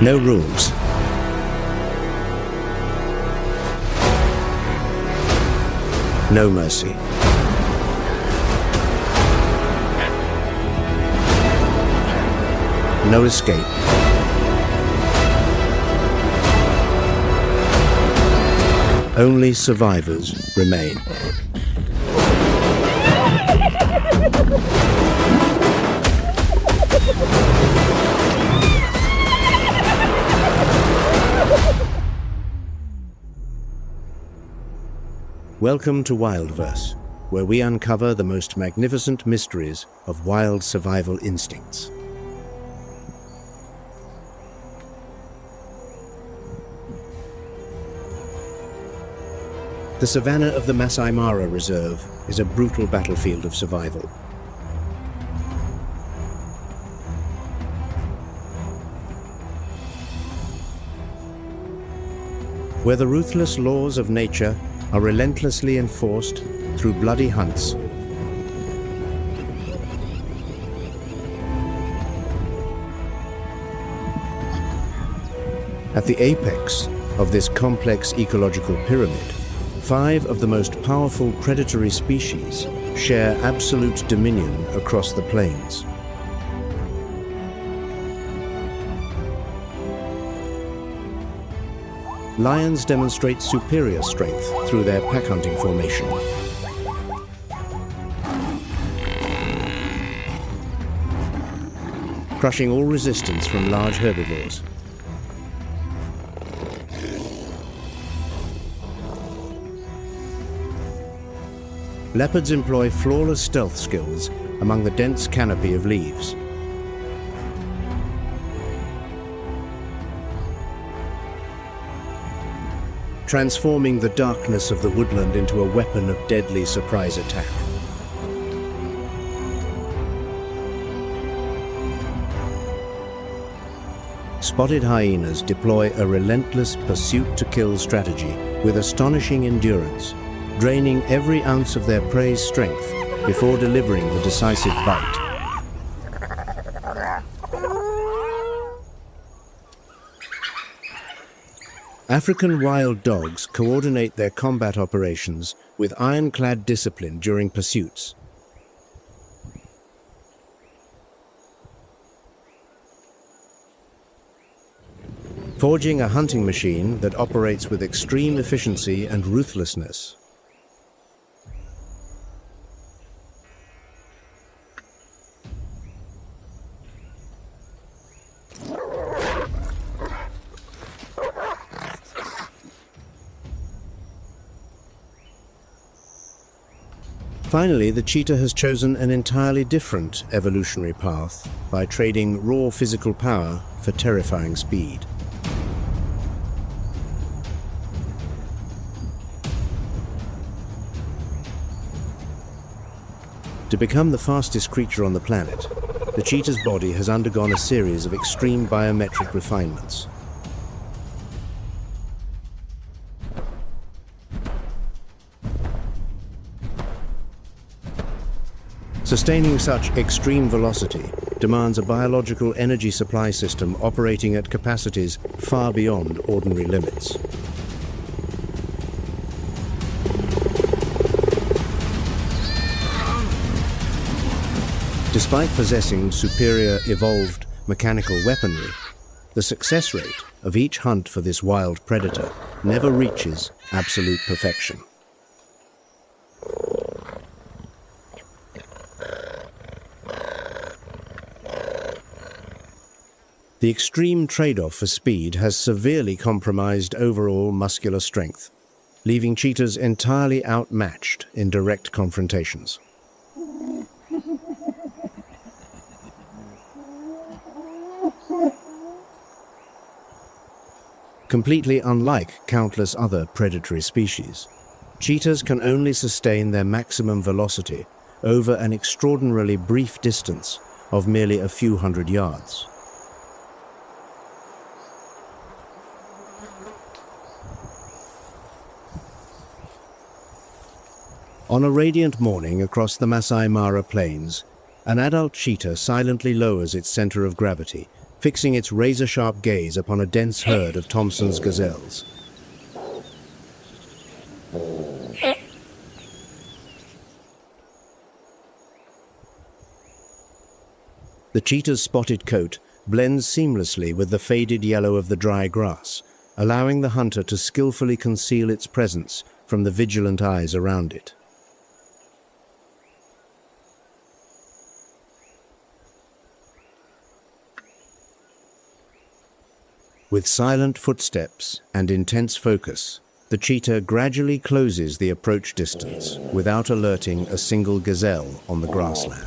No rules. No mercy. No escape. Only survivors remain. Welcome to WildVerse, where we uncover the most magnificent mysteries of wild survival instincts. The savanna of the Masai Mara Reserve is a brutal battlefield of survival. Where the ruthless laws of nature are relentlessly enforced through bloody hunts. At the apex of this complex ecological pyramid, 5 of the most powerful predatory species share absolute dominion across the plains. Lions demonstrate superior strength through their pack hunting formation. Crushing all resistance from large herbivores. Leopards employ flawless stealth skills among the dense canopy of leaves. Transforming the darkness of the woodland into a weapon of deadly surprise attack. Spotted hyenas deploy a relentless pursuit-to-kill strategy with astonishing endurance, draining every ounce of their prey's strength before delivering the decisive bite. African wild dogs coordinate their combat operations with ironclad discipline during pursuits. Forging a hunting machine that operates with extreme efficiency and ruthlessness. Finally, the cheetah has chosen an entirely different evolutionary path by trading raw physical power for terrifying speed. To become the fastest creature on the planet, the cheetah's body has undergone a series of extreme biometric refinements. Sustaining such extreme velocity demands a biological energy supply system operating at capacities far beyond ordinary limits. Despite possessing superior evolved mechanical weaponry, the success rate of each hunt for this wild predator never reaches absolute perfection. The extreme trade-off for speed has severely compromised overall muscular strength, leaving cheetahs entirely outmatched in direct confrontations. Completely unlike countless other predatory species, cheetahs can only sustain their maximum velocity over an extraordinarily brief distance of merely a few hundred yards. On a radiant morning across the Masai Mara plains, an adult cheetah silently lowers its center of gravity fixing its razor-sharp gaze upon a dense herd of Thomson's gazelles. The cheetah's spotted coat blends seamlessly with the faded yellow of the dry grass, allowing the hunter to skillfully conceal its presence from the vigilant eyes around it. With silent footsteps and intense focus, the cheetah gradually closes the approach distance without alerting a single gazelle on the grassland.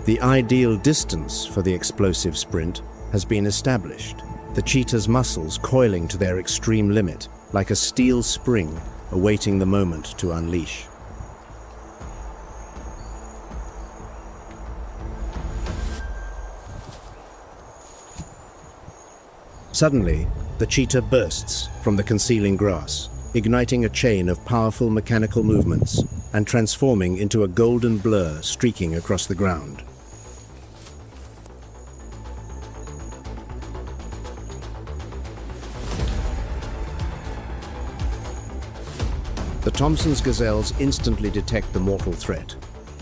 The ideal distance for the explosive sprint has been established, the cheetah's muscles coiling to their extreme limit, like a steel spring awaiting the moment to unleash. Suddenly, the cheetah bursts from the concealing grass, igniting a chain of powerful mechanical movements and transforming into a golden blur streaking across the ground. The Thomson's gazelles instantly detect the mortal threat,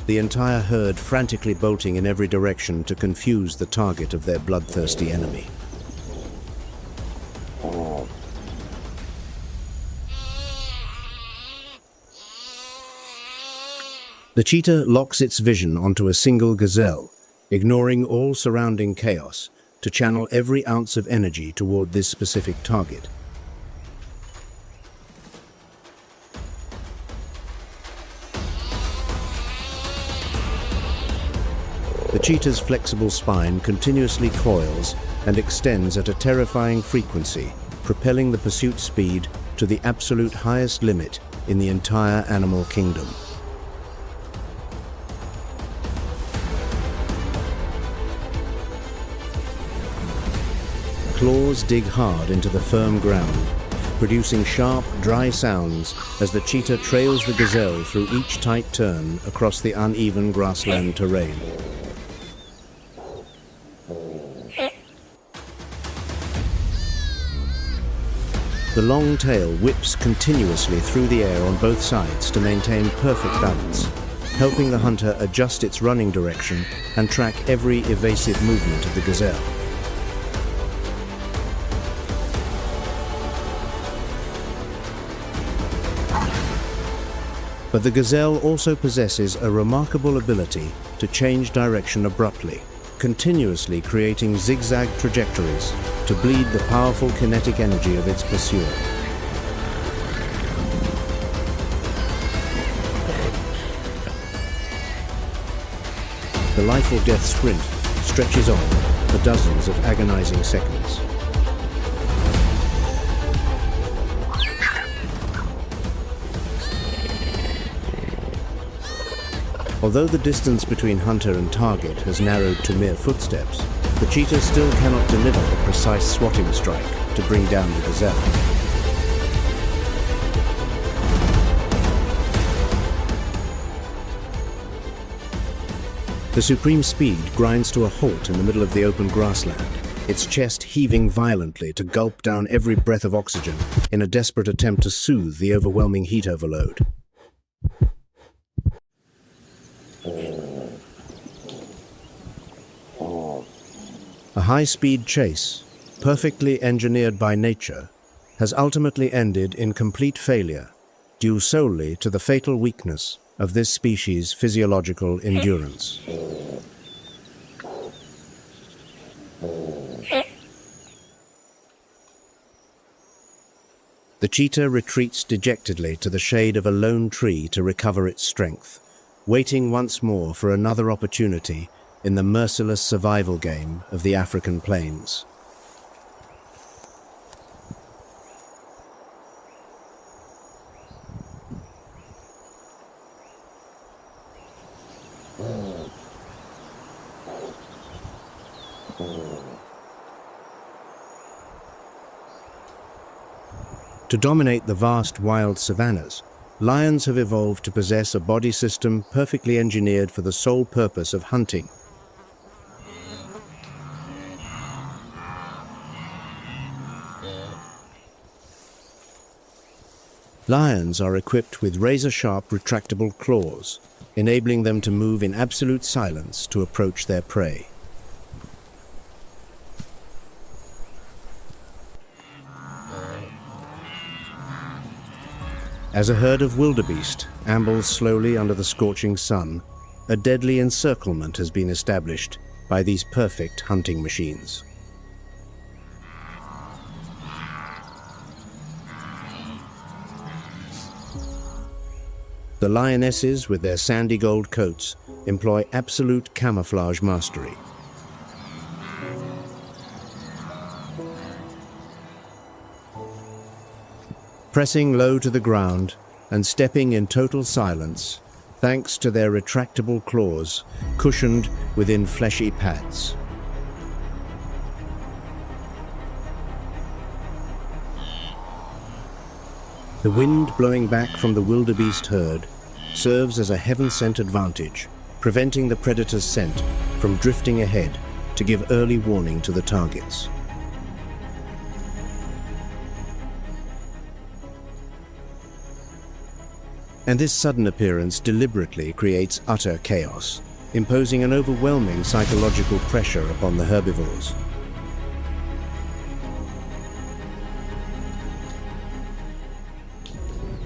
the entire herd frantically bolting in every direction to confuse the target of their bloodthirsty enemy. The cheetah locks its vision onto a single gazelle, ignoring all surrounding chaos to channel every ounce of energy toward this specific target. The cheetah's flexible spine continuously coils and extends at a terrifying frequency, propelling the pursuit speed to the absolute highest limit in the entire animal kingdom. Claws dig hard into the firm ground, producing sharp, dry sounds as the cheetah trails the gazelle through each tight turn across the uneven grassland terrain. The long tail whips continuously through the air on both sides to maintain perfect balance, helping the hunter adjust its running direction and track every evasive movement of the gazelle. But the gazelle also possesses a remarkable ability to change direction abruptly, continuously creating zigzag trajectories to bleed the powerful kinetic energy of its pursuer. The life or death sprint stretches on for dozens of agonizing seconds. Although the distance between hunter and target has narrowed to mere footsteps, the cheetah still cannot deliver the precise swatting strike to bring down the gazelle. The supreme speed grinds to a halt in the middle of the open grassland, its chest heaving violently to gulp down every breath of oxygen in a desperate attempt to soothe the overwhelming heat overload. A high-speed chase, perfectly engineered by nature, has ultimately ended in complete failure, due solely to the fatal weakness of this species' physiological endurance. The cheetah retreats dejectedly to the shade of a lone tree to recover its strength, waiting once more for another opportunity in the merciless survival game of the African plains. To dominate the vast wild savannas, lions have evolved to possess a body system perfectly engineered for the sole purpose of hunting. Lions are equipped with razor-sharp retractable claws, enabling them to move in absolute silence to approach their prey. As a herd of wildebeest ambles slowly under the scorching sun, a deadly encirclement has been established by these perfect hunting machines. The lionesses, with their sandy gold coats, employ absolute camouflage mastery. Pressing low to the ground and stepping in total silence, thanks to their retractable claws cushioned within fleshy pads. The wind blowing back from the wildebeest herd serves as a heaven-sent advantage, preventing the predator's scent from drifting ahead to give early warning to the targets. And this sudden appearance deliberately creates utter chaos, imposing an overwhelming psychological pressure upon the herbivores.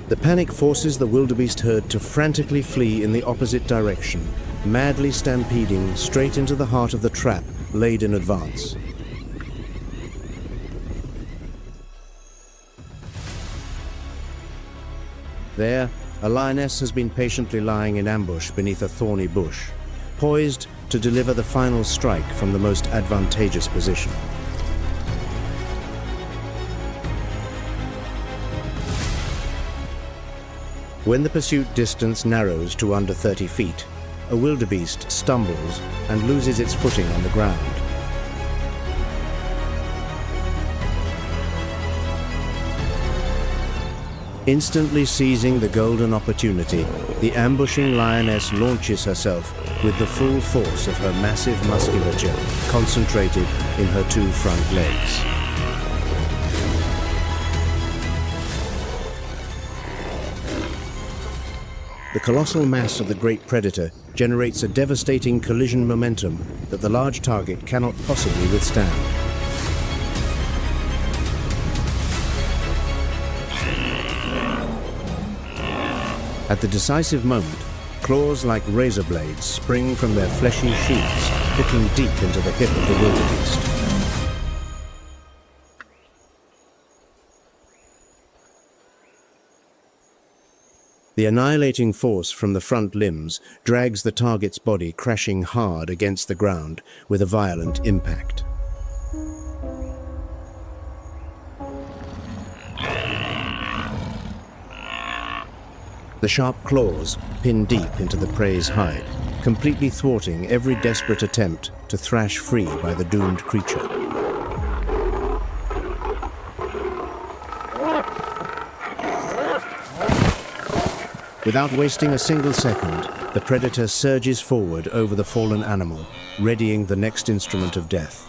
The panic forces the wildebeest herd to frantically flee in the opposite direction, madly stampeding straight into the heart of the trap laid in advance. There, a lioness has been patiently lying in ambush beneath a thorny bush, poised to deliver the final strike from the most advantageous position. When the pursuit distance narrows to under 30 feet, a wildebeest stumbles and loses its footing on the ground. Instantly seizing the golden opportunity, the ambushing lioness launches herself with the full force of her massive musculature concentrated in her two front legs. The colossal mass of the great predator generates a devastating collision momentum that the large target cannot possibly withstand. At the decisive moment, claws like razor blades spring from their fleshy sheaths, hooking deep into the hip of the wildebeest. The annihilating force from the front limbs drags the target's body crashing hard against the ground with a violent impact. The sharp claws pin deep into the prey's hide, completely thwarting every desperate attempt to thrash free by the doomed creature. Without wasting a single second, the predator surges forward over the fallen animal, readying the next instrument of death.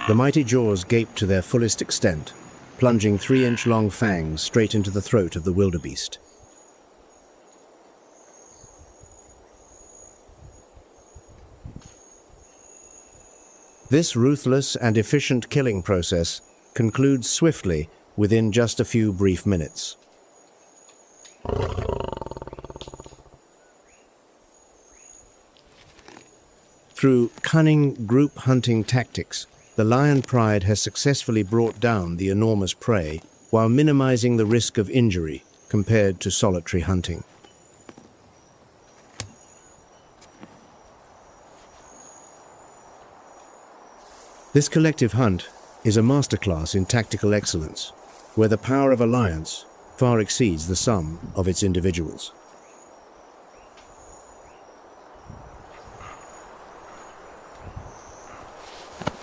The mighty jaws gape to their fullest extent, plunging 3-inch-long fangs straight into the throat of the wildebeest. This ruthless and efficient killing process concludes swiftly within just a few brief minutes. Through cunning group hunting tactics, the lion pride has successfully brought down the enormous prey while minimizing the risk of injury compared to solitary hunting. This collective hunt is a masterclass in tactical excellence, where the power of alliance far exceeds the sum of its individuals.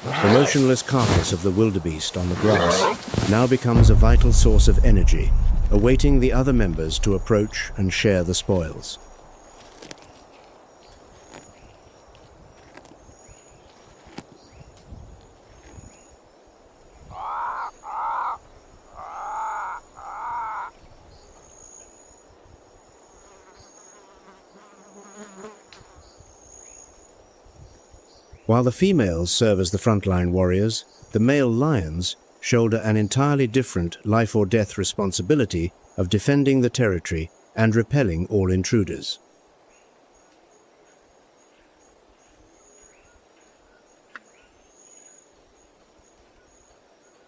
The motionless carcass of the wildebeest on the grass now becomes a vital source of energy, awaiting the other members to approach and share the spoils. While the females serve as the frontline warriors, the male lions shoulder an entirely different life-or-death responsibility of defending the territory and repelling all intruders.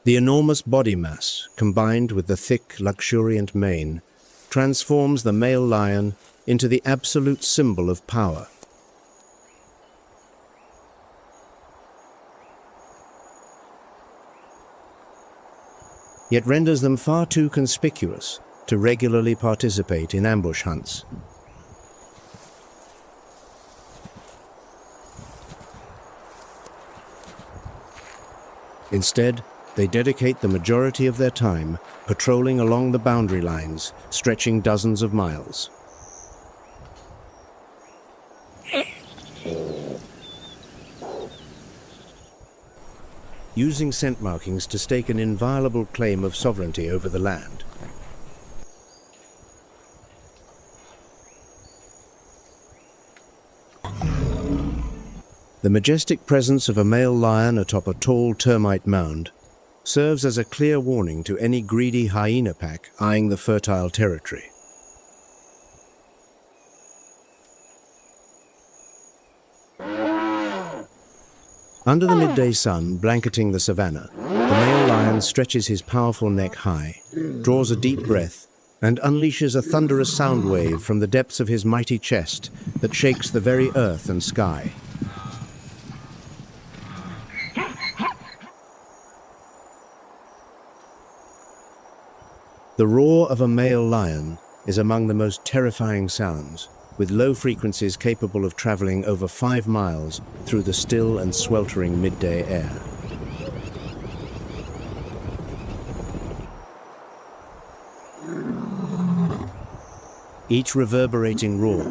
The enormous body mass, combined with the thick, luxuriant mane, transforms the male lion into the absolute symbol of power. Yet renders them far too conspicuous to regularly participate in ambush hunts. Instead, they dedicate the majority of their time patrolling along the boundary lines, stretching dozens of miles. Using scent markings to stake an inviolable claim of sovereignty over the land. The majestic presence of a male lion atop a tall termite mound serves as a clear warning to any greedy hyena pack eyeing the fertile territory. Under the midday sun blanketing the savanna, the male lion stretches his powerful neck high, draws a deep breath, and unleashes a thunderous sound wave from the depths of his mighty chest that shakes the very earth and sky. The roar of a male lion is among the most terrifying sounds, with low frequencies capable of traveling over 5 miles through the still and sweltering midday air. Each reverberating roar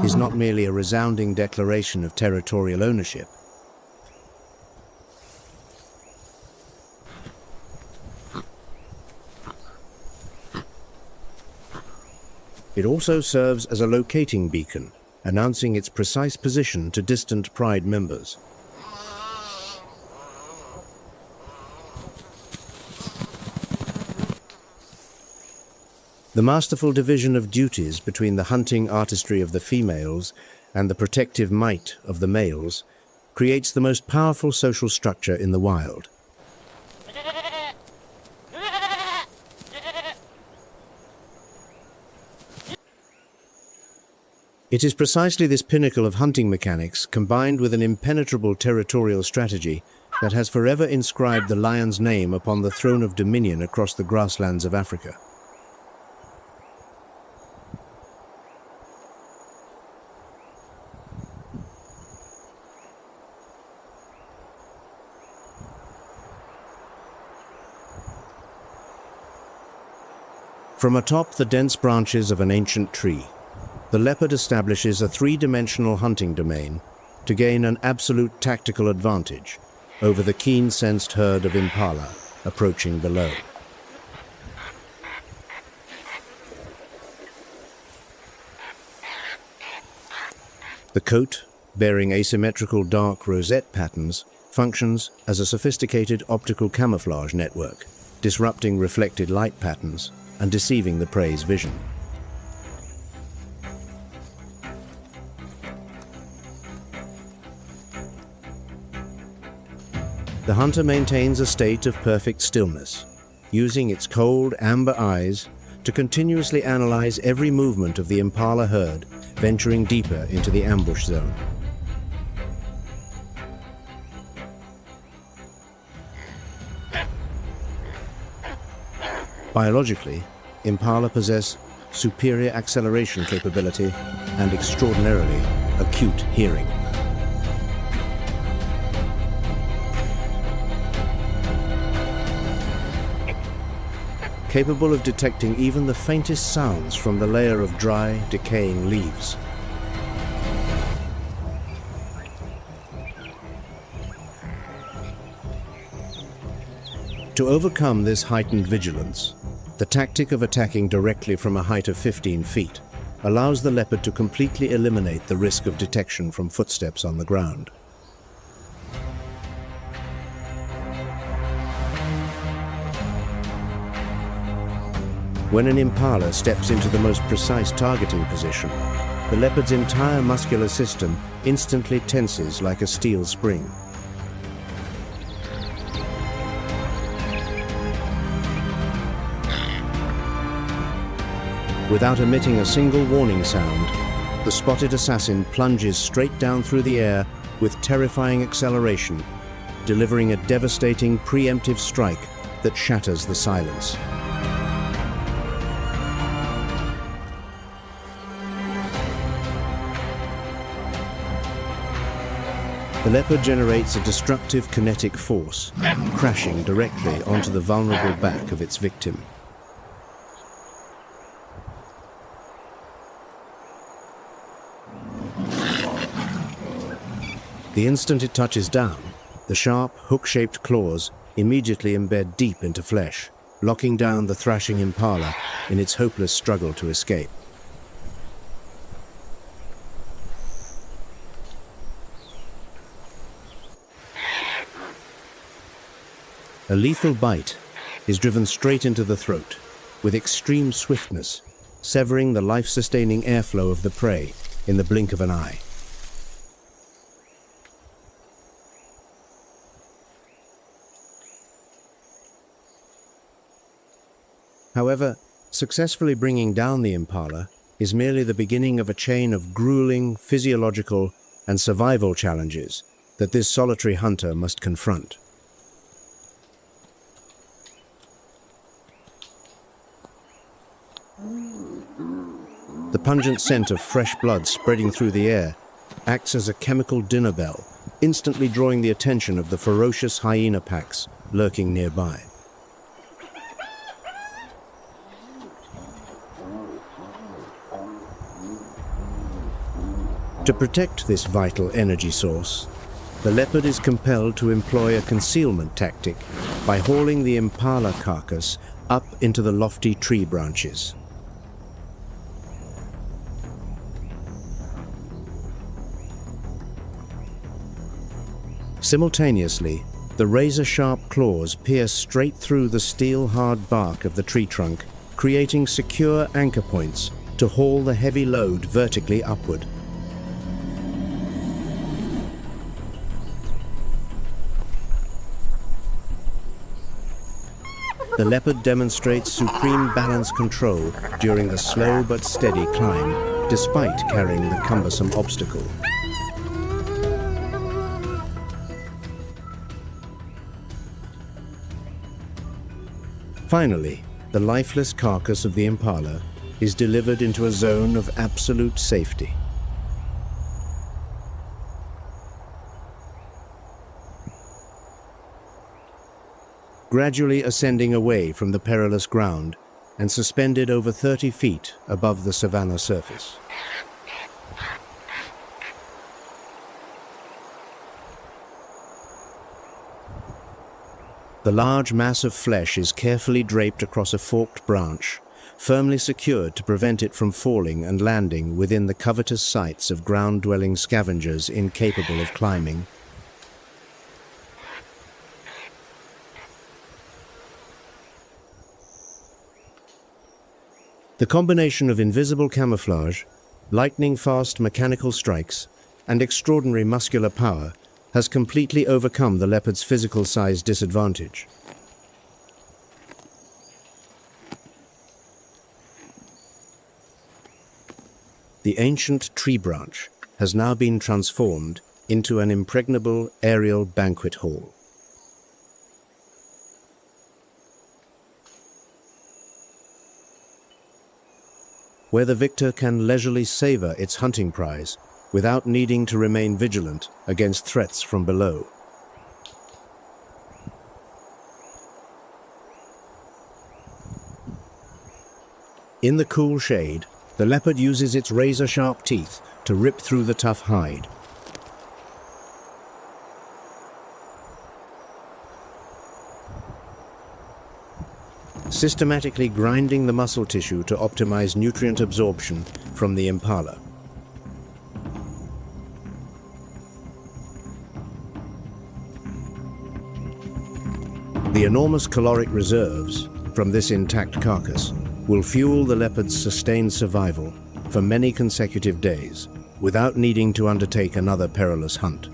is not merely a resounding declaration of territorial ownership. It also serves as a locating beacon, announcing its precise position to distant pride members. The masterful division of duties between the hunting artistry of the females and the protective might of the males creates the most powerful social structure in the wild. It is precisely this pinnacle of hunting mechanics, combined with an impenetrable territorial strategy, that has forever inscribed the lion's name upon the throne of dominion across the grasslands of Africa. From atop the dense branches of an ancient tree, the leopard establishes a 3-dimensional hunting domain to gain an absolute tactical advantage over the keen-sensed herd of impala approaching below. The coat, bearing asymmetrical dark rosette patterns, functions as a sophisticated optical camouflage network, disrupting reflected light patterns and deceiving the prey's vision. The hunter maintains a state of perfect stillness, using its cold, amber eyes to continuously analyze every movement of the impala herd venturing deeper into the ambush zone. Biologically, impala possess superior acceleration capability and extraordinarily acute hearing. capable of detecting even the faintest sounds from the layer of dry, decaying leaves. To overcome this heightened vigilance, the tactic of attacking directly from a height of 15 feet allows the leopard to completely eliminate the risk of detection from footsteps on the ground. When an impala steps into the most precise targeting position, the leopard's entire muscular system instantly tenses like a steel spring. Without emitting a single warning sound, the spotted assassin plunges straight down through the air with terrifying acceleration, delivering a devastating preemptive strike that shatters the silence. The leopard generates a destructive kinetic force, crashing directly onto the vulnerable back of its victim. The instant it touches down, the sharp, hook-shaped claws immediately embed deep into flesh, locking down the thrashing impala in its hopeless struggle to escape. A lethal bite is driven straight into the throat with extreme swiftness, severing the life-sustaining airflow of the prey in the blink of an eye. However, successfully bringing down the impala is merely the beginning of a chain of grueling physiological and survival challenges that this solitary hunter must confront. The pungent scent of fresh blood spreading through the air acts as a chemical dinner bell, instantly drawing the attention of the ferocious hyena packs lurking nearby. To protect this vital energy source, the leopard is compelled to employ a concealment tactic by hauling the impala carcass up into the lofty tree branches. Simultaneously, the razor-sharp claws pierce straight through the steel-hard bark of the tree trunk, creating secure anchor points to haul the heavy load vertically upward. The leopard demonstrates supreme balance control during the slow but steady climb, despite carrying the cumbersome obstacle. Finally, the lifeless carcass of the impala is delivered into a zone of absolute safety. Gradually ascending away from the perilous ground and suspended over 30 feet above the savanna surface. The large mass of flesh is carefully draped across a forked branch, firmly secured to prevent it from falling and landing within the covetous sights of ground-dwelling scavengers incapable of climbing. The combination of invisible camouflage, lightning-fast mechanical strikes, and extraordinary muscular power has completely overcome the leopard's physical size disadvantage. The ancient tree branch has now been transformed into an impregnable aerial banquet hall. Where the victor can leisurely savor its hunting prize without needing to remain vigilant against threats from below. In the cool shade, the leopard uses its razor-sharp teeth to rip through the tough hide. Systematically grinding the muscle tissue to optimize nutrient absorption from the impala. The enormous caloric reserves from this intact carcass will fuel the leopard's sustained survival for many consecutive days without needing to undertake another perilous hunt.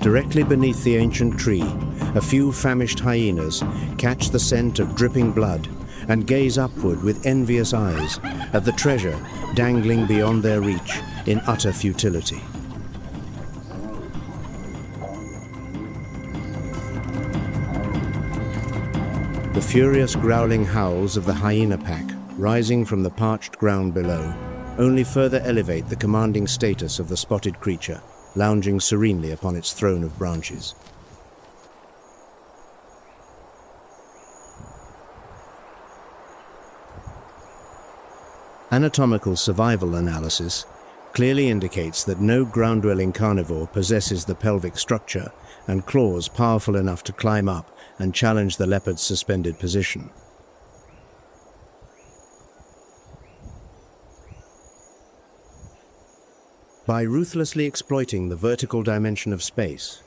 Directly beneath the ancient tree, a few famished hyenas catch the scent of dripping blood and gaze upward with envious eyes at the treasure dangling beyond their reach in utter futility. The furious growling howls of the hyena pack, rising from the parched ground below, only further elevate the commanding status of the spotted creature, lounging serenely upon its throne of branches. Anatomical survival analysis clearly indicates that no ground-dwelling carnivore possesses the pelvic structure and claws powerful enough to climb up and challenge the leopard's suspended position. By ruthlessly exploiting the vertical dimension of space,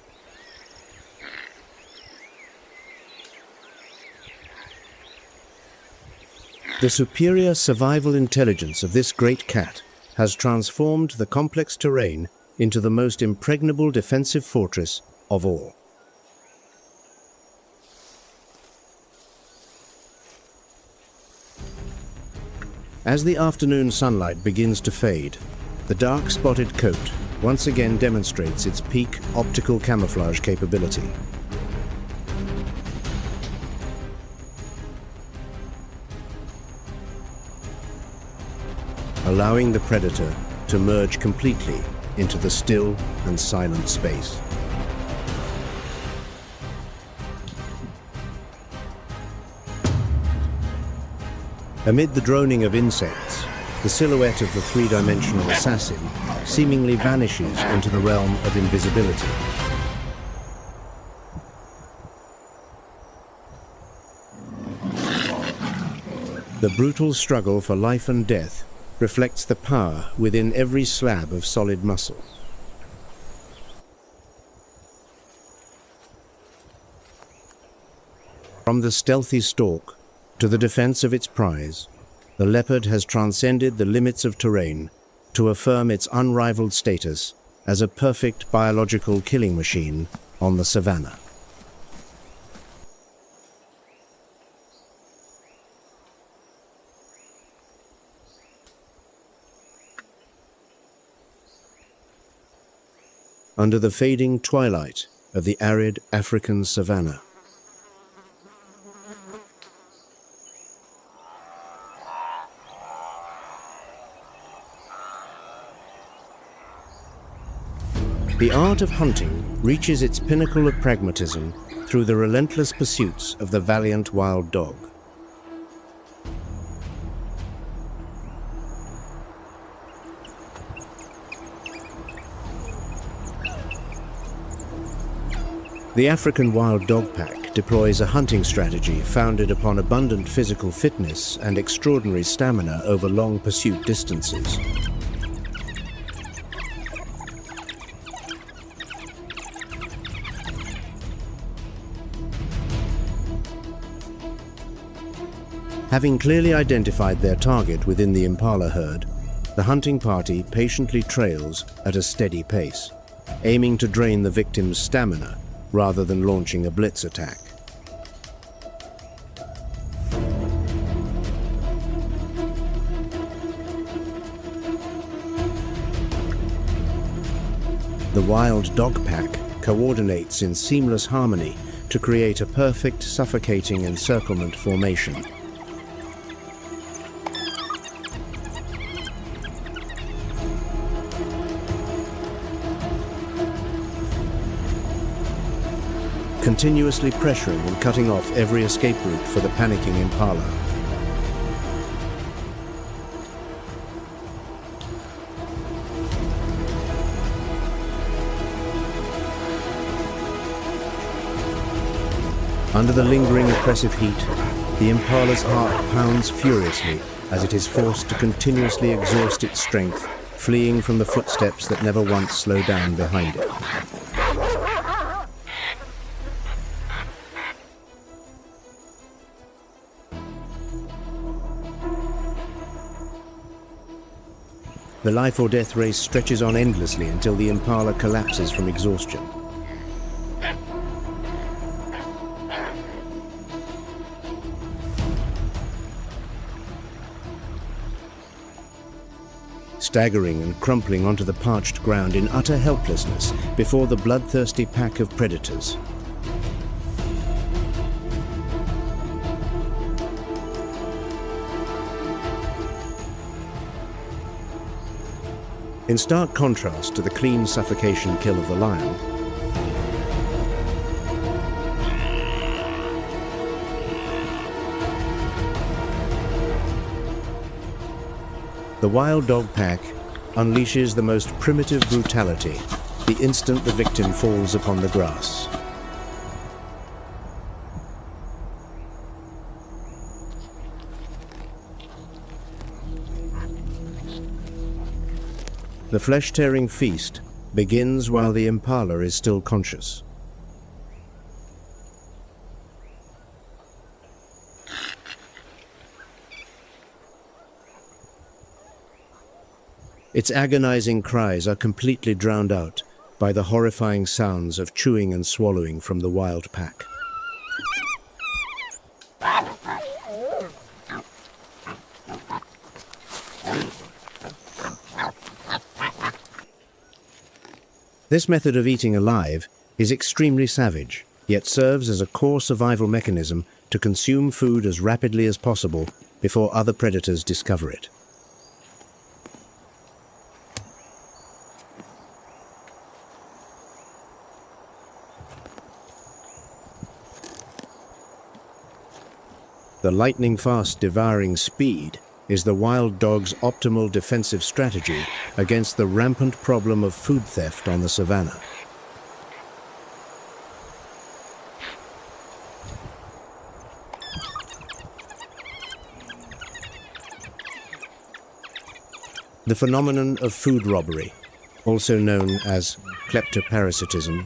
the superior survival intelligence of this great cat has transformed the complex terrain into the most impregnable defensive fortress of all. As the afternoon sunlight begins to fade, the dark spotted coat once again demonstrates its peak optical camouflage capability. Allowing the predator to merge completely into the still and silent space. Amid the droning of insects, the silhouette of the three-dimensional assassin seemingly vanishes into the realm of invisibility. The brutal struggle for life and death reflects the power within every slab of solid muscle. From the stealthy stalk to the defense of its prize, the leopard has transcended the limits of terrain to affirm its unrivaled status as a perfect biological killing machine on the savanna. Under the fading twilight of the arid African savanna, the art of hunting reaches its pinnacle of pragmatism through the relentless pursuits of the valiant wild dog. The African wild dog pack deploys a hunting strategy founded upon abundant physical fitness and extraordinary stamina over long pursuit distances. Having clearly identified their target within the impala herd, the hunting party patiently trails at a steady pace, aiming to drain the victim's stamina rather than launching a blitz attack. The wild dog pack coordinates in seamless harmony to create a perfect suffocating encirclement formation. continuously pressuring and cutting off every escape route for the panicking impala. Under the lingering oppressive heat, the impala's heart pounds furiously as it is forced to continuously exhaust its strength, fleeing from the footsteps that never once slow down behind it. The life or death race stretches on endlessly until the impala collapses from exhaustion. Staggering and crumpling onto the parched ground in utter helplessness before the bloodthirsty pack of predators. In stark contrast to the clean suffocation kill of the lion, the wild dog pack unleashes the most primitive brutality the instant the victim falls upon the grass. The flesh-tearing feast begins while the impala is still conscious. Its agonizing cries are completely drowned out by the horrifying sounds of chewing and swallowing from the wild pack. This method of eating alive is extremely savage, yet serves as a core survival mechanism to consume food as rapidly as possible before other predators discover it. The lightning-fast devouring speed is the wild dog's optimal defensive strategy against the rampant problem of food theft on the savanna. The phenomenon of food robbery, also known as kleptoparasitism,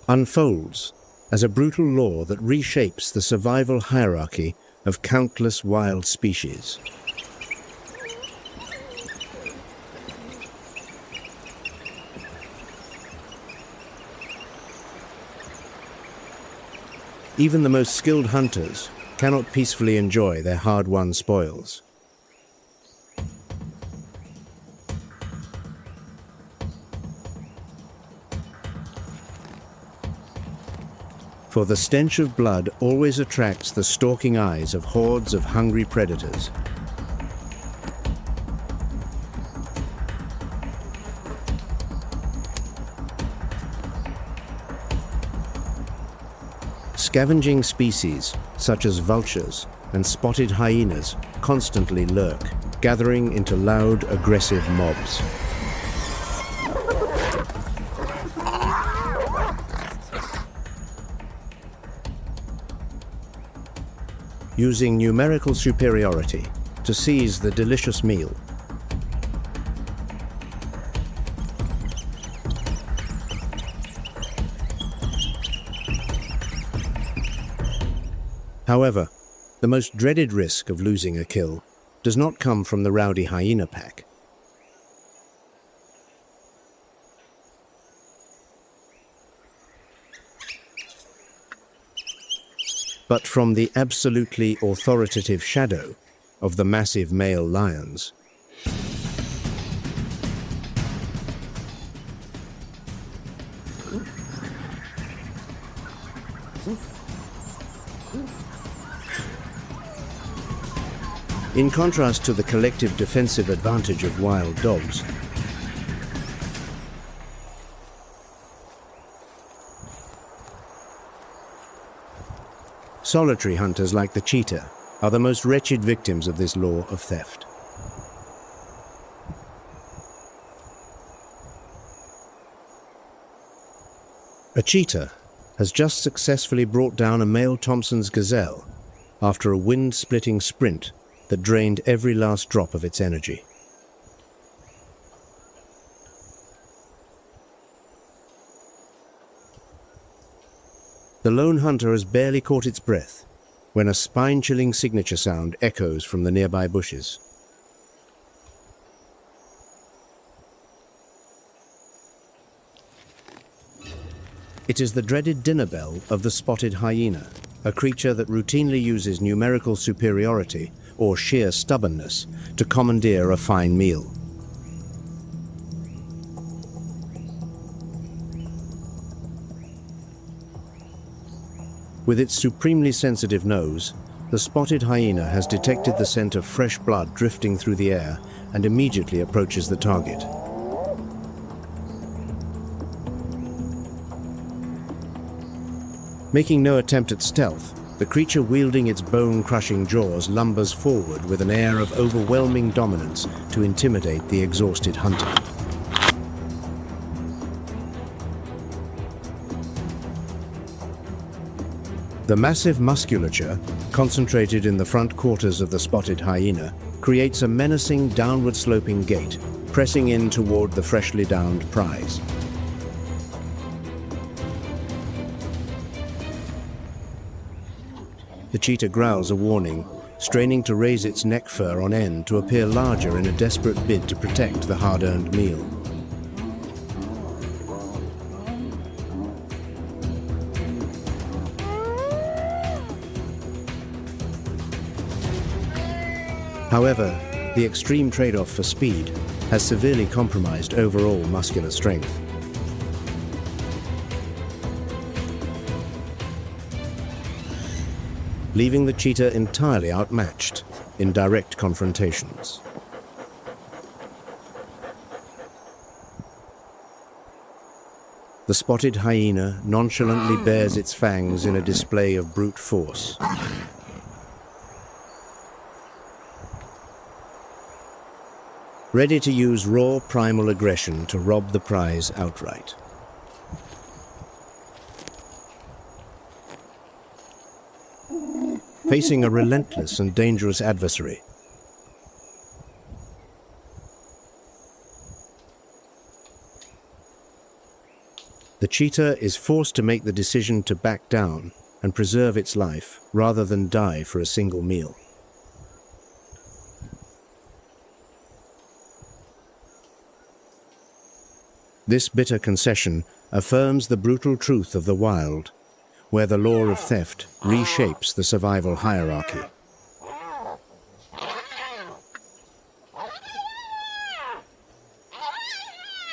unfolds as a brutal law that reshapes the survival hierarchy of countless wild species. Even the most skilled hunters cannot peacefully enjoy their hard-won spoils. For the stench of blood always attracts the stalking eyes of hordes of hungry predators. Scavenging species such as vultures and spotted hyenas constantly lurk, gathering into loud, aggressive mobs. Using numerical superiority to seize the delicious meal. However, the most dreaded risk of losing a kill does not come from the rowdy hyena pack. But from the absolutely authoritative shadow of the massive male lions. In contrast to the collective defensive advantage of wild dogs, solitary hunters like the cheetah are the most wretched victims of this law of theft. A cheetah has just successfully brought down a male Thompson's gazelle after a wind-splitting sprint that drained every last drop of its energy. The lone hunter has barely caught its breath when a spine-chilling signature sound echoes from the nearby bushes. It is the dreaded dinner bell of the spotted hyena, a creature that routinely uses numerical superiority or sheer stubbornness to commandeer a fine meal. With its supremely sensitive nose, the spotted hyena has detected the scent of fresh blood drifting through the air and immediately approaches the target. Making no attempt at stealth, the creature wielding its bone-crushing jaws lumbers forward with an air of overwhelming dominance to intimidate the exhausted hunter. The massive musculature, concentrated in the front quarters of the spotted hyena, creates a menacing downward-sloping gait, pressing in toward the freshly downed prize. The cheetah growls a warning, straining to raise its neck fur on end to appear larger in a desperate bid to protect the hard-earned meal. However, the extreme trade-off for speed has severely compromised overall muscular strength. Leaving the cheetah entirely outmatched in direct confrontations. The spotted hyena nonchalantly bares its fangs in a display of brute force. Ready to use raw primal aggression to rob the prize outright. Facing a relentless and dangerous adversary, the cheetah is forced to make the decision to back down and preserve its life rather than die for a single meal. This bitter concession affirms the brutal truth of the wild, where the law of theft reshapes the survival hierarchy.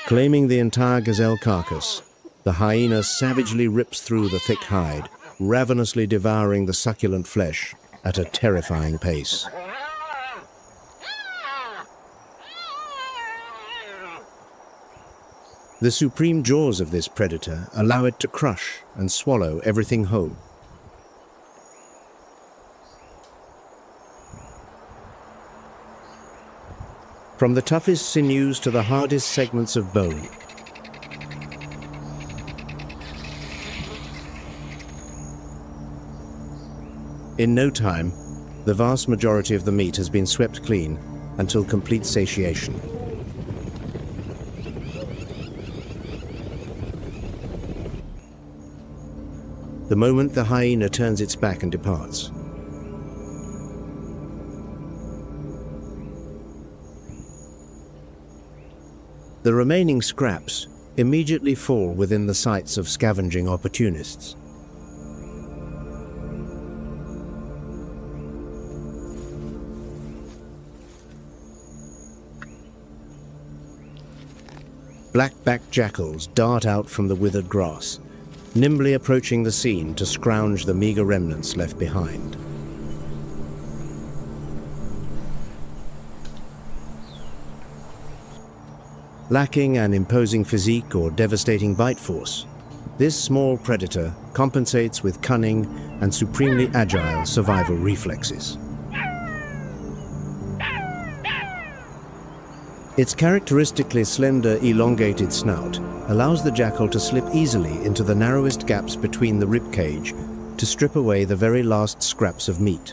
Claiming the entire gazelle carcass, the hyena savagely rips through the thick hide, ravenously devouring the succulent flesh at a terrifying pace. The supreme jaws of this predator allow it to crush and swallow everything whole. From the toughest sinews to the hardest segments of bone, in no time, the vast majority of the meat has been swept clean until complete satiation. The moment the hyena turns its back and departs, the remaining scraps immediately fall within the sights of scavenging opportunists. Black-backed jackals dart out from the withered grass, nimbly approaching the scene to scrounge the meager remnants left behind. Lacking an imposing physique or devastating bite force, this small predator compensates with cunning and supremely agile survival reflexes. Its characteristically slender, elongated snout allows the jackal to slip easily into the narrowest gaps between the rib cage to strip away the very last scraps of meat.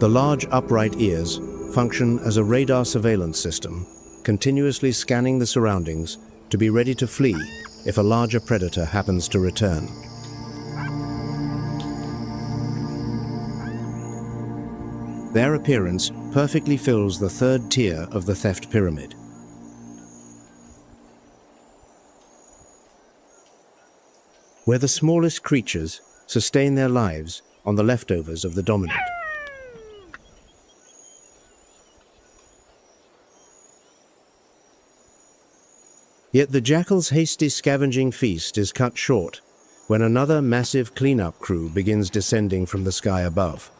The large upright ears function as a radar surveillance system, continuously scanning the surroundings to be ready to flee if a larger predator happens to return. Their appearance perfectly fills the third tier of the theft pyramid. Where the smallest creatures sustain their lives on the leftovers of the dominant. Yet the jackal's hasty scavenging feast is cut short when another massive cleanup crew begins descending from the sky above.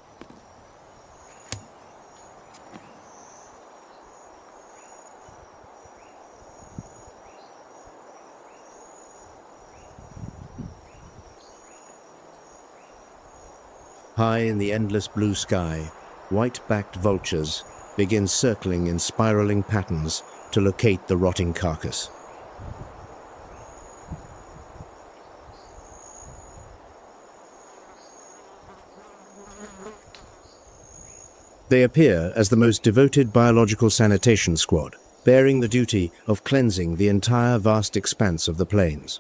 High in the endless blue sky, white-backed vultures begin circling in spiraling patterns to locate the rotting carcass. They appear as the most devoted biological sanitation squad, bearing the duty of cleansing the entire vast expanse of the plains.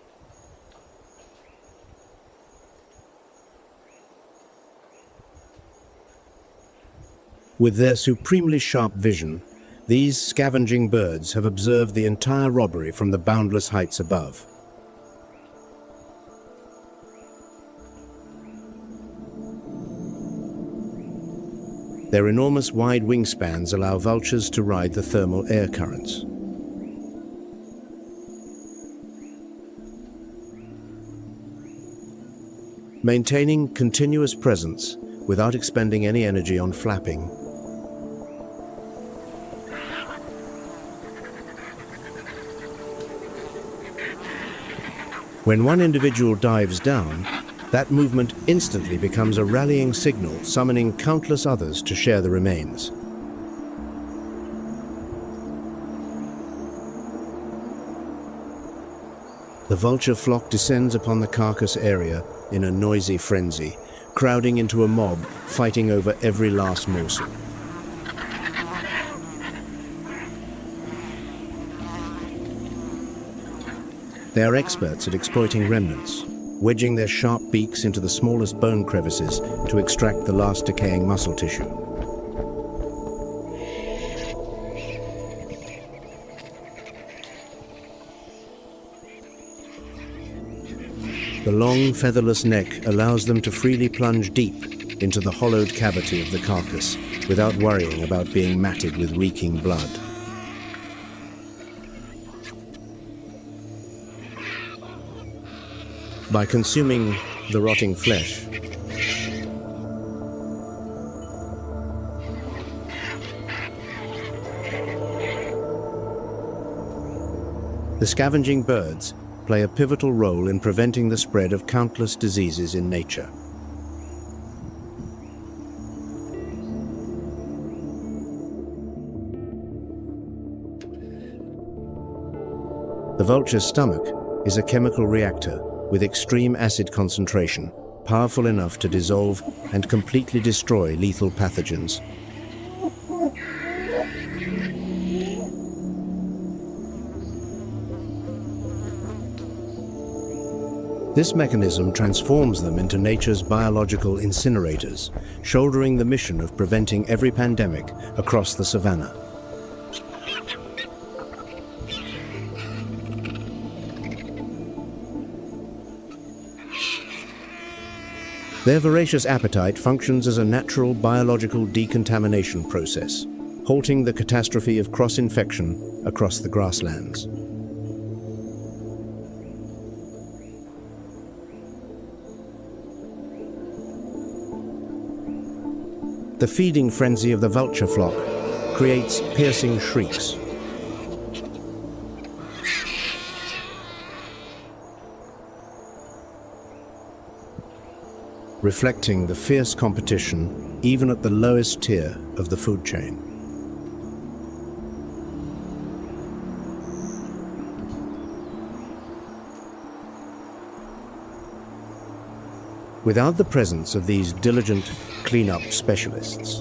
With their supremely sharp vision, these scavenging birds have observed the entire robbery from the boundless heights above. Their enormous wide wingspans allow vultures to ride the thermal air currents. Maintaining continuous presence without expending any energy on flapping. When one individual dives down, that movement instantly becomes a rallying signal, summoning countless others to share the remains. The vulture flock descends upon the carcass area in a noisy frenzy, crowding into a mob, fighting over every last morsel. They are experts at exploiting remnants, wedging their sharp beaks into the smallest bone crevices to extract the last decaying muscle tissue. The long, featherless neck allows them to freely plunge deep into the hollowed cavity of the carcass without worrying about being matted with reeking blood. By consuming the rotting flesh, the scavenging birds play a pivotal role in preventing the spread of countless diseases in nature. The vulture's stomach is a chemical reactor with extreme acid concentration, powerful enough to dissolve and completely destroy lethal pathogens. This mechanism transforms them into nature's biological incinerators, shouldering the mission of preventing every pandemic across the savanna. Their voracious appetite functions as a natural biological decontamination process, halting the catastrophe of cross-infection across the grasslands. The feeding frenzy of the vulture flock creates piercing shrieks. Reflecting the fierce competition even at the lowest tier of the food chain. Without the presence of these diligent cleanup specialists,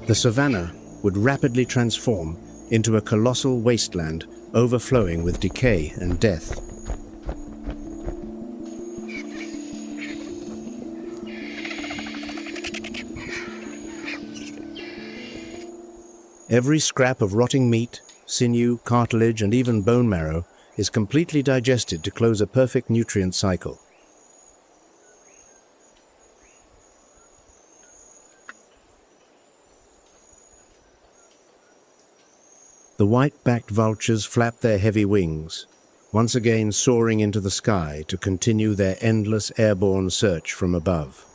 the savanna would rapidly transform into a colossal wasteland overflowing with decay and death. Every scrap of rotting meat, sinew, cartilage, and even bone marrow is completely digested to close a perfect nutrient cycle. The white-backed vultures flap their heavy wings, once again soaring into the sky to continue their endless airborne search from above.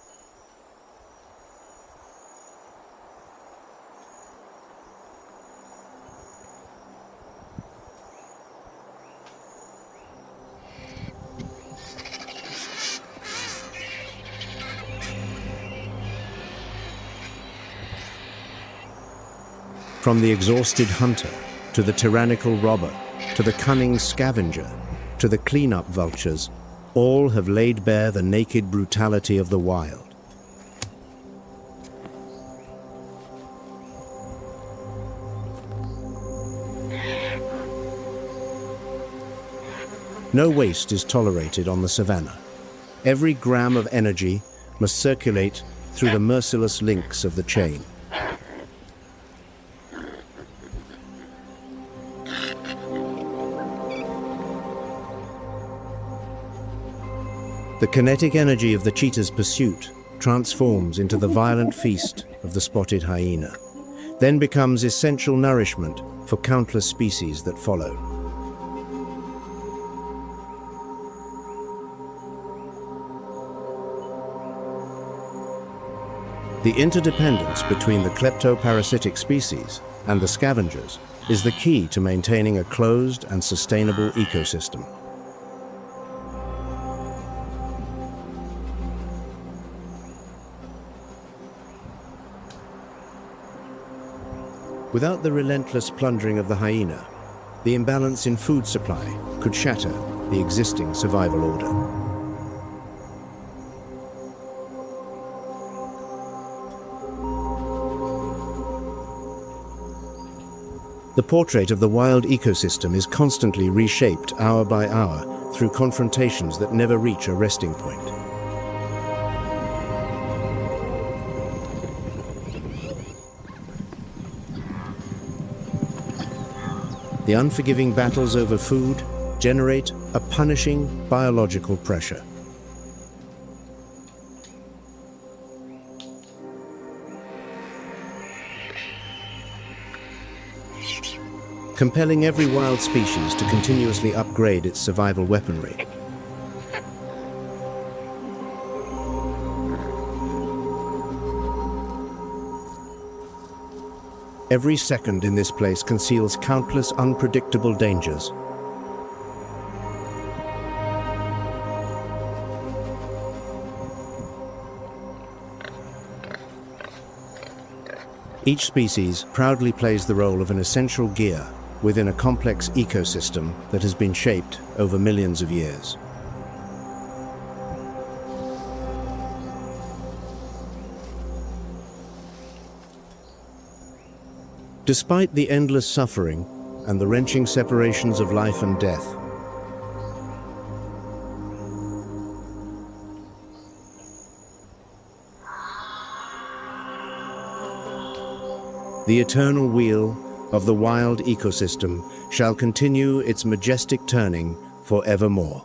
From the exhausted hunter, to the tyrannical robber, to the cunning scavenger, to the cleanup vultures, all have laid bare the naked brutality of the wild. No waste is tolerated on the savanna. Every gram of energy must circulate through the merciless links of the chain. The kinetic energy of the cheetah's pursuit transforms into the violent feast of the spotted hyena, then becomes essential nourishment for countless species that follow. The interdependence between the kleptoparasitic species and the scavengers is the key to maintaining a closed and sustainable ecosystem. Without the relentless plundering of the hyena, the imbalance in food supply could shatter the existing survival order. The portrait of the wild ecosystem is constantly reshaped hour by hour through confrontations that never reach a resting point. The unforgiving battles over food generate a punishing biological pressure. Compelling every wild species to continuously upgrade its survival weaponry. Every second in this place conceals countless unpredictable dangers. Each species proudly plays the role of an essential gear within a complex ecosystem that has been shaped over millions of years. Despite the endless suffering and the wrenching separations of life and death, the eternal wheel of the wild ecosystem shall continue its majestic turning forevermore.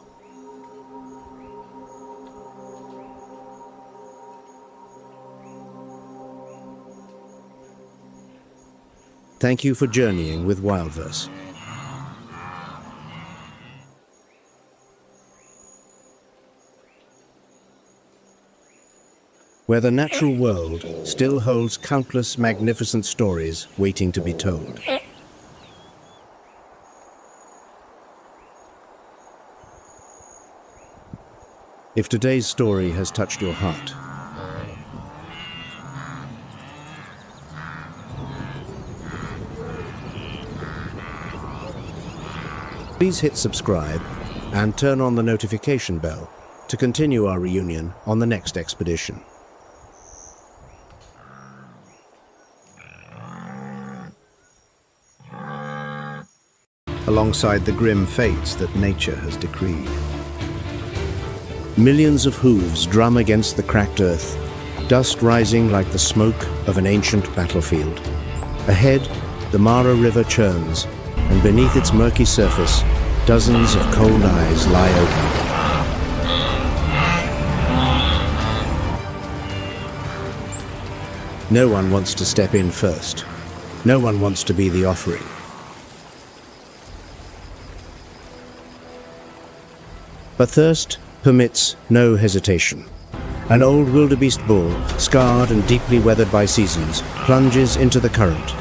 Thank you for journeying with WildVerse. where the natural world still holds countless magnificent stories waiting to be told. If today's story has touched your heart, please hit subscribe and turn on the notification bell to continue our reunion on the next expedition. Alongside the grim fates that nature has decreed. Millions of hooves drum against the cracked earth, dust rising like the smoke of an ancient battlefield. Ahead, the Mara River churns, and beneath its murky surface, dozens of cold eyes lie open. No one wants to step in first. No one wants to be the offering. But thirst permits no hesitation. An old wildebeest bull, scarred and deeply weathered by seasons, plunges into the current,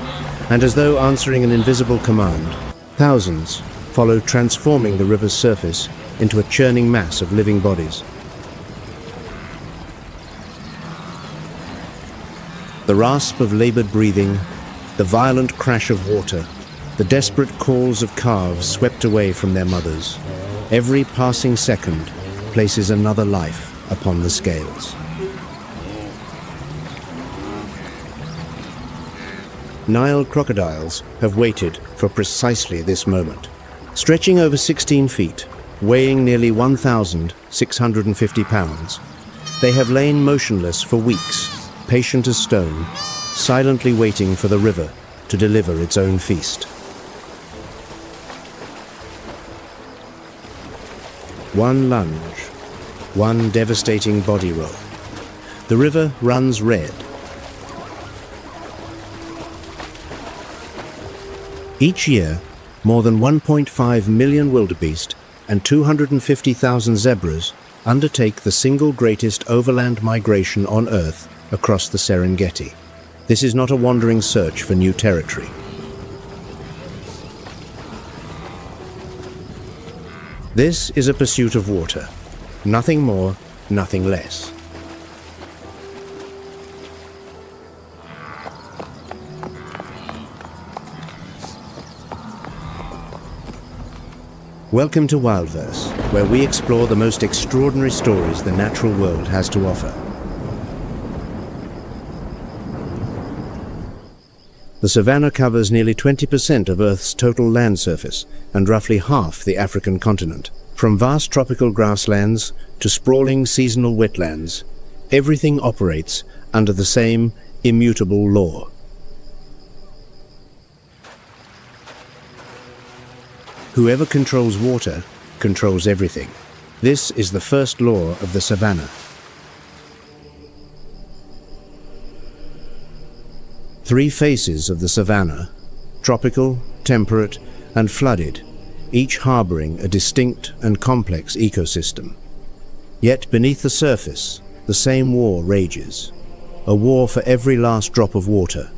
and as though answering an invisible command, thousands follow, transforming the river's surface into a churning mass of living bodies. The rasp of labored breathing, the violent crash of water, the desperate calls of calves swept away from their mothers. Every passing second places another life upon the scales. Nile crocodiles have waited for precisely this moment. Stretching over 16 feet, weighing nearly 1,650 pounds, they have lain motionless for weeks, patient as stone, silently waiting for the river to deliver its own feast. One lunge, one devastating body roll. The river runs red. Each year, more than 1.5 million wildebeest and 250,000 zebras undertake the single greatest overland migration on Earth across the Serengeti. This is not a wandering search for new territory. This is a pursuit of water. Nothing more, nothing less. Welcome to WildVerse, where we explore the most extraordinary stories the natural world has to offer. The savanna covers nearly 20% of Earth's total land surface and roughly half the African continent. From vast tropical grasslands to sprawling seasonal wetlands, everything operates under the same immutable law. Whoever controls water controls everything. This is the first law of the savanna. Three faces of the savanna: tropical, temperate, and flooded, each harboring a distinct and complex ecosystem. Yet beneath the surface, the same war rages, a war for every last drop of water.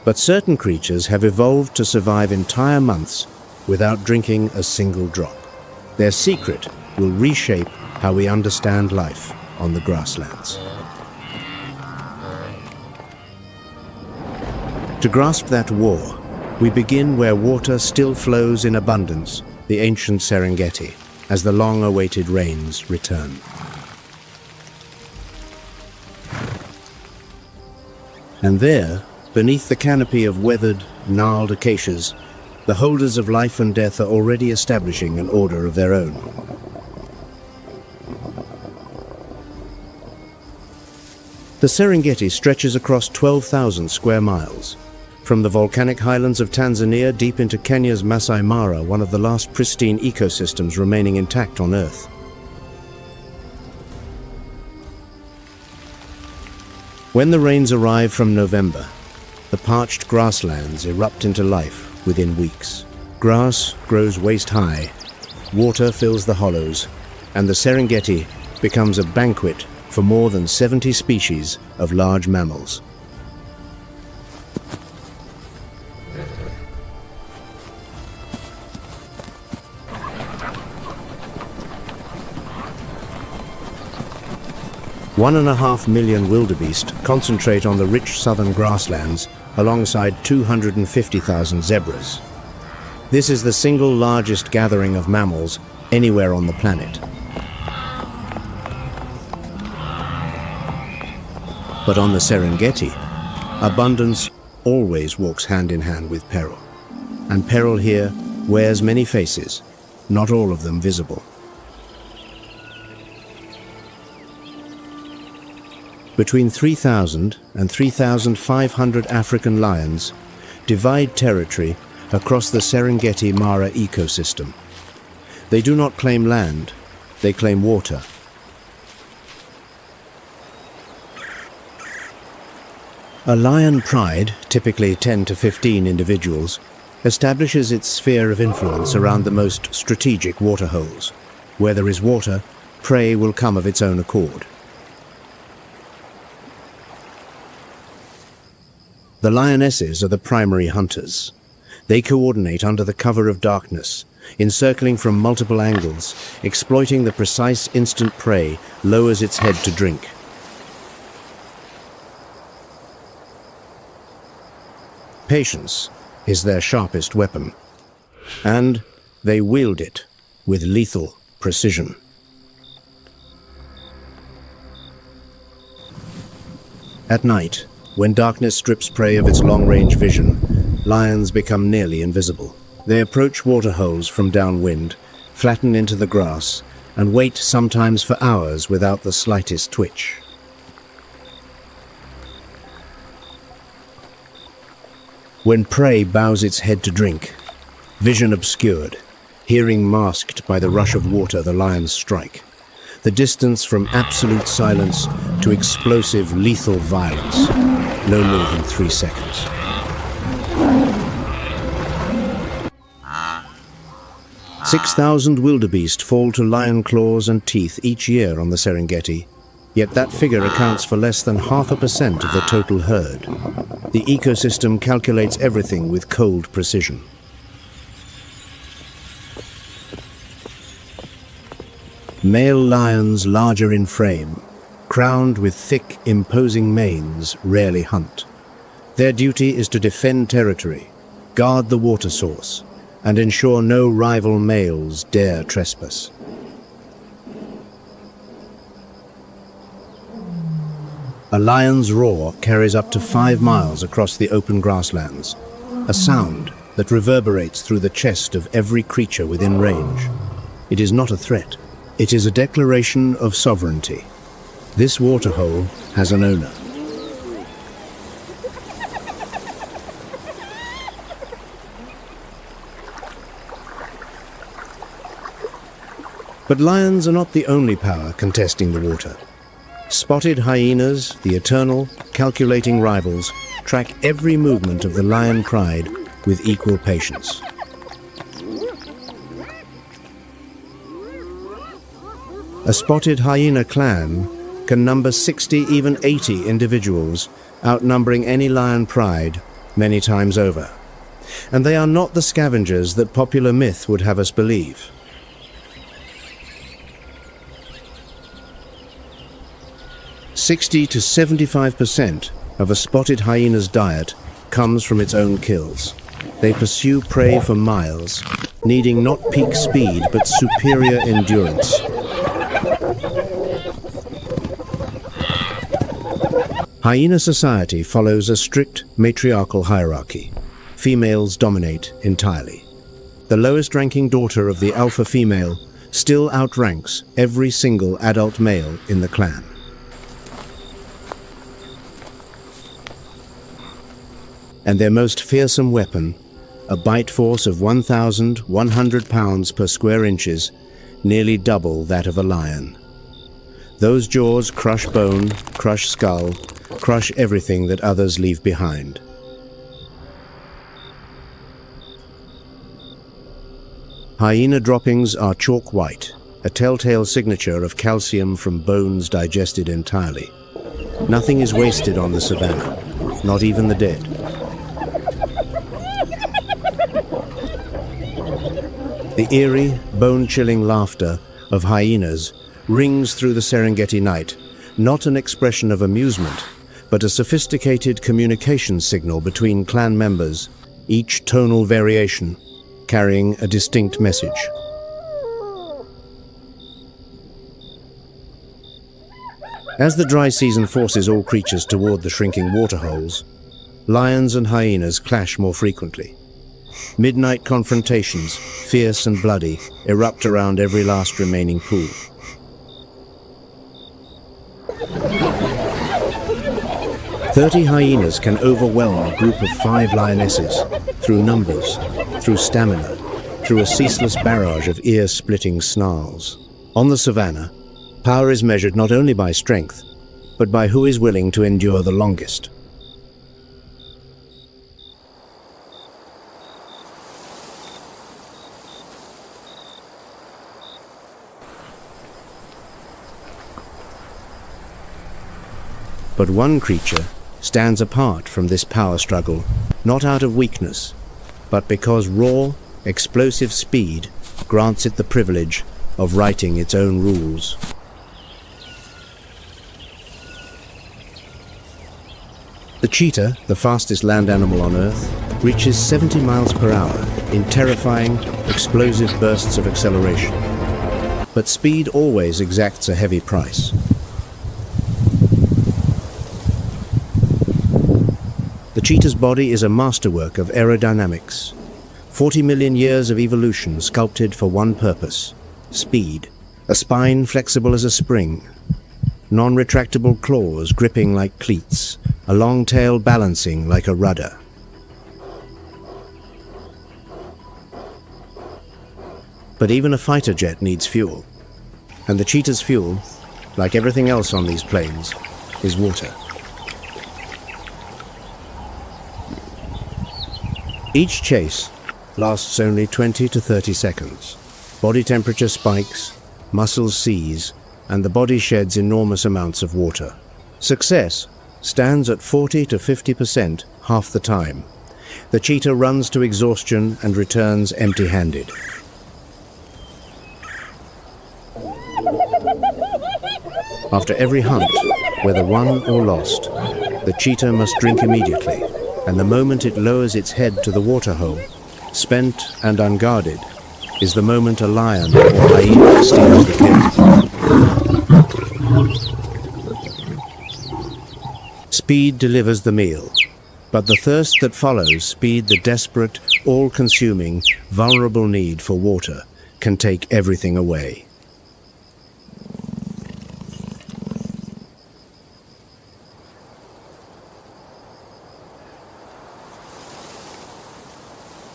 But certain creatures have evolved to survive entire months without drinking a single drop. Their secret will reshape how we understand life on the grasslands. To grasp that war, we begin where water still flows in abundance, the ancient Serengeti, as the long-awaited rains return. And there, beneath the canopy of weathered, gnarled acacias, the holders of life and death are already establishing an order of their own. The Serengeti stretches across 12,000 square miles. From the volcanic highlands of Tanzania deep into Kenya's Masai Mara, one of the last pristine ecosystems remaining intact on Earth. When the rains arrive from November, the parched grasslands erupt into life within weeks. Grass grows waist-high, water fills the hollows, and the Serengeti becomes a banquet for more than 70 species of large mammals. One and a half million wildebeest concentrate on the rich southern grasslands alongside 250,000 zebras. This is the single largest gathering of mammals anywhere on the planet. But on the Serengeti, abundance always walks hand in hand with peril. And peril here wears many faces, not all of them visible. Between 3,000 and 3,500 African lions divide territory across the Serengeti Mara ecosystem. They do not claim land, they claim water. A lion pride, typically 10 to 15 individuals, establishes its sphere of influence around the most strategic waterholes. Where there is water, prey will come of its own accord. The lionesses are the primary hunters. They coordinate under the cover of darkness, encircling from multiple angles, exploiting the precise instant prey lowers its head to drink. Patience is their sharpest weapon, and they wield it with lethal precision. At night, when darkness strips prey of its long-range vision, lions become nearly invisible. They approach waterholes from downwind, flatten into the grass, and wait sometimes for hours without the slightest twitch. When prey bows its head to drink, vision obscured, hearing masked by the rush of water the lions strike, the distance from absolute silence to explosive, lethal violence, no more than 3 seconds. "6,000 wildebeest fall to lion claws and teeth each year on the Serengeti, yet that figure accounts for less than 0.5% of the total herd. The ecosystem calculates everything with cold precision. Male lions larger in frame, crowned with thick, imposing manes, rarely hunt. Their duty is to defend territory, guard the water source, and ensure no rival males dare trespass. A lion's roar carries up to 5 miles across the open grasslands, a sound that reverberates through the chest of every creature within range. It is not a threat. It is a declaration of sovereignty. This waterhole has an owner. But lions are not the only power contesting the water. Spotted hyenas, the eternal, calculating rivals, track every movement of the lion pride with equal patience. A spotted hyena clan can number 60, even 80 individuals, outnumbering any lion pride many times over. And they are not the scavengers that popular myth would have us believe. "60 to 75% of a spotted hyena's diet comes from its own kills. They pursue prey for miles, needing not peak speed but superior endurance. Hyena society follows a strict matriarchal hierarchy. Females dominate entirely. The lowest-ranking daughter of the alpha female still outranks every single adult male in the clan. And their most fearsome weapon, a bite force of 1,100 pounds per square inches, nearly double that of a lion. Those jaws crush bone, crush skull, crush everything that others leave behind. Hyena droppings are chalk white, a telltale signature of calcium from bones digested entirely. Nothing is wasted on the savanna, not even the dead. The eerie, bone-chilling laughter of hyenas rings through the Serengeti night, not an expression of amusement, but a sophisticated communication signal between clan members, each tonal variation carrying a distinct message. As the dry season forces all creatures toward the shrinking waterholes, lions and hyenas clash more frequently. Midnight confrontations, fierce and bloody, erupt around every last remaining pool. "30 hyenas can overwhelm a group of 5 lionesses, through numbers, through stamina, through a ceaseless barrage of ear-splitting snarls." On the savanna, power is measured not only by strength, but by who is willing to endure the longest. But one creature stands apart from this power struggle, not out of weakness, but because raw, explosive speed grants it the privilege of writing its own rules. The cheetah, the fastest land animal on Earth, reaches 70 miles per hour in terrifying, explosive bursts of acceleration. But speed always exacts a heavy price. The cheetah's body is a masterwork of aerodynamics. 40 million years of evolution sculpted for one purpose: speed. A spine flexible as a spring, non-retractable claws gripping like cleats, a long tail balancing like a rudder. But even a fighter jet needs fuel, and the cheetah's fuel, like everything else on these plains, is water. Each chase lasts only 20 to 30 seconds. Body temperature spikes, muscles seize, and the body sheds enormous amounts of water. Success stands at 40 to 50% half the time. The cheetah runs to exhaustion and returns empty-handed. After every hunt, whether won or lost, the cheetah must drink immediately, and the moment it lowers its head to the waterhole, spent and unguarded, is the moment a lion or hyena steals the kill. Speed delivers the meal, but the thirst that follows speed, the desperate, all-consuming, vulnerable need for water, can take everything away.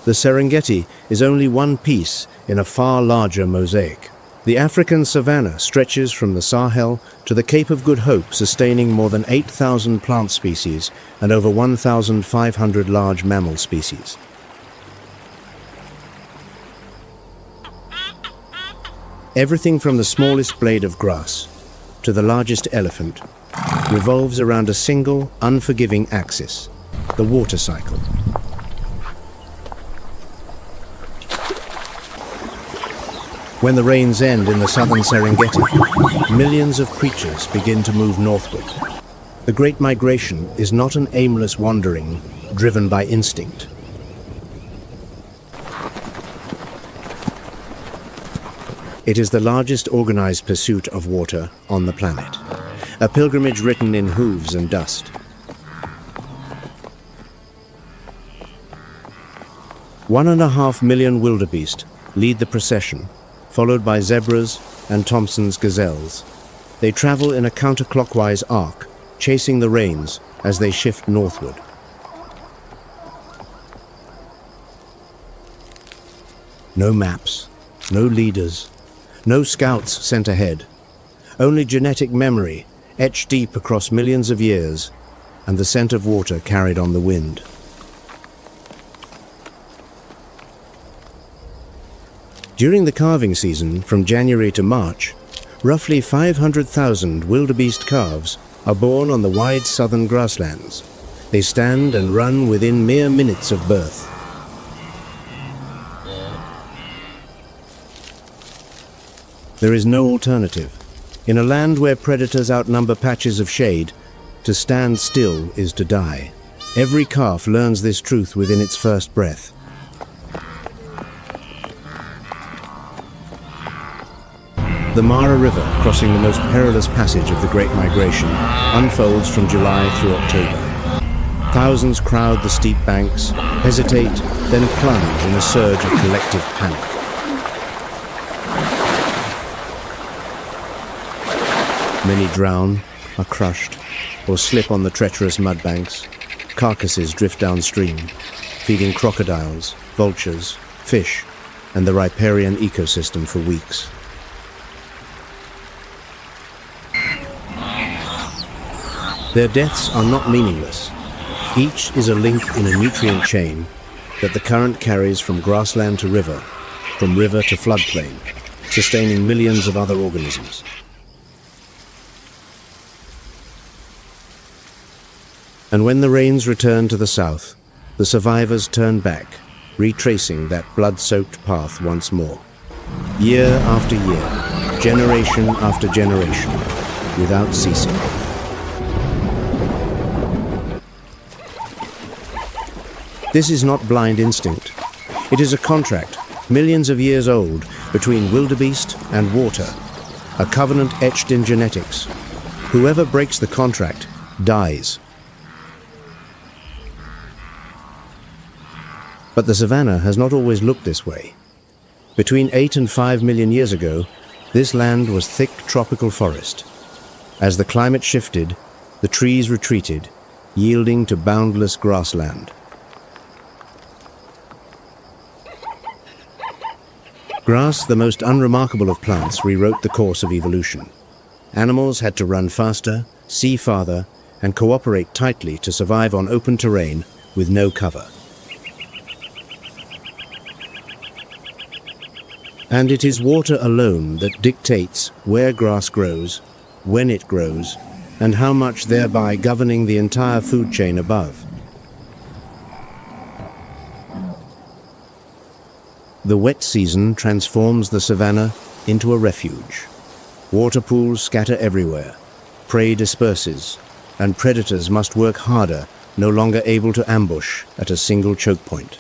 The Serengeti is only one piece in a far larger mosaic. The African savanna stretches from the Sahel to the Cape of Good Hope, sustaining more than 8,000 plant species and over 1,500 large mammal species. Everything from the smallest blade of grass to the largest elephant revolves around a single, unforgiving axis, the water cycle. When the rains end in the southern Serengeti, millions of creatures begin to move northward. The Great Migration is not an aimless wandering driven by instinct. It is the largest organized pursuit of water on the planet, a pilgrimage written in hooves and dust. 1.5 million wildebeest lead the procession, followed by zebras and Thompson's gazelles. They travel in a counterclockwise arc, chasing the rains as they shift northward. No maps, no leaders, no scouts sent ahead. Only genetic memory, etched deep across millions of years, and the scent of water carried on the wind. During the calving season, from January to March, roughly 500,000 wildebeest calves are born on the wide southern grasslands. They stand and run within mere minutes of birth. There is no alternative. In a land where predators outnumber patches of shade, to stand still is to die. Every calf learns this truth within its first breath. The Mara River, crossing the most perilous passage of the Great Migration, unfolds from July through October. Thousands crowd the steep banks, hesitate, then plunge in a surge of collective panic. Many drown, are crushed, or slip on the treacherous mud banks. Carcasses drift downstream, feeding crocodiles, vultures, fish, and the riparian ecosystem for weeks. Their deaths are not meaningless. Each is a link in a nutrient chain that the current carries from grassland to river, from river to floodplain, sustaining millions of other organisms. And when the rains return to the south, the survivors turn back, retracing that blood-soaked path once more. Year after year, generation after generation, without ceasing. This is not blind instinct. It is a contract, millions of years old, between wildebeest and water, a covenant etched in genetics. Whoever breaks the contract dies. But the savanna has not always looked this way. Between 8 and 5 million years ago, this land was thick tropical forest. As the climate shifted, the trees retreated, yielding to boundless grassland. Grass, the most unremarkable of plants, rewrote the course of evolution. Animals had to run faster, see farther, and cooperate tightly to survive on open terrain with no cover. And it is water alone that dictates where grass grows, when it grows, and how much, thereby governing the entire food chain above. The wet season transforms the savanna into a refuge. Water pools scatter everywhere, prey disperses, and predators must work harder, no longer able to ambush at a single choke point.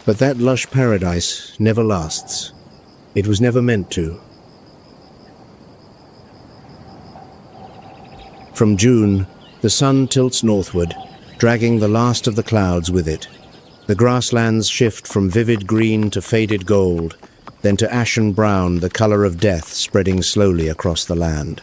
But that lush paradise never lasts. It was never meant to. From June, the sun tilts northward, dragging the last of the clouds with it. The grasslands shift from vivid green to faded gold, then to ashen brown, the color of death spreading slowly across the land.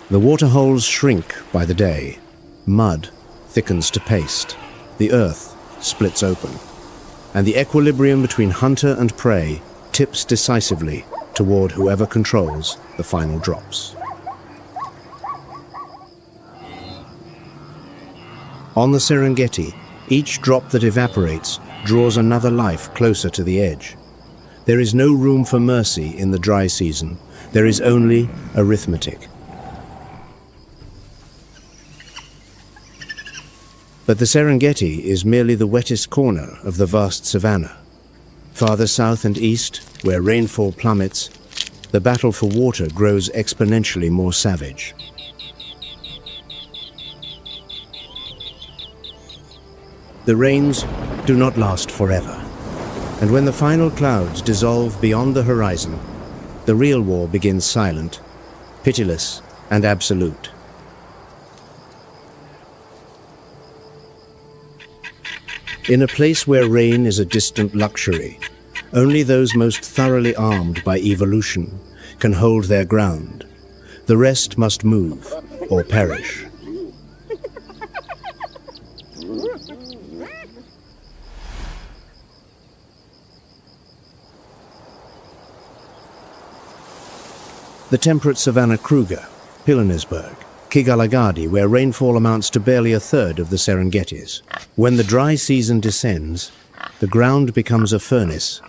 The waterholes shrink by the day. Mud thickens to paste, the earth splits open, and the equilibrium between hunter and prey tips decisively toward whoever controls the final drops. On the Serengeti, each drop that evaporates draws another life closer to the edge. There is no room for mercy in the dry season. There is only arithmetic. But the Serengeti is merely the wettest corner of the vast savanna. Farther south and east, where rainfall plummets, the battle for water grows exponentially more savage. The rains do not last forever, and when the final clouds dissolve beyond the horizon, the real war begins silent, pitiless, and absolute. In a place where rain is a distant luxury, only those most thoroughly armed by evolution can hold their ground. The rest must move or perish. The temperate savanna Kruger, Pilanesberg, Kigalagadi, where rainfall amounts to barely a third of the Serengetis. When the dry season descends, the ground becomes a furnace,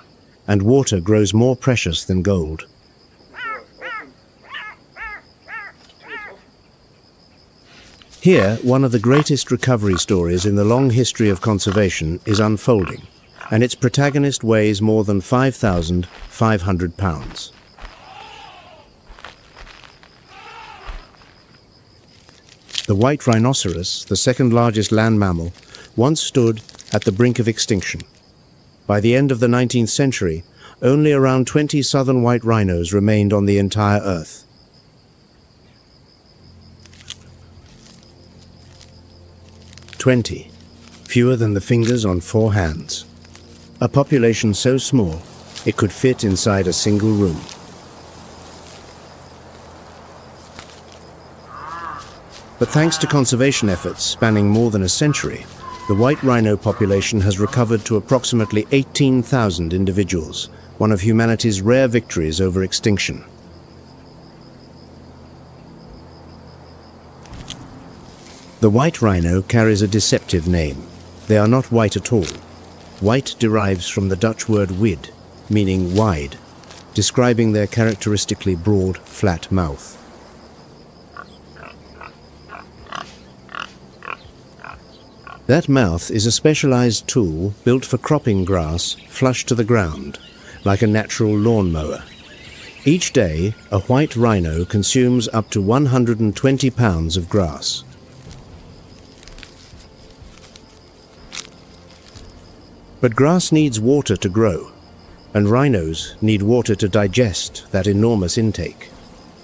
and water grows more precious than gold. Here, one of the greatest recovery stories in the long history of conservation is unfolding, and its protagonist weighs more than 5,500 pounds. The white rhinoceros, the second largest land mammal, once stood at the brink of extinction. By the end of the 19th century, only around 20 southern white rhinos remained on the entire Earth. Fewer than the fingers on 4 hands. A population so small, it could fit inside a single room. But thanks to conservation efforts spanning more than a century, the white rhino population has recovered to approximately 18,000 individuals, one of humanity's rare victories over extinction. The white rhino carries a deceptive name. They are not white at all. White derives from the Dutch word wid, meaning wide, describing their characteristically broad, flat mouth. That mouth is a specialized tool built for cropping grass flush to the ground, like a natural lawnmower. Each day, a white rhino consumes up to 120 pounds of grass. But grass needs water to grow, and rhinos need water to digest that enormous intake.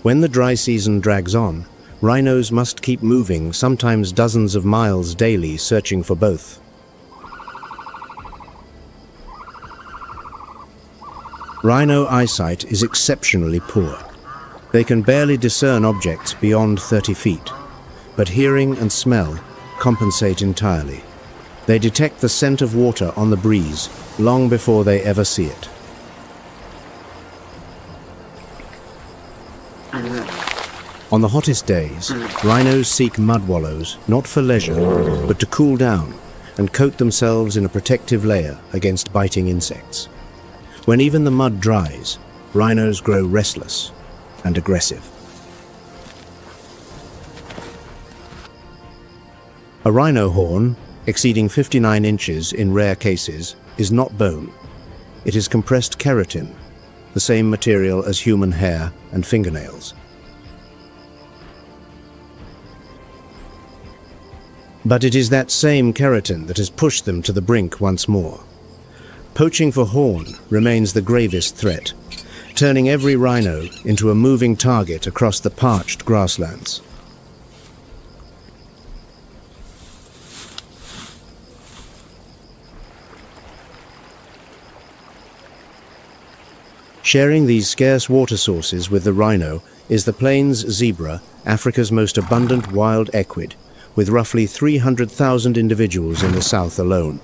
When the dry season drags on, rhinos must keep moving, sometimes dozens of miles daily, searching for both. Rhino eyesight is exceptionally poor. They can barely discern objects beyond 30 feet, but hearing and smell compensate entirely. They detect the scent of water on the breeze long before they ever see it. On the hottest days, rhinos seek mud wallows, not for leisure, but to cool down and coat themselves in a protective layer against biting insects. When even the mud dries, rhinos grow restless and aggressive. A rhino horn, exceeding 59 inches in rare cases, is not bone. It is compressed keratin, the same material as human hair and fingernails. But it is that same keratin that has pushed them to the brink once more. Poaching for horn remains the gravest threat, turning every rhino into a moving target across the parched grasslands. Sharing these scarce water sources with the rhino is the plains zebra, Africa's most abundant wild equid, with roughly 300,000 individuals in the south alone.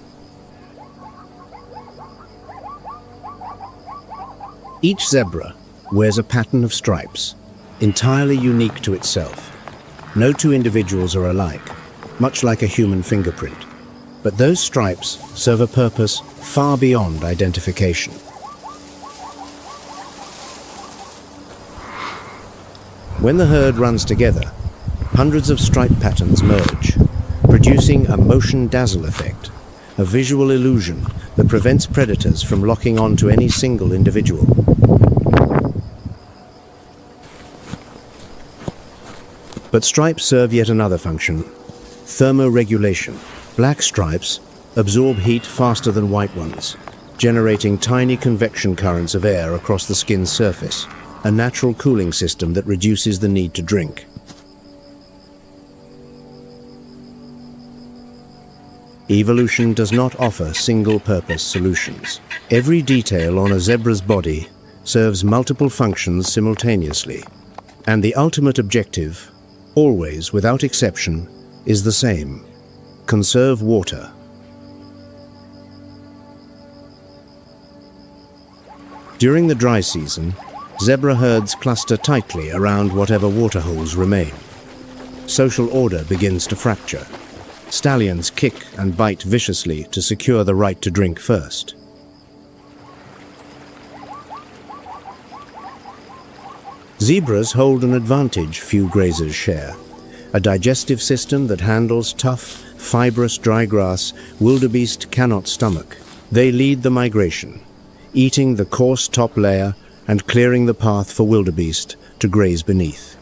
Each zebra wears a pattern of stripes, entirely unique to itself. No two individuals are alike, much like a human fingerprint. But those stripes serve a purpose far beyond identification. When the herd runs together, hundreds of stripe patterns merge, producing a motion dazzle effect, a visual illusion that prevents predators from locking on to any single individual. But stripes serve yet another function: thermoregulation. Black stripes absorb heat faster than white ones, generating tiny convection currents of air across the skin's surface, a natural cooling system that reduces the need to drink. Evolution does not offer single-purpose solutions. Every detail on a zebra's body serves multiple functions simultaneously, and the ultimate objective, always without exception, is the same: conserve water. During the dry season, zebra herds cluster tightly around whatever waterholes remain. social order begins to fracture. Stallions kick and bite viciously to secure the right to drink first. Zebras hold an advantage few grazers share. A digestive system that handles tough, fibrous dry grass wildebeest cannot stomach. They lead the migration, eating the coarse top layer and clearing the path for wildebeest to graze beneath.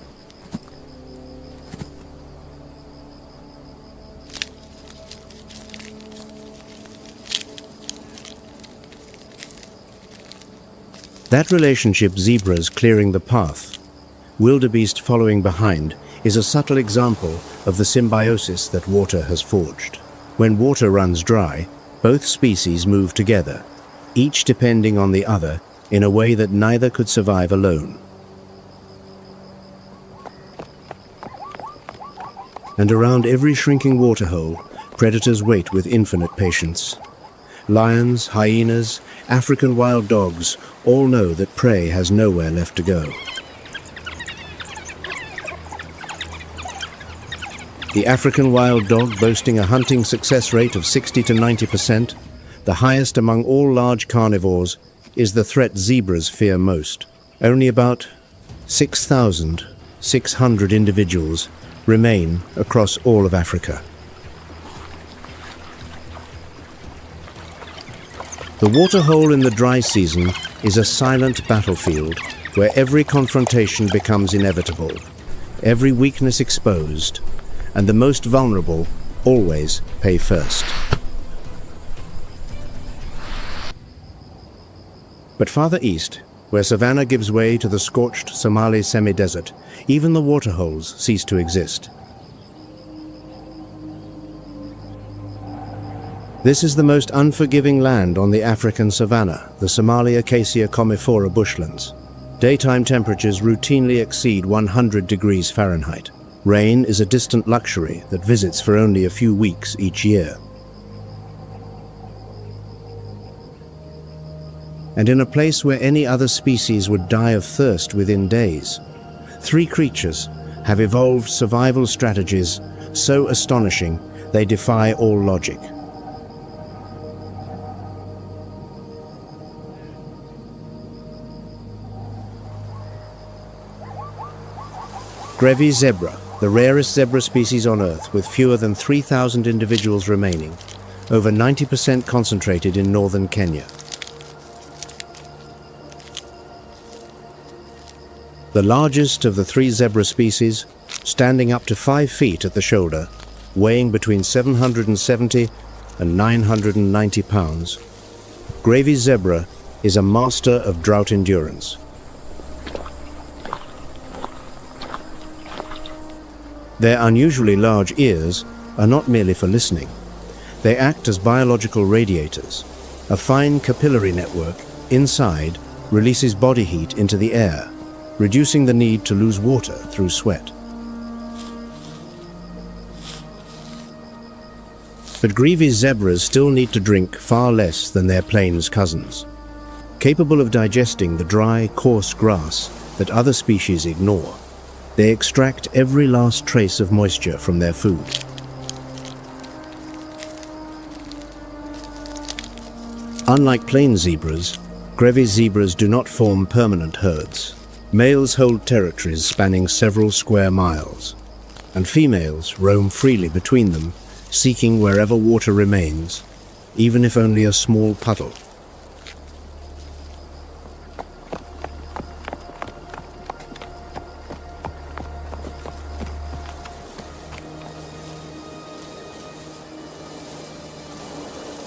That relationship, zebras clearing the path, wildebeest following behind, is a subtle example of the symbiosis that water has forged. When water runs dry, both species move together, each depending on the other in a way that neither could survive alone. And around every shrinking waterhole, predators wait with infinite patience. Lions, hyenas, African wild dogs all know that prey has nowhere left to go. The African wild dog, boasting a hunting success rate of 60 to 90%, the highest among all large carnivores, is the threat zebras fear most. Only about 6,600 individuals remain across all of Africa. The waterhole in the dry season is a silent battlefield where every confrontation becomes inevitable, every weakness exposed, and the most vulnerable always pay first. But farther east, where savanna gives way to the scorched Somali semi-desert, even the waterholes cease to exist. This is the most unforgiving land on the African savanna, the Somali Acacia commiphora bushlands. Daytime temperatures routinely exceed 100 degrees Fahrenheit. Rain is a distant luxury that visits for only a few weeks each year. And in a place where any other species would die of thirst within days, three creatures have evolved survival strategies so astonishing they defy all logic. Grevy's zebra, the rarest zebra species on Earth, with fewer than 3,000 individuals remaining, over 90% concentrated in northern Kenya. The largest of the three zebra species, standing up to 5 feet at the shoulder, weighing between 770 and 990 pounds, Grevy's zebra is a master of drought endurance. Their unusually large ears are not merely for listening. They act as biological radiators. A fine capillary network inside releases body heat into the air, reducing the need to lose water through sweat. But Grevy's zebras still need to drink far less than their plains cousins. Capable of digesting the dry, coarse grass that other species ignore, they extract every last trace of moisture from their food. Unlike plains zebras, Grevy's zebras do not form permanent herds. Males hold territories spanning several square miles, and females roam freely between them, seeking wherever water remains, even if only a small puddle.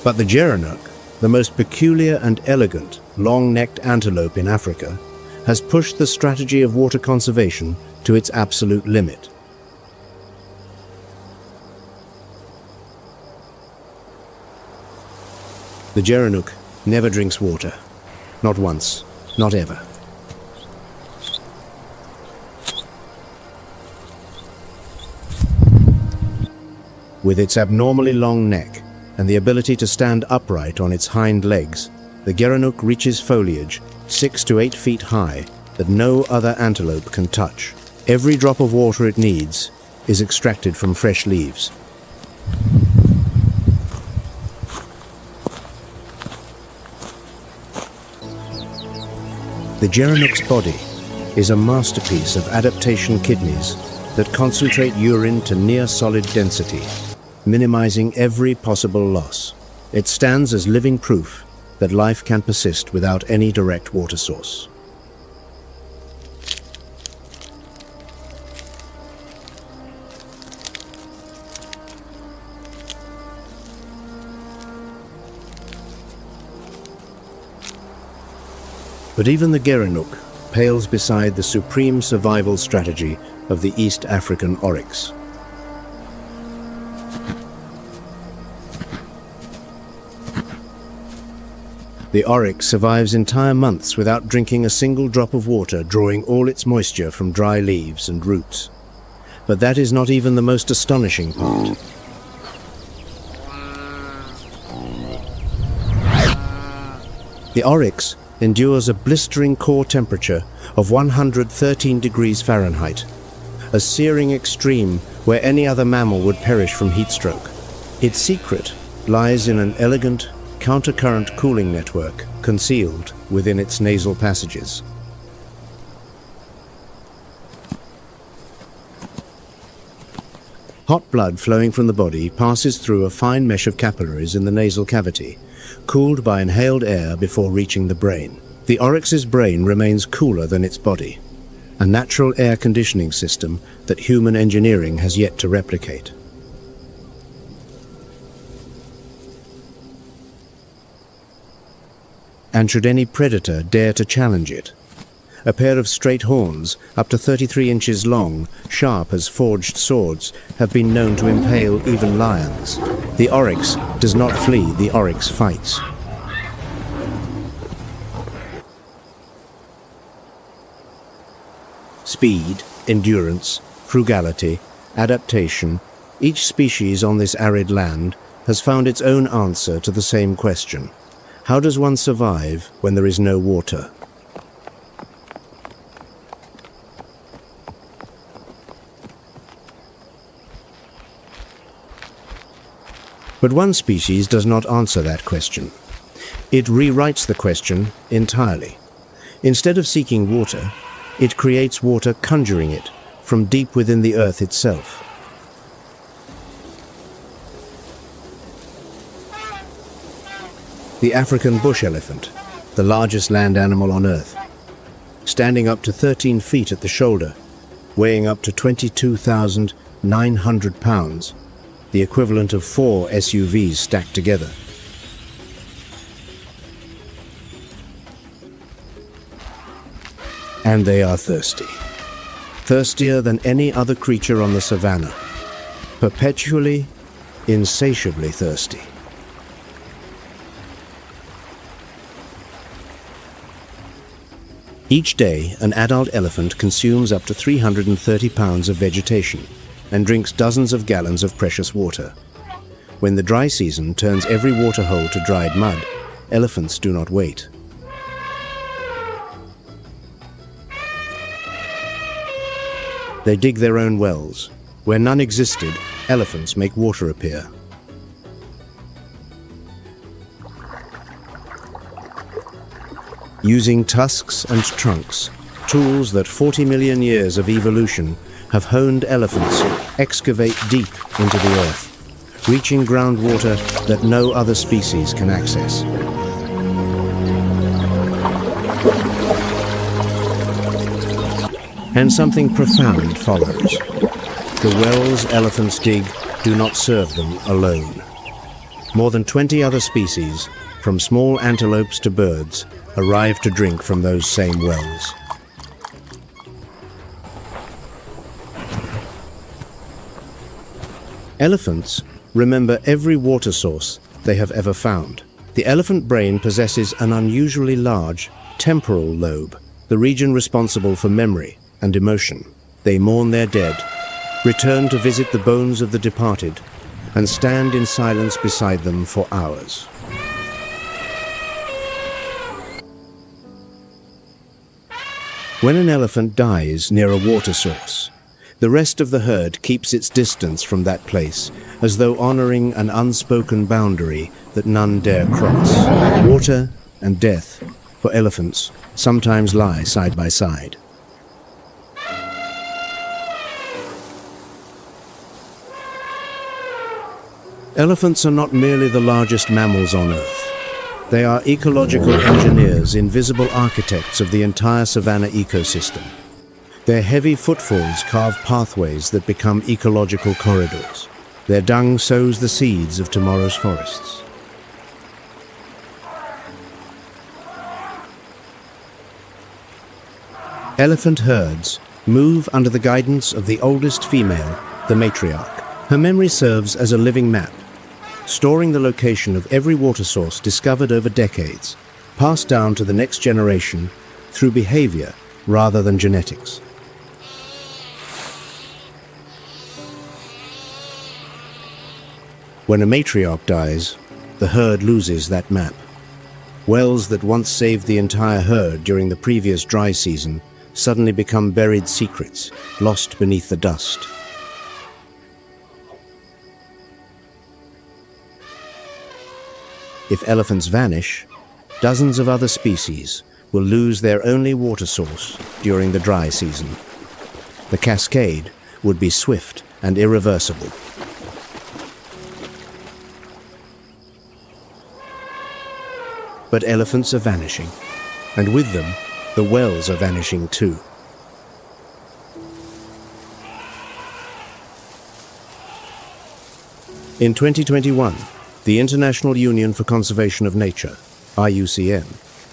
But the gerenuk, the most peculiar and elegant long-necked antelope in Africa, has pushed the strategy of water conservation to its absolute limit. The gerenuk never drinks water. Not once, not ever. With its abnormally long neck and the ability to stand upright on its hind legs, the gerenuk reaches foliage 6 to 8 feet high that no other antelope can touch. Every drop of water it needs is extracted from fresh leaves. The gerenuk's body is a masterpiece of adaptation kidneys that concentrate urine to near solid density, minimizing every possible loss. It stands as living proof that life can persist without any direct water source. But even the gerenuk pales beside the supreme survival strategy of the East African oryx. The oryx survives entire months without drinking a single drop of water, drawing all its moisture from dry leaves and roots. But that is not even the most astonishing part. The oryx endures a blistering core temperature of 113 degrees Fahrenheit, a searing extreme where any other mammal would perish from heat stroke. Its secret lies in an elegant, countercurrent cooling network concealed within its nasal passages. Hot blood flowing from the body passes through a fine mesh of capillaries in the nasal cavity, cooled by inhaled air before reaching the brain. The oryx's brain remains cooler than its body, a natural air conditioning system that human engineering has yet to replicate. And should any predator dare to challenge it, a pair of straight horns, up to 33 inches long, sharp as forged swords, have been known to impale even lions. The oryx does not flee, the oryx fights. Speed, endurance, frugality, adaptation, each species on this arid land has found its own answer to the same question. How does one survive when there is no water? But one species does not answer that question. It rewrites the question entirely. Instead of seeking water, it creates water conjuring it from deep within the earth itself. The African bush elephant, the largest land animal on Earth, standing up to 13 feet at the shoulder, weighing up to 22,900 pounds, the equivalent of 4 SUVs stacked together. And they are thirsty. Thirstier than any other creature on the savanna. Perpetually, insatiably thirsty. Each day, an adult elephant consumes up to 330 pounds of vegetation and drinks dozens of gallons of precious water. When the dry season turns every waterhole to dried mud, elephants do not wait. They dig their own wells. Where none existed, elephants make water appear. Using tusks and trunks, tools that 40 million years of evolution have honed, elephants excavate deep into the earth, reaching groundwater that no other species can access. And something profound follows. The wells elephants dig do not serve them alone. More than 20 other species, from small antelopes to birds, arrive to drink from those same wells. Elephants remember every water source they have ever found. The elephant brain possesses an unusually large temporal lobe, the region responsible for memory and emotion. They mourn their dead, return to visit the bones of the departed, and stand in silence beside them for hours. When an elephant dies near a water source, The rest of the herd keeps its distance from that place, as though honoring an unspoken boundary that none dare cross. Water and death, for elephants, sometimes lie side by side. Elephants are not merely the largest mammals on Earth. They are ecological engineers, invisible architects of the entire savanna ecosystem. Their heavy footfalls carve pathways that become ecological corridors. Their dung sows the seeds of tomorrow's forests. Elephant herds move under the guidance of the oldest female, the matriarch. Her memory serves as a living map, storing the location of every water source discovered over decades, passed down to the next generation through behavior rather than genetics. When a matriarch dies, the herd loses that map. Wells that once saved the entire herd during the previous dry season suddenly become buried secrets, lost beneath the dust. If elephants vanish, dozens of other species will lose their only water source during the dry season. The cascade would be swift and irreversible. But elephants are vanishing, and with them, the wells are vanishing too. In 2021, the International Union for Conservation of Nature, IUCN,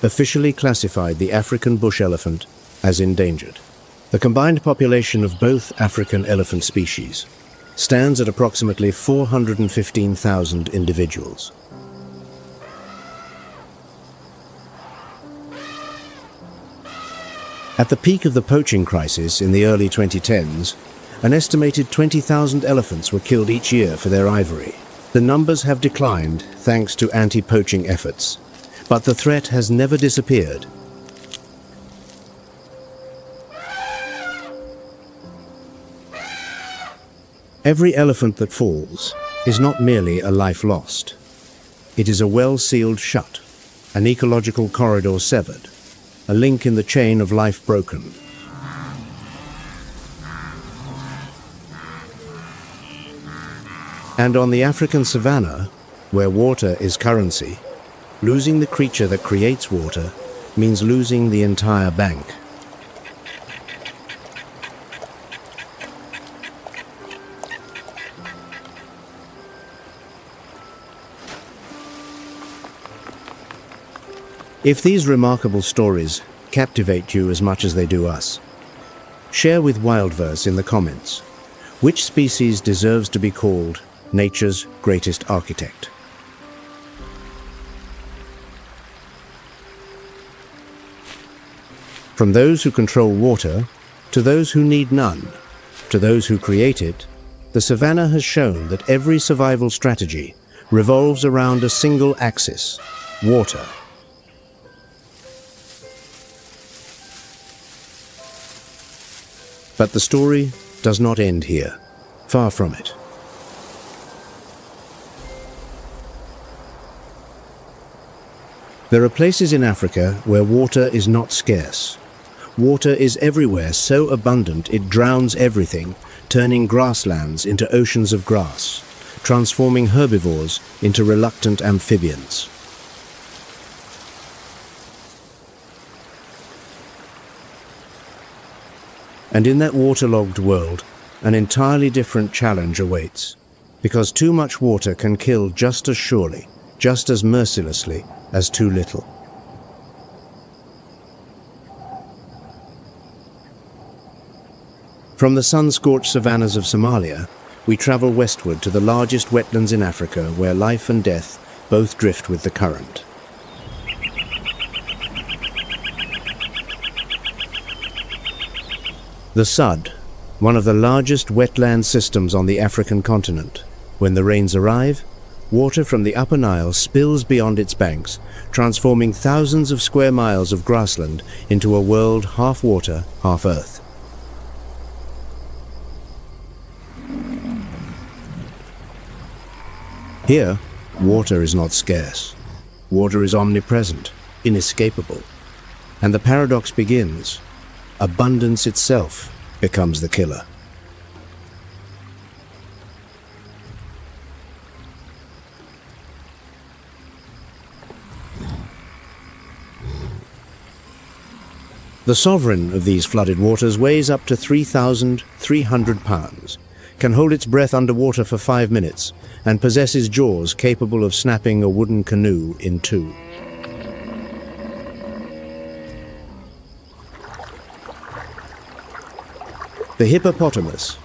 officially classified the African bush elephant as endangered. The combined population of both African elephant species stands at approximately 415,000 individuals. At the peak of the poaching crisis in the early 2010s, an estimated 20,000 elephants were killed each year for their ivory. The numbers have declined thanks to anti-poaching efforts, but the threat has never disappeared. Every elephant that falls is not merely a life lost. It is a well sealed shut, an ecological corridor severed, a link in the chain of life broken. And on the African savanna, where water is currency, losing the creature that creates water means losing the entire bank. If these remarkable stories captivate you as much as they do us, share with WildVerse in the comments which species deserves to be called nature's greatest architect. From those who control water, to those who need none, to those who create it, the savanna has shown that every survival strategy revolves around a single axis: water. But the story does not end here. Far from it. There are places in Africa where water is not scarce. Water is everywhere, so abundant it drowns everything, turning grasslands into oceans of grass, transforming herbivores into reluctant amphibians. And in that waterlogged world, an entirely different challenge awaits, because too much water can kill just as surely, just as mercilessly as too little. From the sun-scorched savannas of Somalia, we travel westward to the largest wetlands in Africa, where life and death both drift with the current. The Sud, one of the largest wetland systems on the African continent. When the rains arrive, water from the Upper Nile spills beyond its banks, transforming thousands of square miles of grassland into a world half water, half earth. Here, water is not scarce. Water is omnipresent, inescapable. And the paradox begins. Abundance itself becomes the killer. The sovereign of these flooded waters weighs up to 3,300 pounds, can hold its breath underwater for 5 minutes, and possesses jaws capable of snapping a wooden canoe in two. The hippopotamus,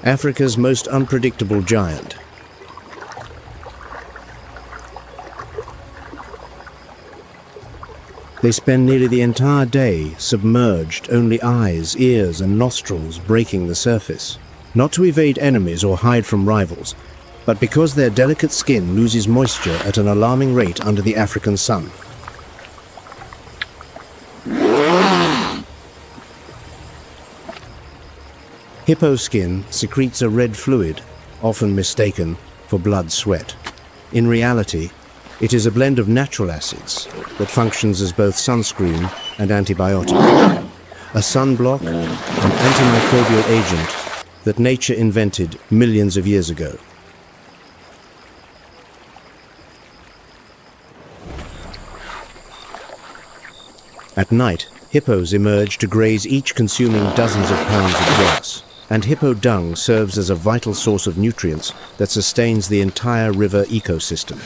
Africa's most unpredictable giant. They spend nearly the entire day submerged, only eyes, ears, and nostrils breaking the surface. Not to evade enemies or hide from rivals, but because their delicate skin loses moisture at an alarming rate under the African sun. Hippo skin secretes a red fluid, often mistaken for blood sweat. In reality, it is a blend of natural acids that functions as both sunscreen and antibiotic, a sunblock and antimicrobial agent that nature invented millions of years ago. At night, hippos emerge to graze, each consuming dozens of pounds of grass, and hippo dung serves as a vital source of nutrients that sustains the entire river ecosystem.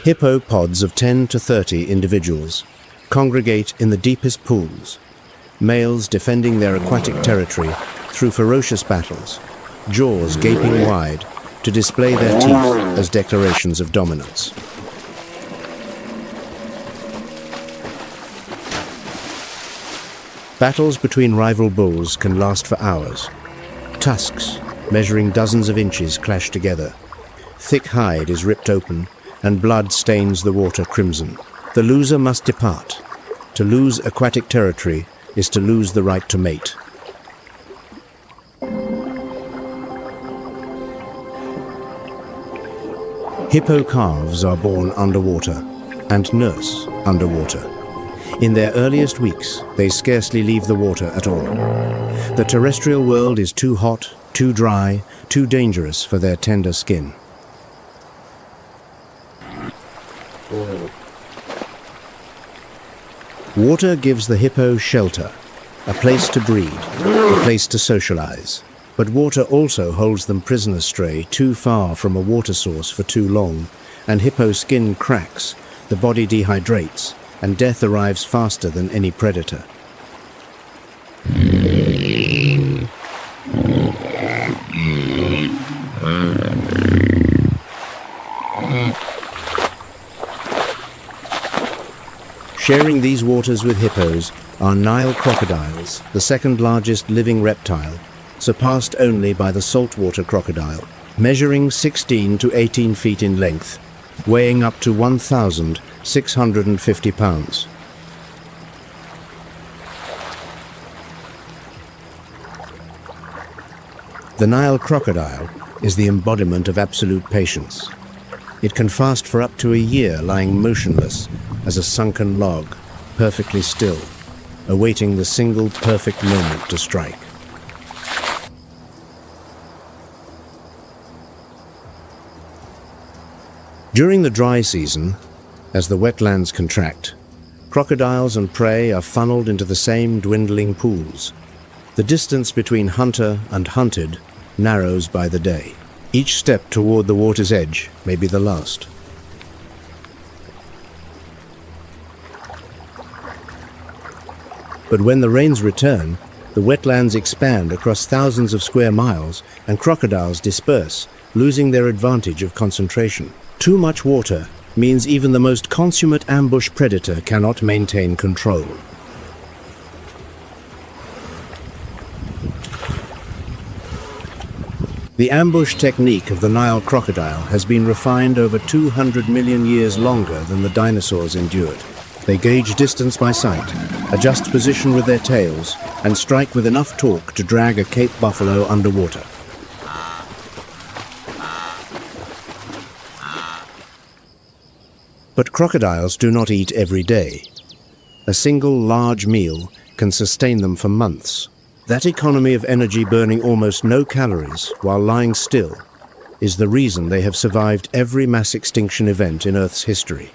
Hippo pods of 10 to 30 individuals congregate in the deepest pools, males defending their aquatic territory through ferocious battles, jaws gaping wide to display their teeth as declarations of dominance. Battles between rival bulls can last for hours. Tusks, measuring dozens of inches, clash together. Thick hide is ripped open, and blood stains the water crimson. The loser must depart. To lose aquatic territory is to lose the right to mate. Hippo calves are born underwater and nurse underwater. In their earliest weeks, they scarcely leave the water at all. The terrestrial world is too hot, too dry, too dangerous for their tender skin. Water gives the hippo shelter, a place to breed, a place to socialize. But water also holds them prisoner stray too far from a water source for too long, and hippo skin cracks, the body dehydrates, and death arrives faster than any predator. Sharing these waters with hippos are Nile crocodiles, the second largest living reptile, surpassed only by the saltwater crocodile, measuring 16 to 18 feet in length, weighing up to 1,650 pounds. The Nile crocodile is the embodiment of absolute patience. It can fast for up to a year, lying motionless as a sunken log, perfectly still, awaiting the single perfect moment to strike. During the dry season, as the wetlands contract, crocodiles and prey are funneled into the same dwindling pools. The distance between hunter and hunted narrows by the day. Each step toward the water's edge may be the last. But when the rains return, the wetlands expand across thousands of square miles and crocodiles disperse, losing their advantage of concentration. Too much water means even the most consummate ambush predator cannot maintain control. The ambush technique of the Nile crocodile has been refined over 200 million years longer than the dinosaurs endured. They gauge distance by sight, adjust position with their tails, and strike with enough torque to drag a Cape buffalo underwater. But crocodiles do not eat every day. A single large meal can sustain them for months. That economy of energy, burning almost no calories while lying still, is the reason they have survived every mass extinction event in Earth's history.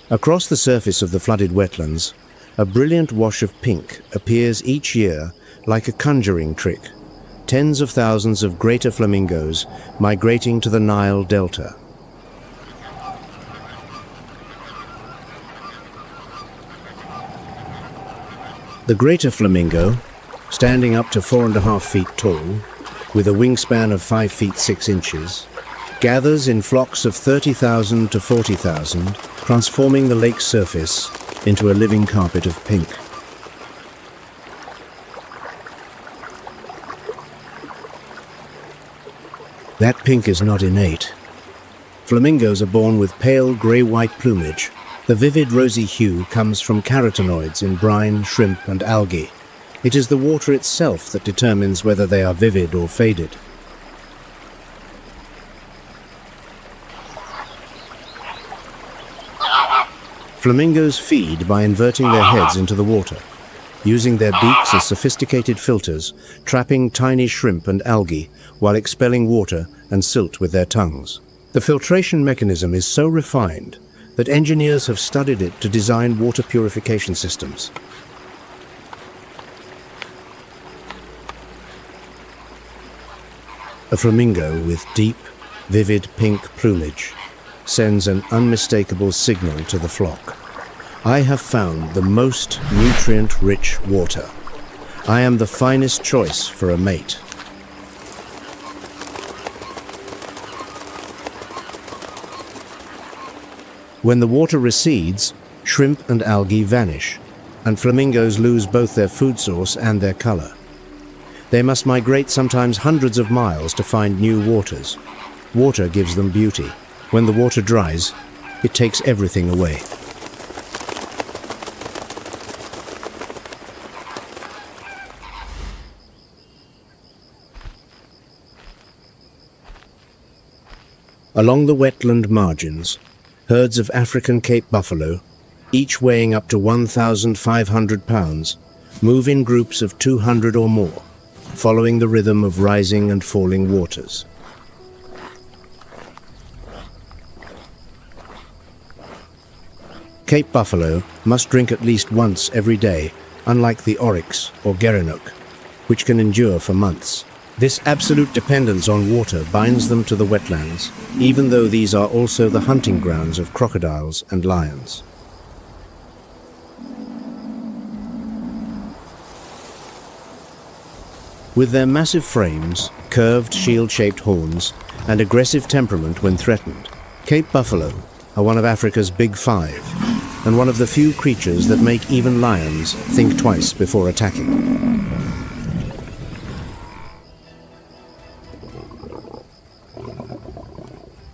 Across the surface of the flooded wetlands, a brilliant wash of pink appears each year like a conjuring trick. Tens of thousands of greater flamingos migrating to the Nile Delta. The greater flamingo, standing up to 4.5 feet tall, with a wingspan of 5 feet 6 inches, gathers in flocks of 30,000 to 40,000, transforming the lake's surface into a living carpet of pink. That pink is not innate. Flamingos are born with pale grey-white plumage. The vivid rosy hue comes from carotenoids in brine, shrimp, and algae. It is the water itself that determines whether they are vivid or faded. Flamingos feed by inverting their heads into the water, using their beaks as sophisticated filters, trapping tiny shrimp and algae while expelling water and silt with their tongues. The filtration mechanism is so refined that engineers have studied it to design water purification systems. A flamingo with deep, vivid pink plumage sends an unmistakable signal to the flock. I have found the most nutrient-rich water. I am the finest choice for a mate. When the water recedes, shrimp and algae vanish, and flamingos lose both their food source and their color. They must migrate sometimes hundreds of miles to find new waters. Water gives them beauty. When the water dries, it takes everything away. Along the wetland margins, herds of African Cape buffalo, each weighing up to 1,500 pounds, move in groups of 200 or more, following the rhythm of rising and falling waters. Cape buffalo must drink at least once every day, unlike the oryx or gerenuk, which can endure for months. This absolute dependence on water binds them to the wetlands, even though these are also the hunting grounds of crocodiles and lions. With their massive frames, curved shield-shaped horns, and aggressive temperament when threatened, Cape buffalo are one of Africa's big five, and one of the few creatures that make even lions think twice before attacking.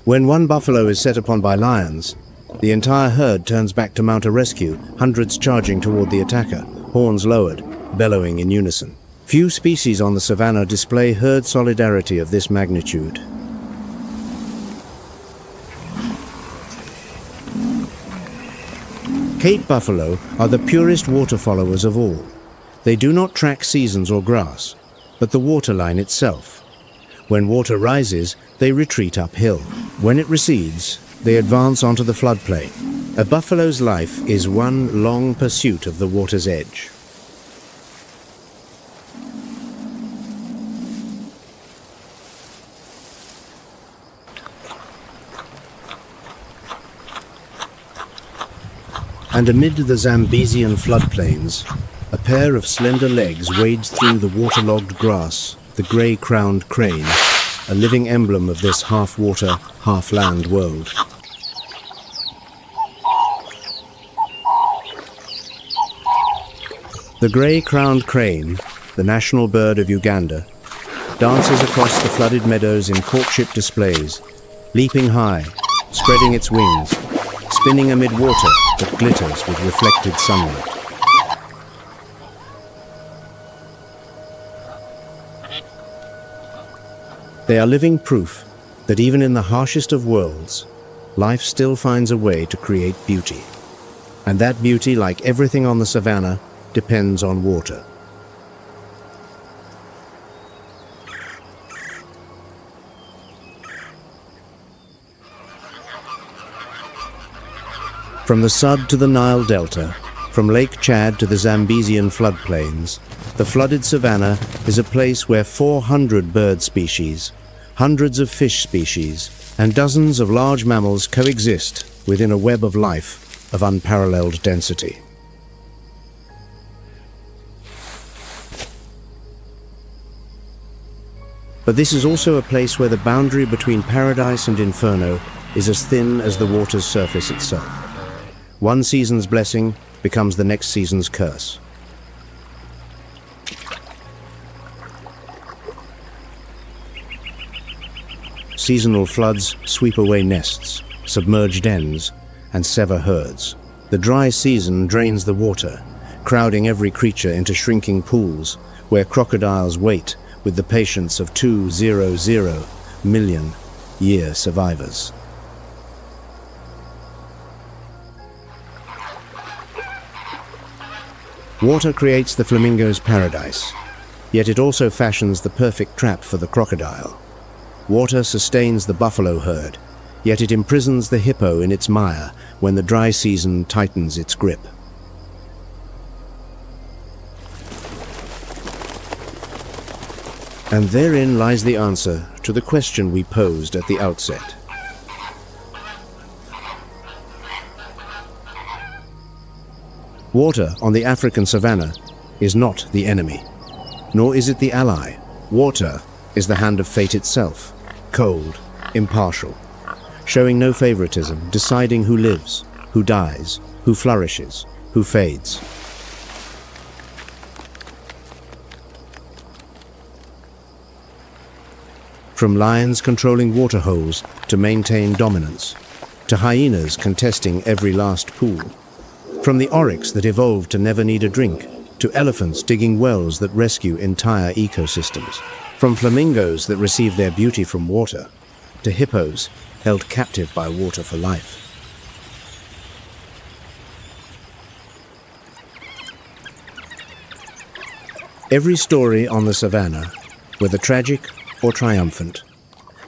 When one buffalo is set upon by lions, the entire herd turns back to mount a rescue, hundreds charging toward the attacker, horns lowered, bellowing in unison. Few species on the savanna display herd solidarity of this magnitude. Cape buffalo are the purest water followers of all. They do not track seasons or grass, but the waterline itself. When water rises, they retreat uphill. When it recedes, they advance onto the floodplain. A buffalo's life is one long pursuit of the water's edge. And amid the Zambesian floodplains, a pair of slender legs wades through the waterlogged grass, the grey-crowned crane, a living emblem of this half-water, half-land world. The grey-crowned crane, the national bird of Uganda, dances across the flooded meadows in courtship displays, leaping high, spreading its wings, spinning amid water that glitters with reflected sunlight. They are living proof that even in the harshest of worlds, life still finds a way to create beauty. And that beauty, like everything on the savanna, depends on water. From the Sud to the Nile Delta, from Lake Chad to the Zambesian floodplains, the flooded savanna is a place where 400 bird species, hundreds of fish species, and dozens of large mammals coexist within a web of life of unparalleled density. But this is also a place where the boundary between paradise and inferno is as thin as the water's surface itself. One season's blessing becomes the next season's curse. Seasonal floods sweep away nests, submerge dens, and sever herds. The dry season drains the water, crowding every creature into shrinking pools where crocodiles wait with the patience of 200 million year survivors. Water creates the flamingo's paradise, yet it also fashions the perfect trap for the crocodile. Water sustains the buffalo herd, yet it imprisons the hippo in its mire when the dry season tightens its grip. And therein lies the answer to the question we posed at the outset. Water on the African savanna is not the enemy, nor is it the ally. Water is the hand of fate itself, cold, impartial, showing no favoritism, deciding who lives, who dies, who flourishes, who fades. From lions controlling water holes to maintain dominance, to hyenas contesting every last pool. From the oryx that evolved to never need a drink, to elephants digging wells that rescue entire ecosystems. From flamingos that receive their beauty from water, to hippos held captive by water for life. Every story on the savanna, whether tragic or triumphant,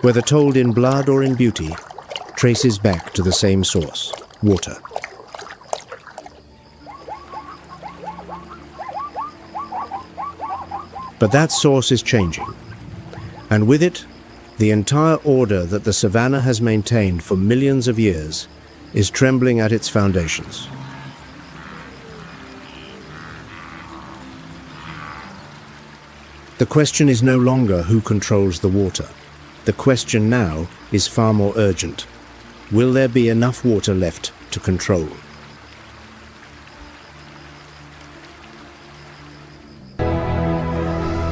whether told in blood or in beauty, traces back to the same source, water. But that source is changing, and with it, the entire order that the savanna has maintained for millions of years is trembling at its foundations. The question is no longer who controls the water. The question now is far more urgent. Will there be enough water left to control?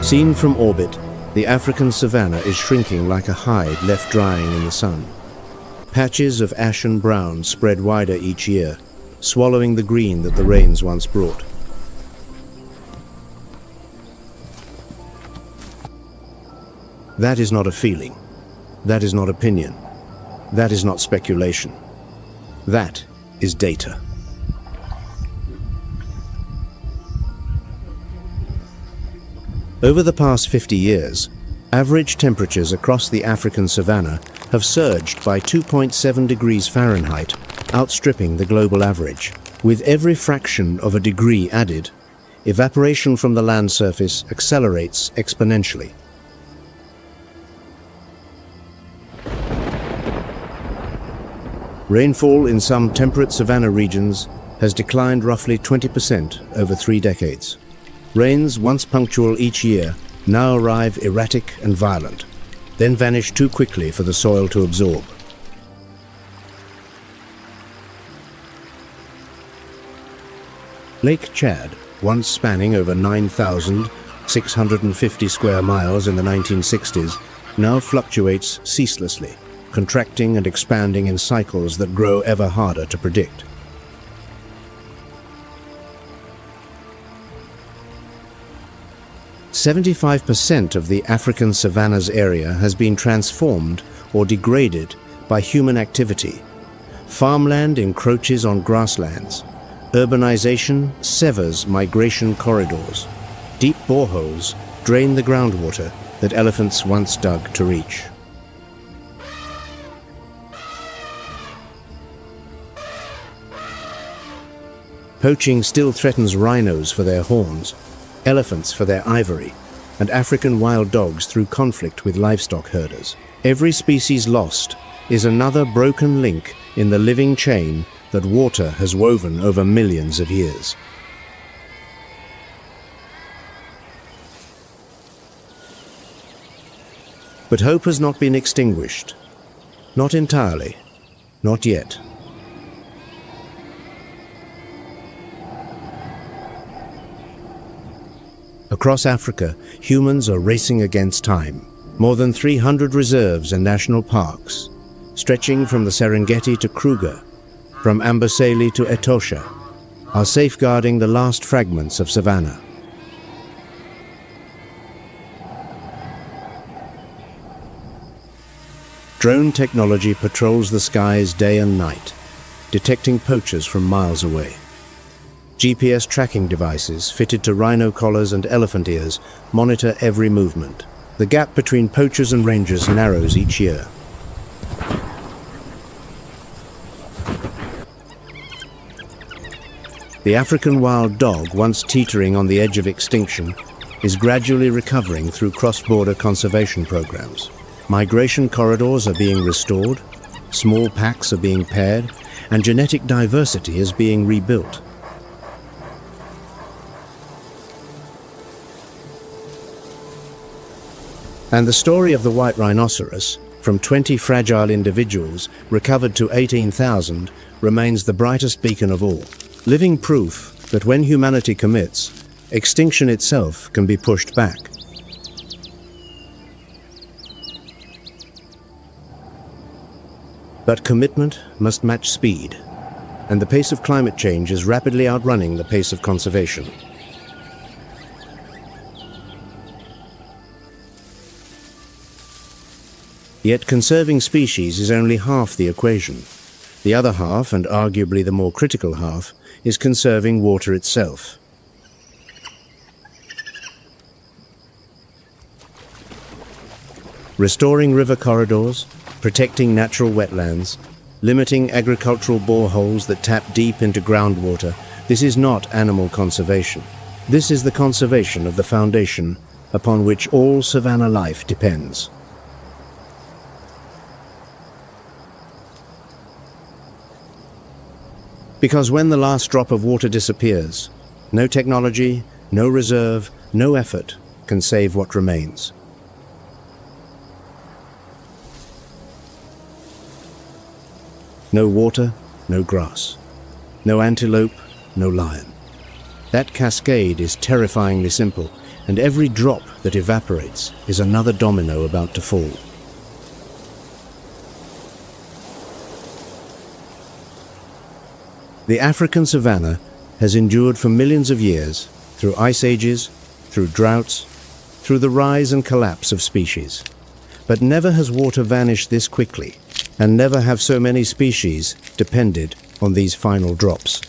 Seen from orbit, the African savanna is shrinking like a hide left drying in the sun. Patches of ashen brown spread wider each year, swallowing the green that the rains once brought. That is not a feeling. That is not opinion. That is not speculation. That is data. Over the past 50 years, average temperatures across the African savanna have surged by 2.7 degrees Fahrenheit, outstripping the global average. With every fraction of a degree added, evaporation from the land surface accelerates exponentially. Rainfall in some temperate savanna regions has declined roughly 20% over 3 decades. Rains, once punctual each year, now arrive erratic and violent, then vanish too quickly for the soil to absorb. Lake Chad, once spanning over 9,650 square miles in the 1960s, now fluctuates ceaselessly, contracting and expanding in cycles that grow ever harder to predict. "75% of the African savanna's area has been transformed or degraded by human activity. Farmland encroaches on grasslands. Urbanization severs migration corridors. Deep boreholes drain the groundwater that elephants once dug to reach." Poaching still threatens rhinos for their horns, elephants for their ivory, and African wild dogs through conflict with livestock herders. Every species lost is another broken link in the living chain that water has woven over millions of years. But hope has not been extinguished. Not entirely. Not yet. Across Africa, humans are racing against time. More than 300 reserves and national parks, stretching from the Serengeti to Kruger, from Amboseli to Etosha, are safeguarding the last fragments of savanna. Drone technology patrols the skies day and night, detecting poachers from miles away. GPS tracking devices fitted to rhino collars and elephant ears monitor every movement. The gap between poachers and rangers narrows each year. The African wild dog, once teetering on the edge of extinction, is gradually recovering through cross-border conservation programs. Migration corridors are being restored, small packs are being paired, and genetic diversity is being rebuilt. And the story of the white rhinoceros, from 20 fragile individuals recovered to 18,000, remains the brightest beacon of all, living proof that when humanity commits, extinction itself can be pushed back. But commitment must match speed, and the pace of climate change is rapidly outrunning the pace of conservation. Yet conserving species is only half the equation. The other half, and arguably the more critical half, is conserving water itself. Restoring river corridors, protecting natural wetlands, limiting agricultural boreholes that tap deep into groundwater, this is not animal conservation. This is the conservation of the foundation upon which all savanna life depends. Because when the last drop of water disappears, no technology, no reserve, no effort can save what remains. No water, no grass. No antelope, no lion. That cascade is terrifyingly simple, and every drop that evaporates is another domino about to fall. The African savanna has endured for millions of years, through ice ages, through droughts, through the rise and collapse of species. But never has water vanished this quickly, and never have so many species depended on these final drops.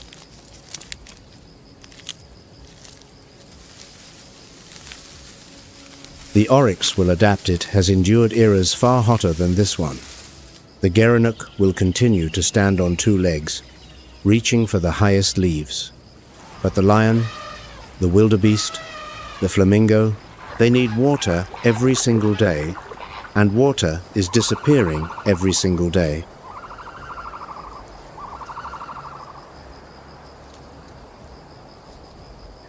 The oryx will adapt. It has endured eras far hotter than this one. The gerenuk will continue to stand on two legs, reaching for the highest leaves. But the lion, the wildebeest, the flamingo, they need water every single day, and water is disappearing every single day.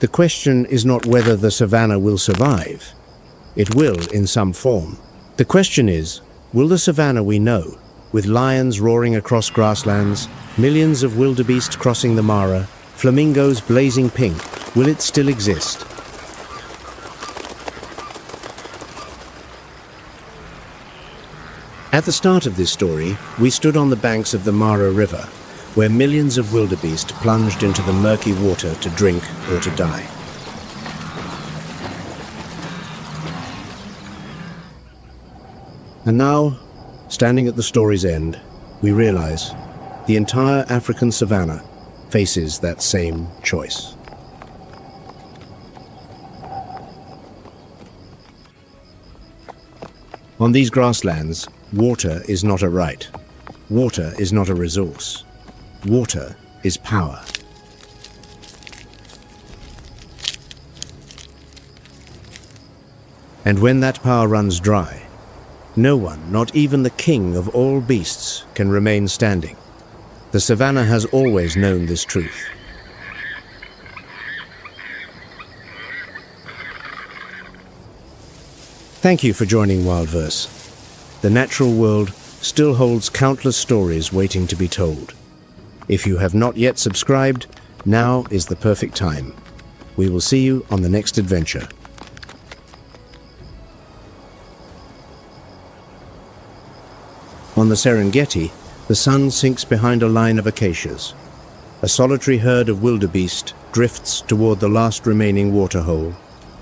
The question is not whether the savanna will survive. It will in some form. The question is, will the savanna we know, with lions roaring across grasslands, millions of wildebeest crossing the Mara, Flamingos blazing pink. Will it still exist? At the start of this story, we stood on the banks of the Mara River, where millions of wildebeest plunged into the murky water to drink or to die. And now, standing at the story's end, we realize the entire African savanna faces that same choice. On these grasslands, water is not a right. Water is not a resource. Water is power. And when that power runs dry, no one, not even the king of all beasts, can remain standing. The savanna has always known this truth. Thank you for joining WildVerse. The natural world still holds countless stories waiting to be told. If you have not yet subscribed, now is the perfect time. We will see you on the next adventure. On the Serengeti, the sun sinks behind a line of acacias. A solitary herd of wildebeest drifts toward the last remaining waterhole,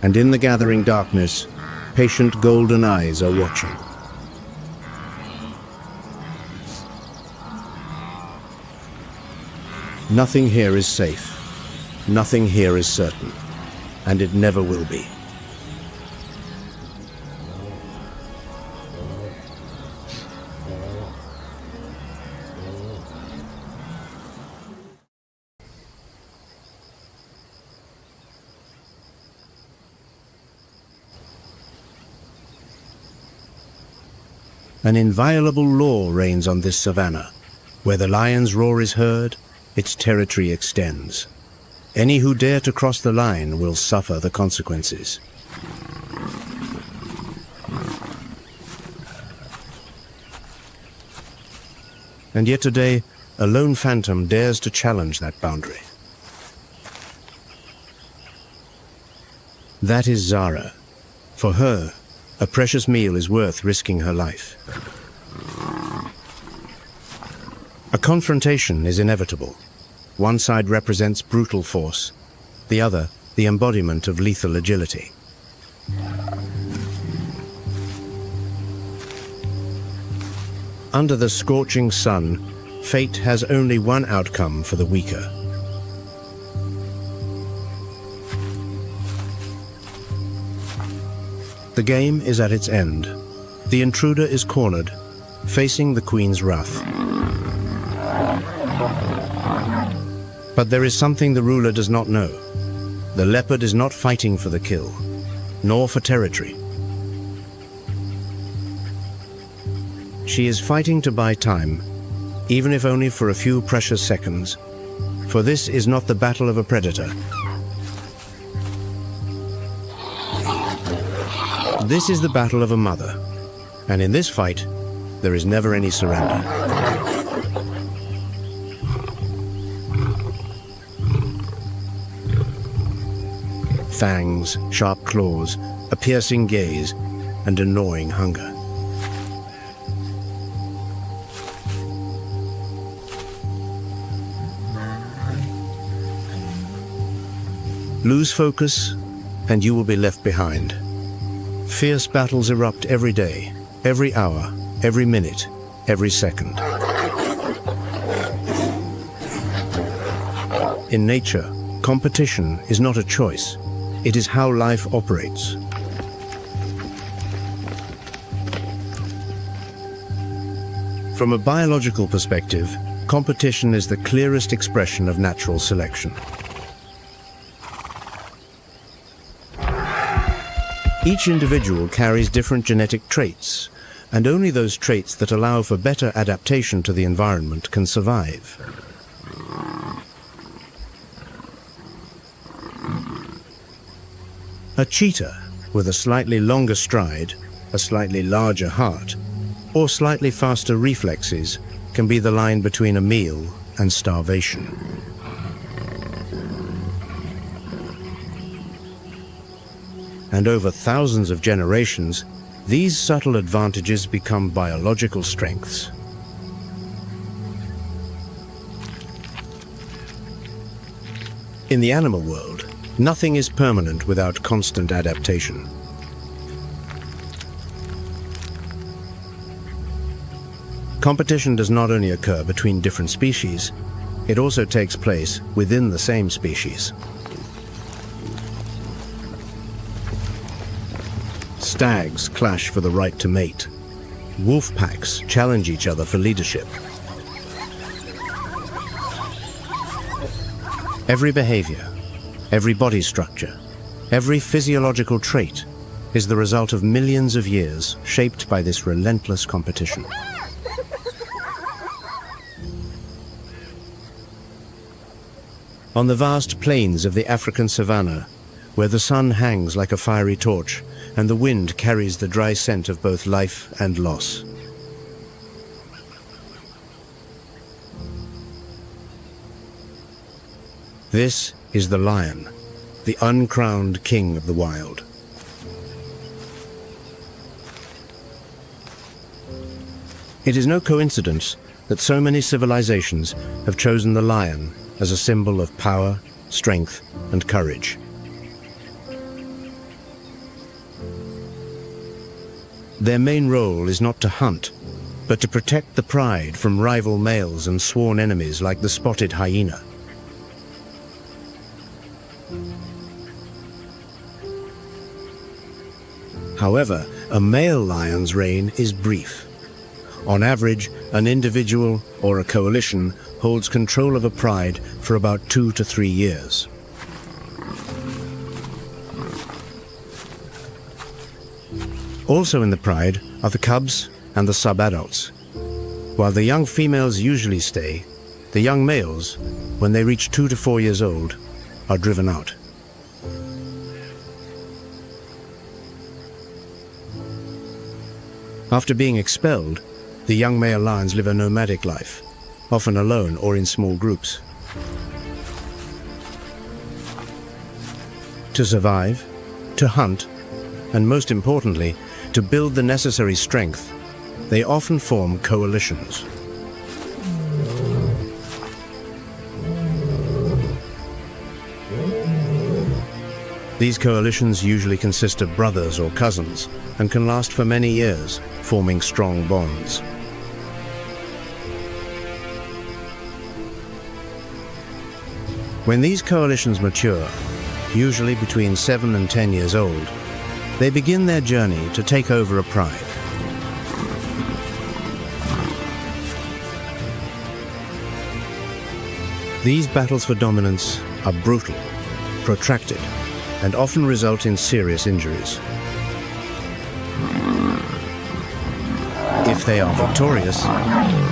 and in the gathering darkness, patient golden eyes are watching. Nothing here is safe. Nothing here is certain, and it never will be. An inviolable law reigns on this savanna. Where the lion's roar is heard, its territory extends. Any who dare to cross the line will suffer the consequences. And yet today, a lone phantom dares to challenge that boundary. That is Zara. For her, a precious meal is worth risking her life. A confrontation is inevitable. One side represents brutal force, the other the embodiment of lethal agility. Under the scorching sun, fate has only one outcome for the weaker. The game is at its end. The intruder is cornered, facing the queen's wrath. But there is something the ruler does not know. The leopard is not fighting for the kill, nor for territory. She is fighting to buy time, even if only for a few precious seconds, for this is not the battle of a predator. This is the battle of a mother, and in this fight, there is never any surrender. Fangs, sharp claws, a piercing gaze, and a gnawing hunger. Lose focus, and you will be left behind. Fierce battles erupt every day, every hour, every minute, every second. In nature, competition is not a choice. It is how life operates. From a biological perspective, competition is the clearest expression of natural selection. Each individual carries different genetic traits, and only those traits that allow for better adaptation to the environment can survive. A cheetah with a slightly longer stride, a slightly larger heart, or slightly faster reflexes can be the line between a meal and starvation. and over thousands of generations, these subtle advantages become biological strengths. In the animal world, nothing is permanent without constant adaptation. Competition does not only occur between different species, it also takes place within the same species. Stags clash for the right to mate. Wolf packs challenge each other for leadership. Every behavior, every body structure, every physiological trait is the result of millions of years shaped by this relentless competition. On the vast plains of the African savanna, where the sun hangs like a fiery torch and the wind carries the dry scent of both life and loss. This is the lion, the uncrowned king of the wild. It is no coincidence that so many civilizations have chosen the lion as a symbol of power, strength, and courage. Their main role is not to hunt, but to protect the pride from rival males and sworn enemies like the spotted hyena. However, a male lion's reign is brief. On average, an individual or a coalition holds control of a pride for about 2 to 3 years. Also in the pride are the cubs and the sub-adults. While the young females usually stay, the young males, when they reach 2 to 4 years old, are driven out. After being expelled, the young male lions live a nomadic life, often alone or in small groups. To survive, to hunt, and most importantly, to build the necessary strength, they often form coalitions. These coalitions usually consist of brothers or cousins and can last for many years, forming strong bonds. When these coalitions mature, usually between 7 and 10 years old, they begin their journey to take over a pride. These battles for dominance are brutal, protracted, and often result in serious injuries. If they are victorious,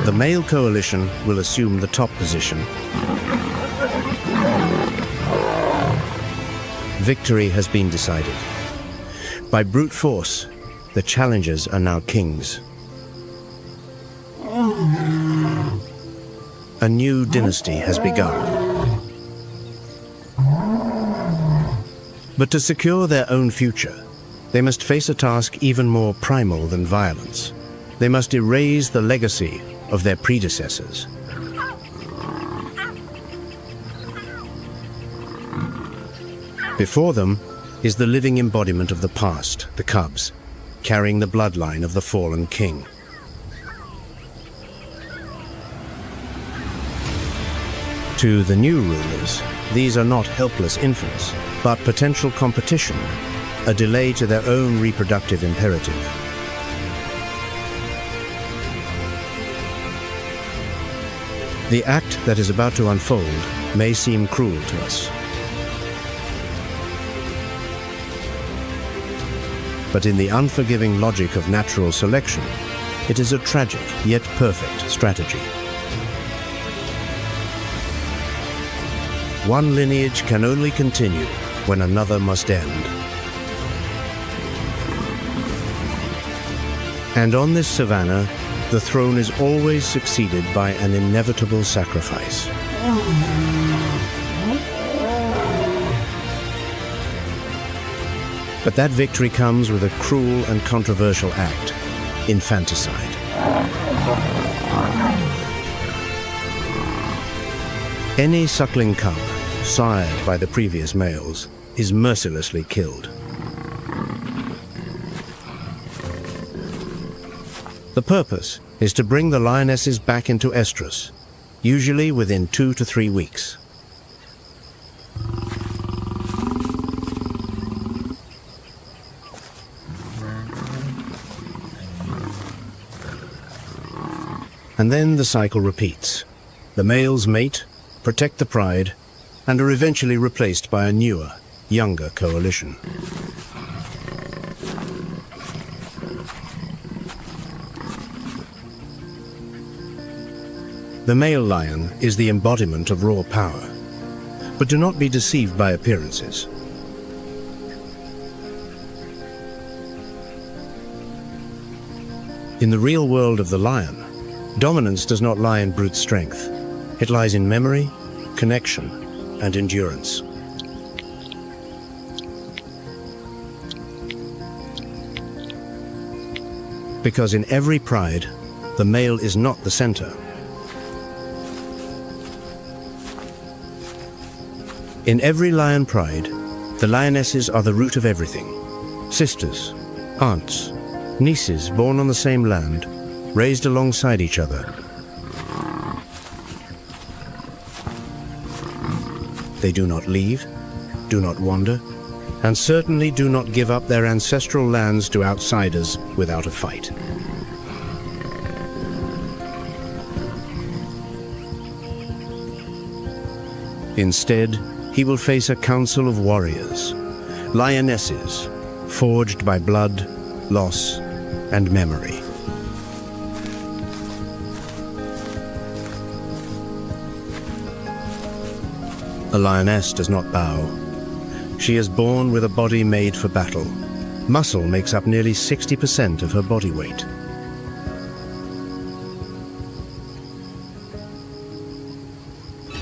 the male coalition will assume the top position. Victory has been decided. By brute force, the challengers are now kings. A new dynasty has begun. But to secure their own future, they must face a task even more primal than violence. They must erase the legacy of their predecessors. Before them is the living embodiment of the past, the cubs, carrying the bloodline of the fallen king. To the new rulers, these are not helpless infants, but potential competition, a delay to their own reproductive imperative. The act that is about to unfold may seem cruel to us. But in the unforgiving logic of natural selection, it is a tragic yet perfect strategy. One lineage can only continue when another must end. And on this savanna, the throne is always succeeded by an inevitable sacrifice. But that victory comes with a cruel and controversial act: infanticide. Any suckling cub, sired by the previous males, is mercilessly killed. The purpose is to bring the lionesses back into estrus, usually within 2 to 3 weeks. And then the cycle repeats. The males mate, protect the pride, and are eventually replaced by a newer, younger coalition. The male lion is the embodiment of raw power, but do not be deceived by appearances. In the real world of the lion, dominance does not lie in brute strength. It lies in memory, connection, and endurance. Because in every pride, the male is not the center. In every lion pride, the lionesses are the root of everything. Sisters, aunts, nieces born on the same land, raised alongside each other. They do not leave, do not wander, and certainly do not give up their ancestral lands to outsiders without a fight. Instead, he will face a council of warriors, lionesses, forged by blood, loss, and memory. A lioness does not bow. She is born with a body made for battle. Muscle makes up nearly 60% of her body weight.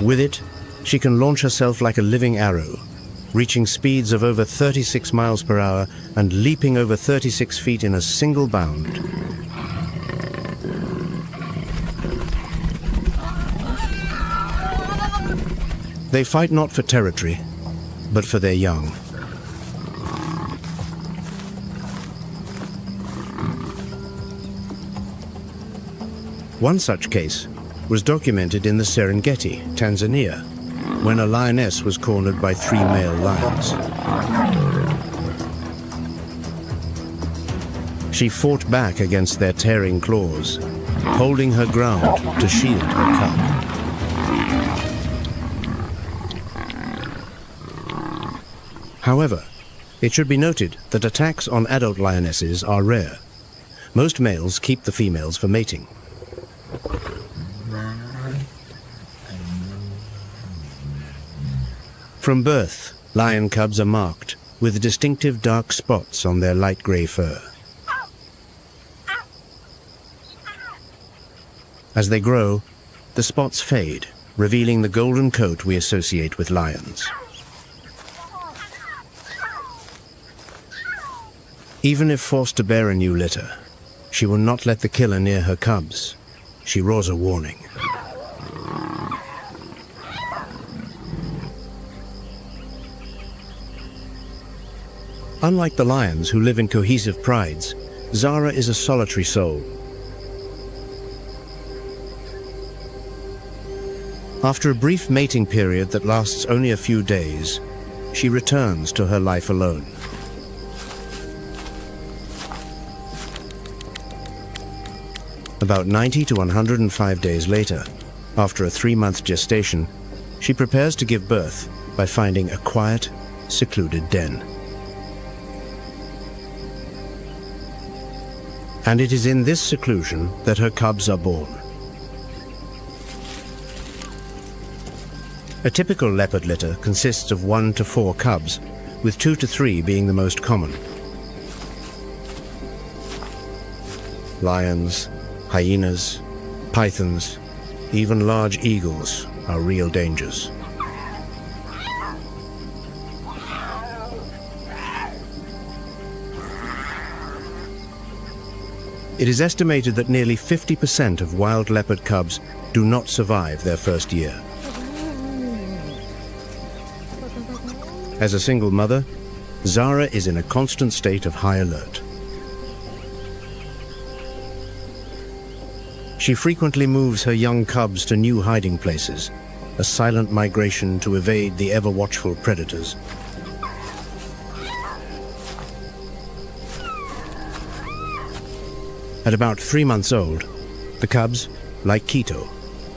With it, she can launch herself like a living arrow, reaching speeds of over 36 miles per hour and leaping over 36 feet in a single bound. They fight not for territory, but for their young. One such case was documented in the Serengeti, Tanzania, when a lioness was cornered by 3 male lions. She fought back against their tearing claws, holding her ground to shield her cub. However, it should be noted that attacks on adult lionesses are rare. Most males keep the females for mating. From birth, lion cubs are marked with distinctive dark spots on their light grey fur. As they grow, the spots fade, revealing the golden coat we associate with lions. Even if forced to bear a new litter, she will not let the killer near her cubs. She roars a warning. Unlike the lions who live in cohesive prides, Zara is a solitary soul. After a brief mating period that lasts only a few days, she returns to her life alone. About 90 to 105 days later, after a 3-month gestation, she prepares to give birth by finding a quiet, secluded den. And it is in this seclusion that her cubs are born. A typical leopard litter consists of 1 to 4 cubs, with 2 to 3 being the most common. Lions, hyenas, pythons, even large eagles are real dangers. It is estimated that nearly 50% of wild leopard cubs do not survive their first year. As a single mother, Zara is in a constant state of high alert. She frequently moves her young cubs to new hiding places, a silent migration to evade the ever-watchful predators. At about 3 months old, the cubs, like Quito,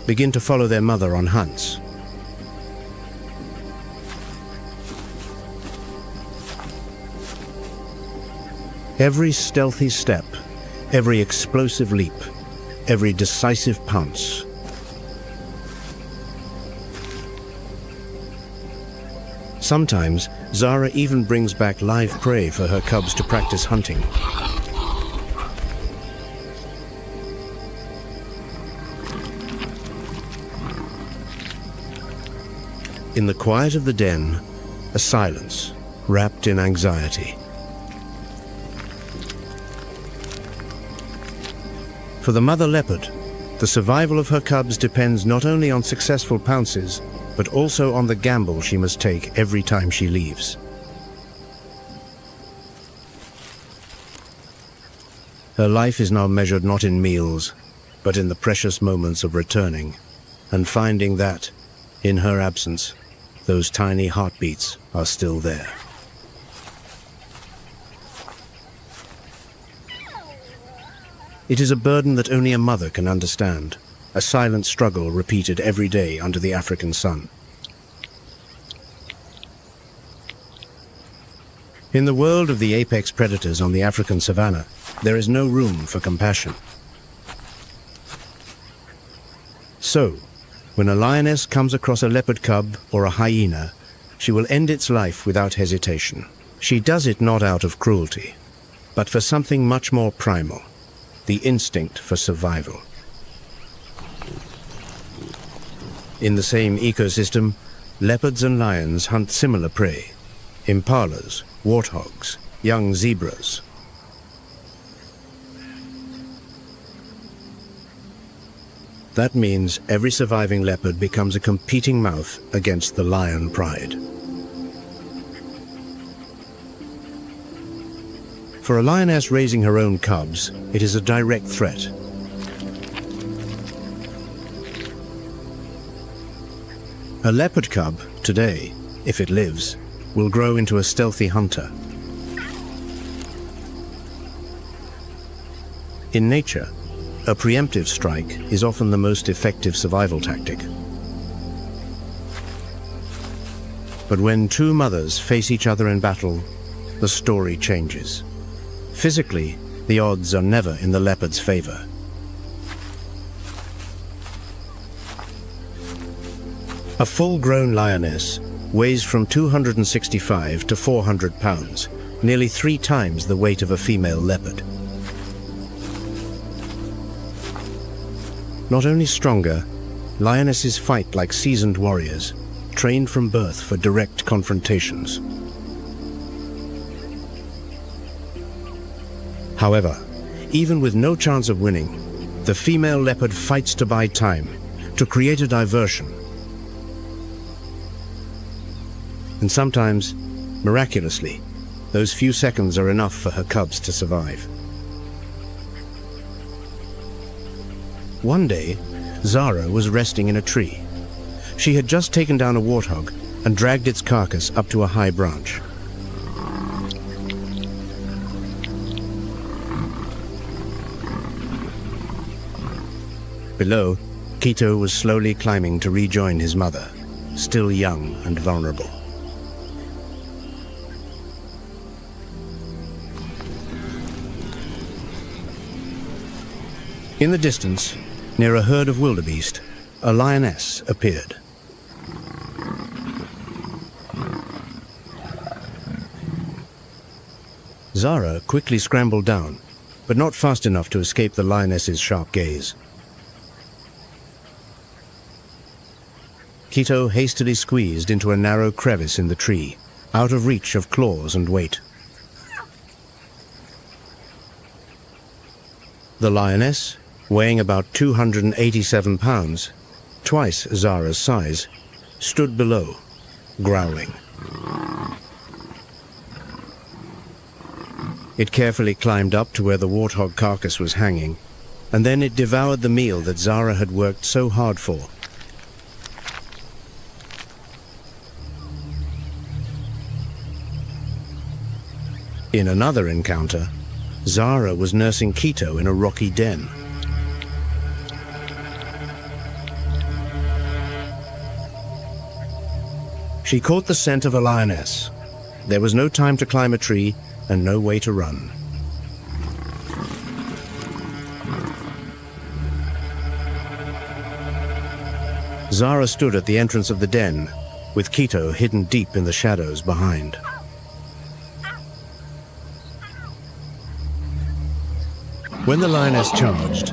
begin to follow their mother on hunts. Every stealthy step, every explosive leap, every decisive pounce. Sometimes, Zara even brings back live prey for her cubs to practice hunting. In the quiet of the den, a silence, wrapped in anxiety. For the mother leopard, the survival of her cubs depends not only on successful pounces, but also on the gamble she must take every time she leaves. Her life is now measured not in meals, but in the precious moments of returning, and finding that, in her absence, those tiny heartbeats are still there. It is a burden that only a mother can understand, a silent struggle repeated every day under the African sun. In the world of the apex predators on the African savanna, there is no room for compassion. So, when a lioness comes across a leopard cub or a hyena, she will end its life without hesitation. She does it not out of cruelty, but for something much more primal, the instinct for survival. In the same ecosystem, leopards and lions hunt similar prey: impalas, warthogs, young zebras. That means every surviving leopard becomes a competing mouth against the lion pride. For a lioness raising her own cubs, it is a direct threat. A leopard cub, today, if it lives, will grow into a stealthy hunter. In nature, a preemptive strike is often the most effective survival tactic. But when two mothers face each other in battle, the story changes. Physically, the odds are never in the leopard's favor. A full-grown lioness weighs from 265 to 400 pounds, nearly 3 times the weight of a female leopard. Not only stronger, lionesses fight like seasoned warriors, trained from birth for direct confrontations. However, even with no chance of winning, the female leopard fights to buy time, to create a diversion. And sometimes, miraculously, those few seconds are enough for her cubs to survive. One day, Zara was resting in a tree. She had just taken down a warthog and dragged its carcass up to a high branch. Below, Quito was slowly climbing to rejoin his mother, still young and vulnerable. In the distance, near a herd of wildebeest, a lioness appeared. Zara quickly scrambled down, but not fast enough to escape the lioness's sharp gaze. Quito hastily squeezed into a narrow crevice in the tree, out of reach of claws and weight. The lioness, weighing about 287 pounds, twice Zara's size, stood below, growling. It carefully climbed up to where the warthog carcass was hanging, and then it devoured the meal that Zara had worked so hard for. In another encounter, Zara was nursing Keto in a rocky den. She caught the scent of a lioness. There was no time to climb a tree and no way to run. Zara stood at the entrance of the den, with Keto hidden deep in the shadows behind. When the lioness charged,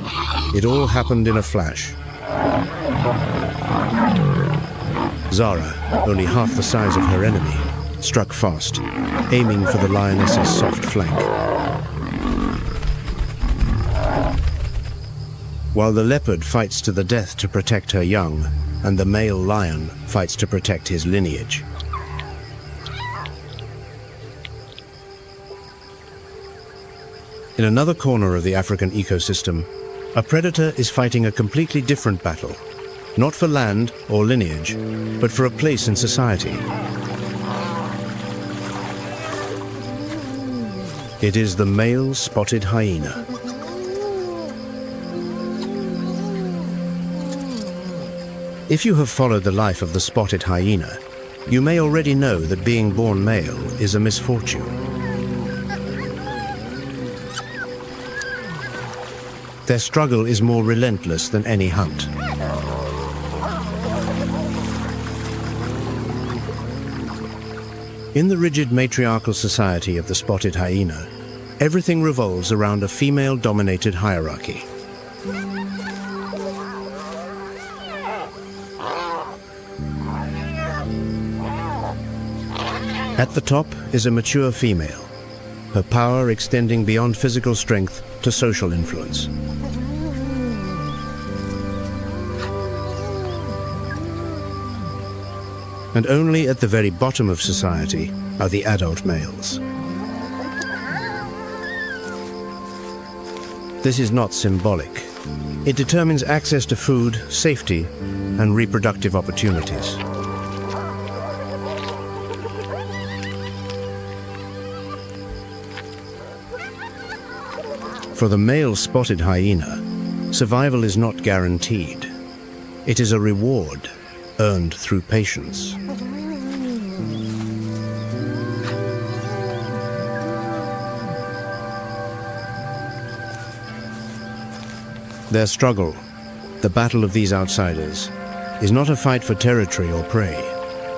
it all happened in a flash. Zara, only half the size of her enemy, struck fast, aiming for the lioness's soft flank. While the leopard fights to the death to protect her young, and the male lion fights to protect his lineage. In another corner of the African ecosystem, a predator is fighting a completely different battle, not for land or lineage, but for a place in society. It is the male spotted hyena. If you have followed the life of the spotted hyena, you may already know that being born male is a misfortune. Their struggle is more relentless than any hunt. In the rigid matriarchal society of the spotted hyena, everything revolves around a female-dominated hierarchy. At the top is a mature female, her power extending beyond physical strength to social influence. And only at the very bottom of society are the adult males. This is not symbolic. It determines access to food, safety, and reproductive opportunities. For the male spotted hyena, survival is not guaranteed. It is a reward earned through patience. Their struggle, the battle of these outsiders, is not a fight for territory or prey,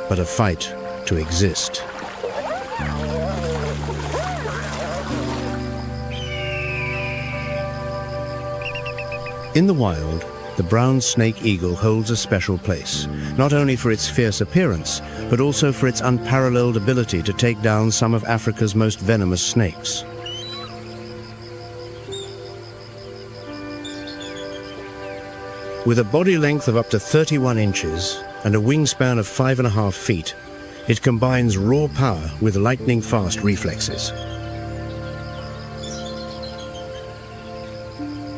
but a fight to exist. In the wild, the brown snake eagle holds a special place, not only for its fierce appearance, but also for its unparalleled ability to take down some of Africa's most venomous snakes. With a body length of up to 31 inches and a wingspan of 5.5 feet, it combines raw power with lightning-fast reflexes.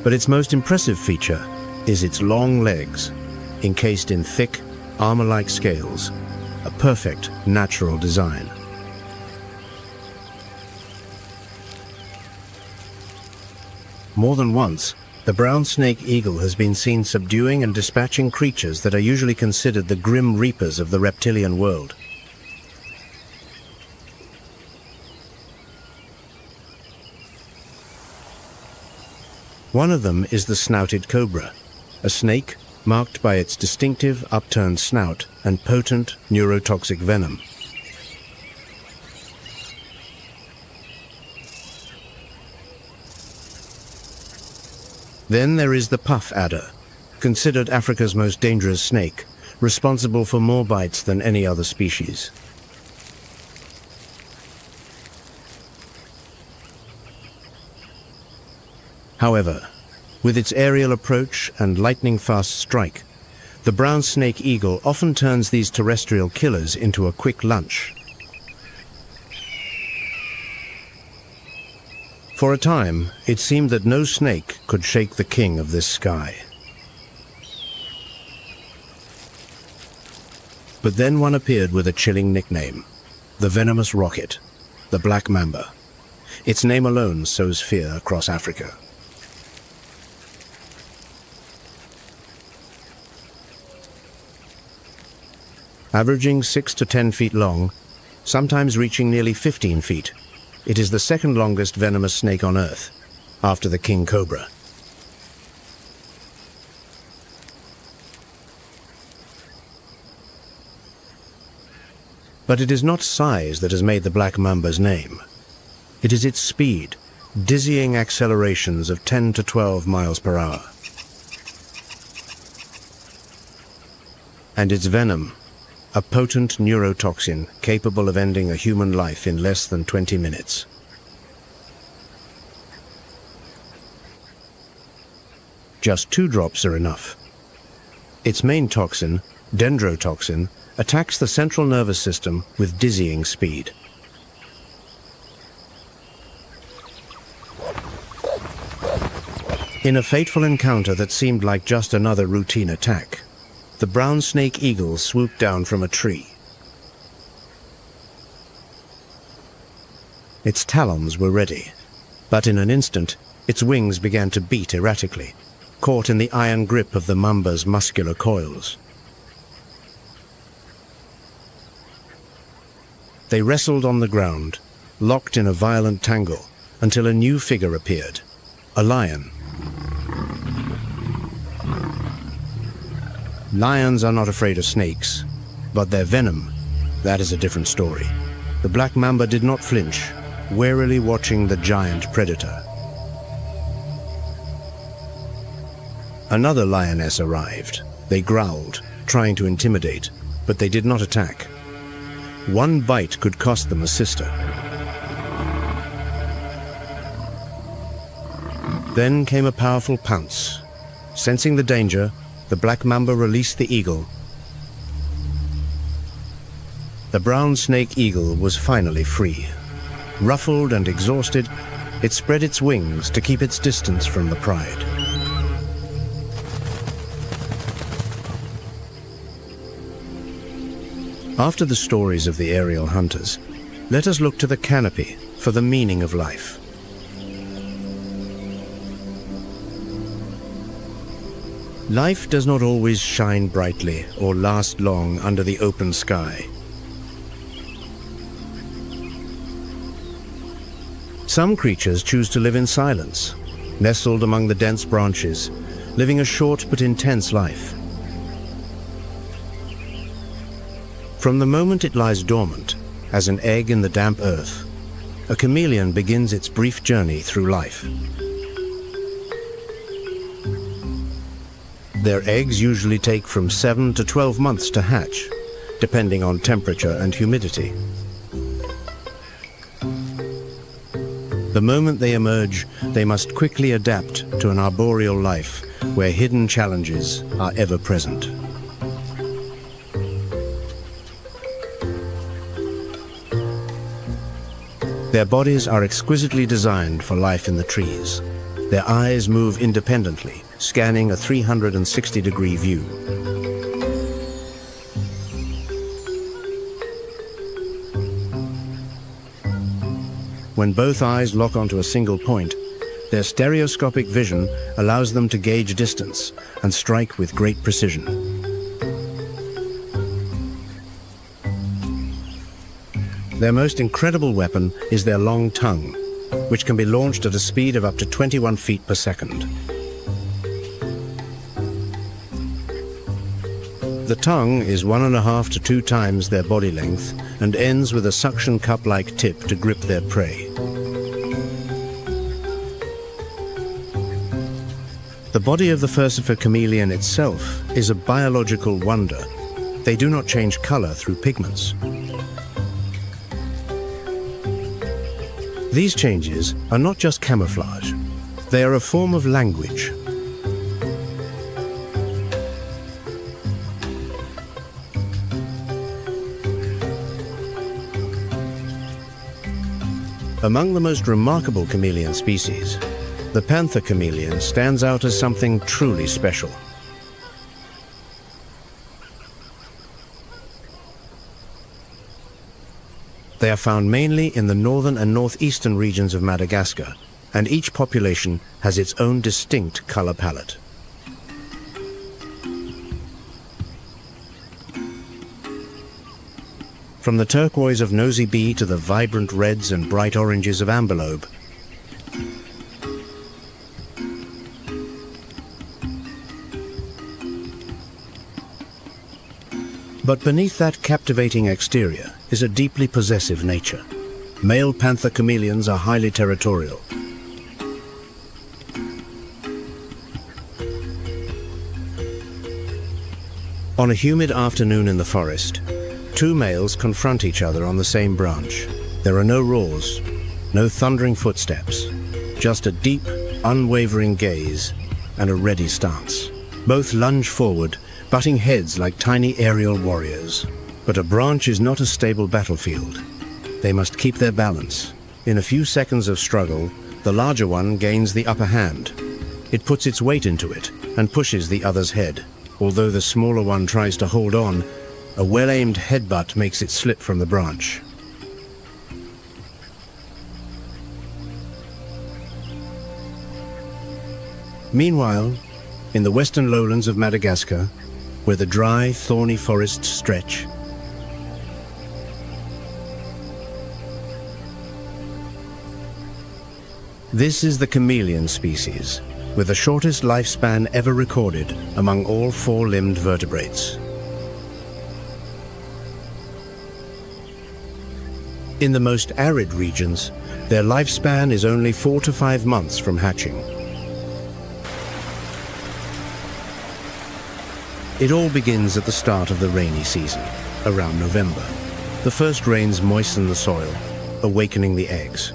But its most impressive feature is its long legs, encased in thick, armor-like scales, a perfect natural design. More than once, the brown snake eagle has been seen subduing and dispatching creatures that are usually considered the grim reapers of the reptilian world. One of them is the snouted cobra, a snake marked by its distinctive upturned snout and potent neurotoxic venom. Then there is the puff adder, considered Africa's most dangerous snake, responsible for more bites than any other species. However, With its aerial approach and lightning-fast strike, the brown snake eagle often turns these terrestrial killers into a quick lunch. For a time, it seemed that no snake could shake the king of this sky. But then one appeared with a chilling nickname, the venomous rocket, the black mamba. Its name alone sows fear across Africa. Averaging 6 to 10 feet long, sometimes reaching nearly 15 feet, it is the second longest venomous snake on Earth, after the king cobra. But it is not size that has made the black mamba's name. It is its speed, dizzying accelerations of 10 to 12 miles per hour. And its venom, a potent neurotoxin capable of ending a human life in less than 20 minutes. Just 2 drops are enough. Its main toxin, dendrotoxin, attacks the central nervous system with dizzying speed. In a fateful encounter that seemed like just another routine attack, the brown snake eagle swooped down from a tree. Its talons were ready, but in an instant, its wings began to beat erratically, caught in the iron grip of the mamba's muscular coils. They wrestled on the ground, locked in a violent tangle, until a new figure appeared, a lion. Lions are not afraid of snakes, but their venom, that is a different story. The black mamba did not flinch, warily watching the giant predator. Another lioness arrived. They growled, trying to intimidate, but they did not attack. One bite could cost them a sister. Then came a powerful pounce. Sensing the danger, the black mamba released the eagle. The brown snake eagle was finally free. Ruffled and exhausted, it spread its wings to keep its distance from the pride. After the stories of the aerial hunters, let us look to the canopy for the meaning of life. Life does not always shine brightly or last long under the open sky. Some creatures choose to live in silence, nestled among the dense branches, living a short but intense life. From the moment it lies dormant, as an egg in the damp earth, a chameleon begins its brief journey through life. Their eggs usually take from 7 to 12 months to hatch, depending on temperature and humidity. The moment they emerge, they must quickly adapt to an arboreal life where hidden challenges are ever present. Their bodies are exquisitely designed for life in the trees. Their eyes move independently, scanning a 360-degree view. When both eyes lock onto a single point, their stereoscopic vision allows them to gauge distance and strike with great precision. Their most incredible weapon is their long tongue, which can be launched at a speed of up to 21 feet per second. The tongue is 1.5 to 2 times their body length and ends with a suction cup-like tip to grip their prey. The body of the furcifer chameleon itself is a biological wonder. They do not change color through pigments. These changes are not just camouflage. They are a form of language, Among the most remarkable chameleon species, the panther chameleon stands out as something truly special. They are found mainly in the northern and northeastern regions of Madagascar, and each population has its own distinct color palette. From the turquoise of nosy bee to the vibrant reds and bright oranges of amberlobe, but beneath that captivating exterior is a deeply possessive nature. Male panther chameleons are highly territorial. On a humid afternoon in the forest, two males confront each other on the same branch. There are no roars, no thundering footsteps, just a deep, unwavering gaze and a ready stance. Both lunge forward, butting heads like tiny aerial warriors. But a branch is not a stable battlefield. They must keep their balance. In a few seconds of struggle, the larger one gains the upper hand. It puts its weight into it and pushes the other's head. Although the smaller one tries to hold on, a well-aimed headbutt makes it slip from the branch. Meanwhile, in the western lowlands of Madagascar, where the dry, thorny forests stretch, this is the chameleon species, with the shortest lifespan ever recorded among all four-limbed vertebrates. In the most arid regions, their lifespan is only 4 to 5 months from hatching. It all begins at the start of the rainy season, around November. The first rains moisten the soil, awakening the eggs.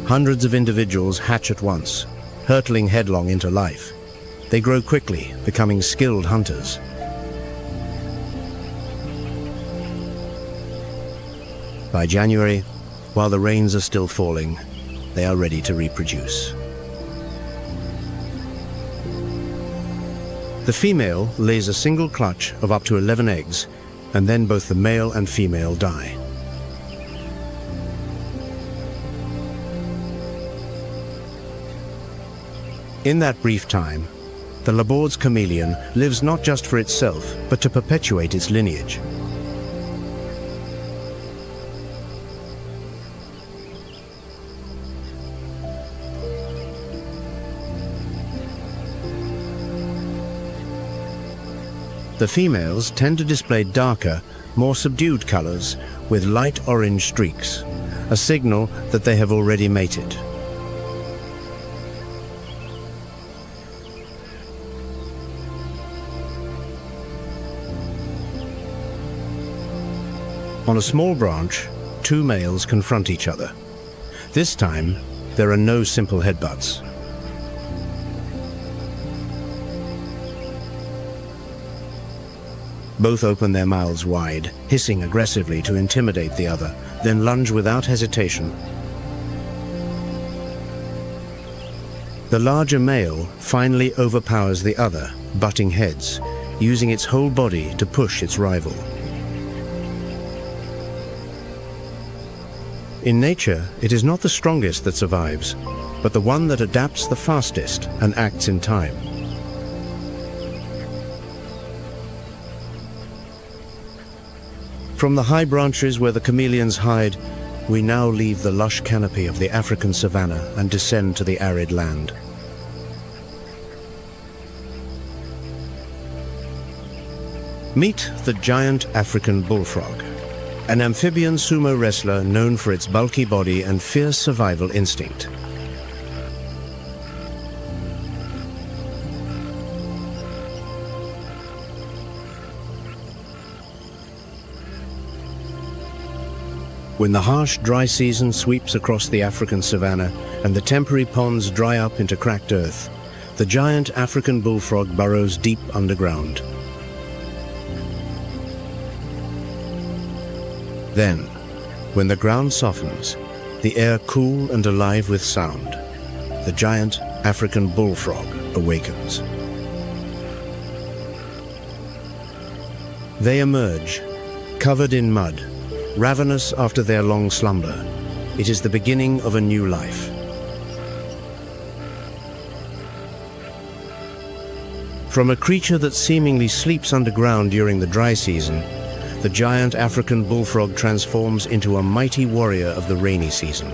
Hundreds of individuals hatch at once, hurtling headlong into life. They grow quickly, becoming skilled hunters. By January, while the rains are still falling, they are ready to reproduce. The female lays a single clutch of up to 11 eggs, and then both the male and female die. In that brief time, the Leopards chameleon lives not just for itself, but to perpetuate its lineage. The females tend to display darker, more subdued colors with light orange streaks, a signal that they have already mated. On a small branch, two males confront each other. This time, there are no simple headbutts. Both open their mouths wide, hissing aggressively to intimidate the other, then lunge without hesitation. The larger male finally overpowers the other, butting heads, using its whole body to push its rival. In nature, it is not the strongest that survives, but the one that adapts the fastest and acts in time. From the high branches where the chameleons hide, we now leave the lush canopy of the African savanna and descend to the arid land. Meet the giant African bullfrog, an amphibian sumo wrestler known for its bulky body and fierce survival instinct. When the harsh dry season sweeps across the African savanna and the temporary ponds dry up into cracked earth, the giant African bullfrog burrows deep underground. Then, when the ground softens, the air cool and alive with sound, the giant African bullfrog awakens. They emerge, covered in mud, ravenous after their long slumber. It is the beginning of a new life. From a creature that seemingly sleeps underground during the dry season, the giant African bullfrog transforms into a mighty warrior of the rainy season.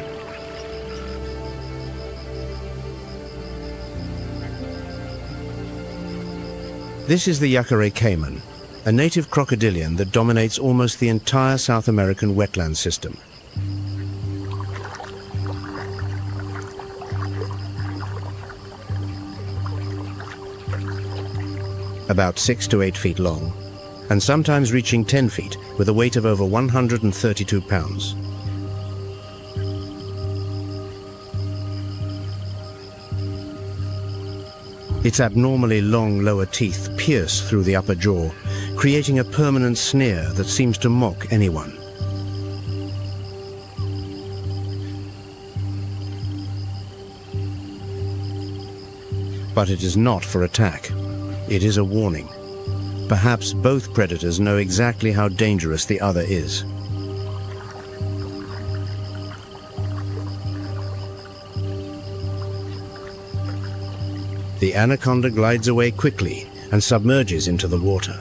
This is the Yacare caiman, a native crocodilian that dominates almost the entire South American wetland system. About 6 to 8 feet long, and sometimes reaching 10 feet with a weight of over 132 pounds. Its abnormally long lower teeth pierce through the upper jaw, creating a permanent sneer that seems to mock anyone. But it is not for attack. It is a warning. Perhaps both predators know exactly how dangerous the other is. The anaconda glides away quickly and submerges into the water.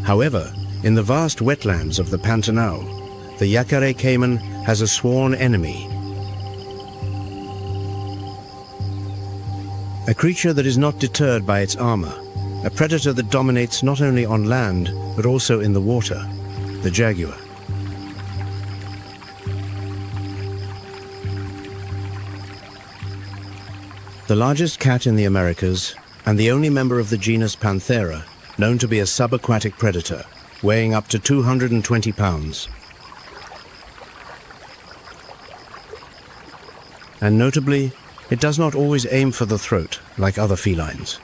However, in the vast wetlands of the Pantanal, the Yacare caiman has a sworn enemy. A creature that is not deterred by its armor, a predator that dominates not only on land, but also in the water, the jaguar. The largest cat in the Americas, and the only member of the genus Panthera, known to be a subaquatic predator, weighing up to 220 pounds. And notably, it does not always aim for the throat, like other felines.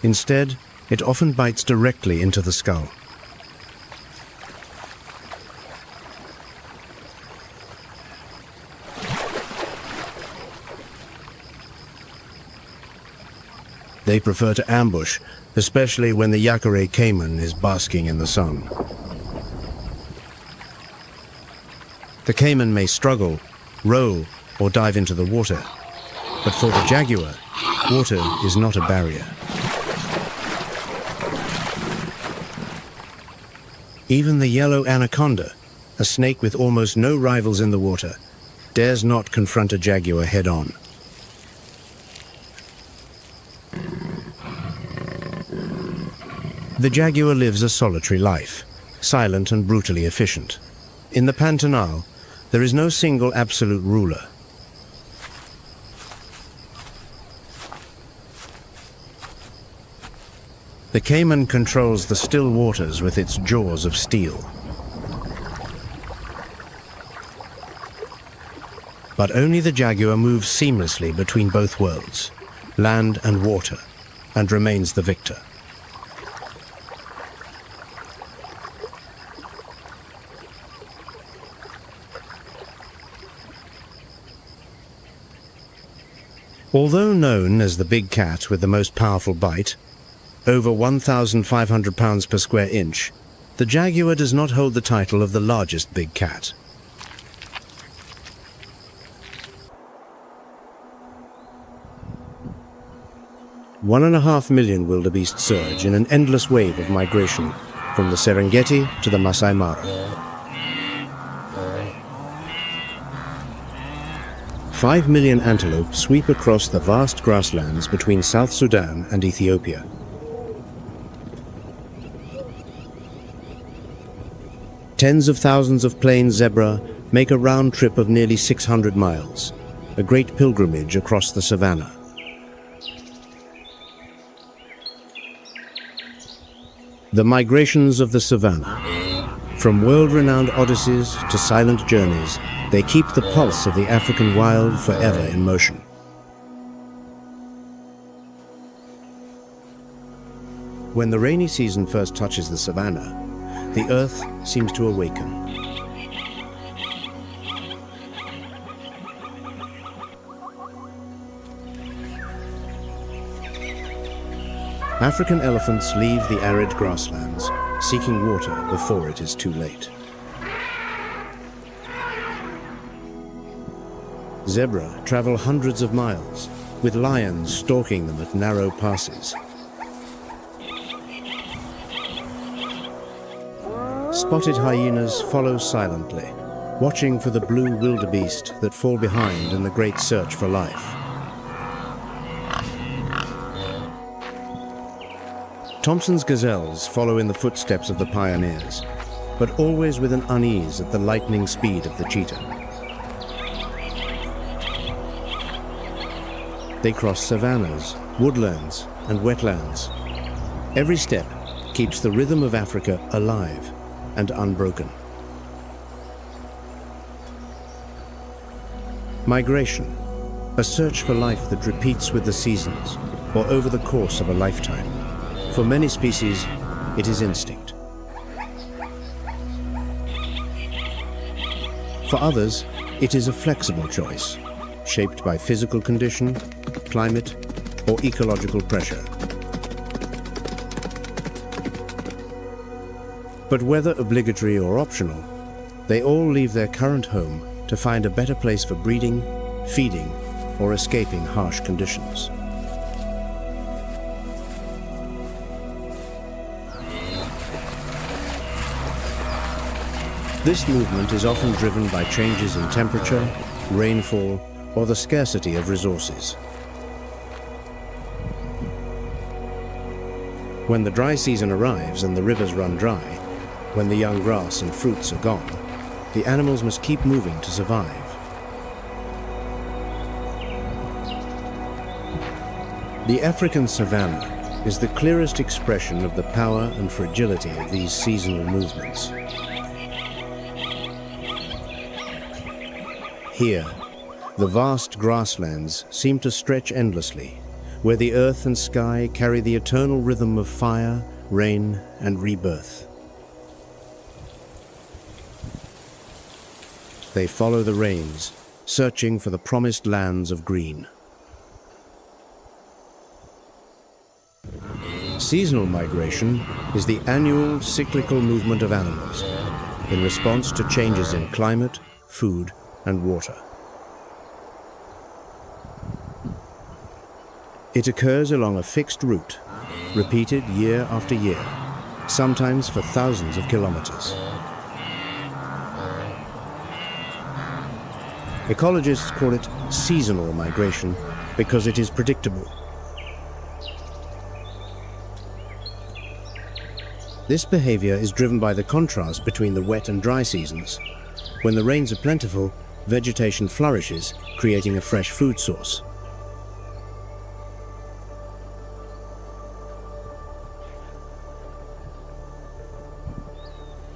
Instead, it often bites directly into the skull. They prefer to ambush, especially when the Yacare caiman is basking in the sun. The caiman may struggle, roll, or dive into the water, but for the jaguar, water is not a barrier. Even the yellow anaconda, a snake with almost no rivals in the water, dares not confront a jaguar head-on. The jaguar lives a solitary life, silent and brutally efficient. In the Pantanal, there is no single absolute ruler. The caiman controls the still waters with its jaws of steel. But only the jaguar moves seamlessly between both worlds, land and water, and remains the victor. Although known as the big cat with the most powerful bite, over 1,500 pounds per square inch, the jaguar does not hold the title of the largest big cat. One and a half million wildebeest surge in an endless wave of migration from the Serengeti to the Masai Mara. 5 million antelope sweep across the vast grasslands between South Sudan and Ethiopia. Tens of thousands of plain zebra make a round trip of nearly 600 miles, a great pilgrimage across the savanna. The migrations of the savanna. From world-renowned odysseys to silent journeys, they keep the pulse of the African wild forever in motion. When the rainy season first touches the savanna, the earth seems to awaken. African elephants leave the arid grasslands, seeking water before it is too late. Zebra travel hundreds of miles, with lions stalking them at narrow passes. Spotted hyenas follow silently, watching for the blue wildebeest that fall behind in the great search for life. Thompson's gazelles follow in the footsteps of the pioneers, but always with an unease at the lightning speed of the cheetah. They cross savannas, woodlands, and wetlands. Every step keeps the rhythm of Africa alive and unbroken. Migration, a search for life that repeats with the seasons or over the course of a lifetime. For many species, it is instinct. For others, it is a flexible choice, shaped by physical condition, climate, or ecological pressure. But whether obligatory or optional, they all leave their current home to find a better place for breeding, feeding, or escaping harsh conditions. This movement is often driven by changes in temperature, rainfall, or the scarcity of resources. When the dry season arrives and the rivers run dry, when the young grass and fruits are gone, the animals must keep moving to survive. The African savanna is the clearest expression of the power and fragility of these seasonal movements. Here, the vast grasslands seem to stretch endlessly, where the earth and sky carry the eternal rhythm of fire, rain, and rebirth. They follow the rains, searching for the promised lands of green. Seasonal migration is the annual cyclical movement of animals in response to changes in climate, food, and water. It occurs along a fixed route, repeated year after year, sometimes for thousands of kilometers. Ecologists call it seasonal migration because it is predictable. This behavior is driven by the contrast between the wet and dry seasons. When the rains are plentiful, vegetation flourishes, creating a fresh food source.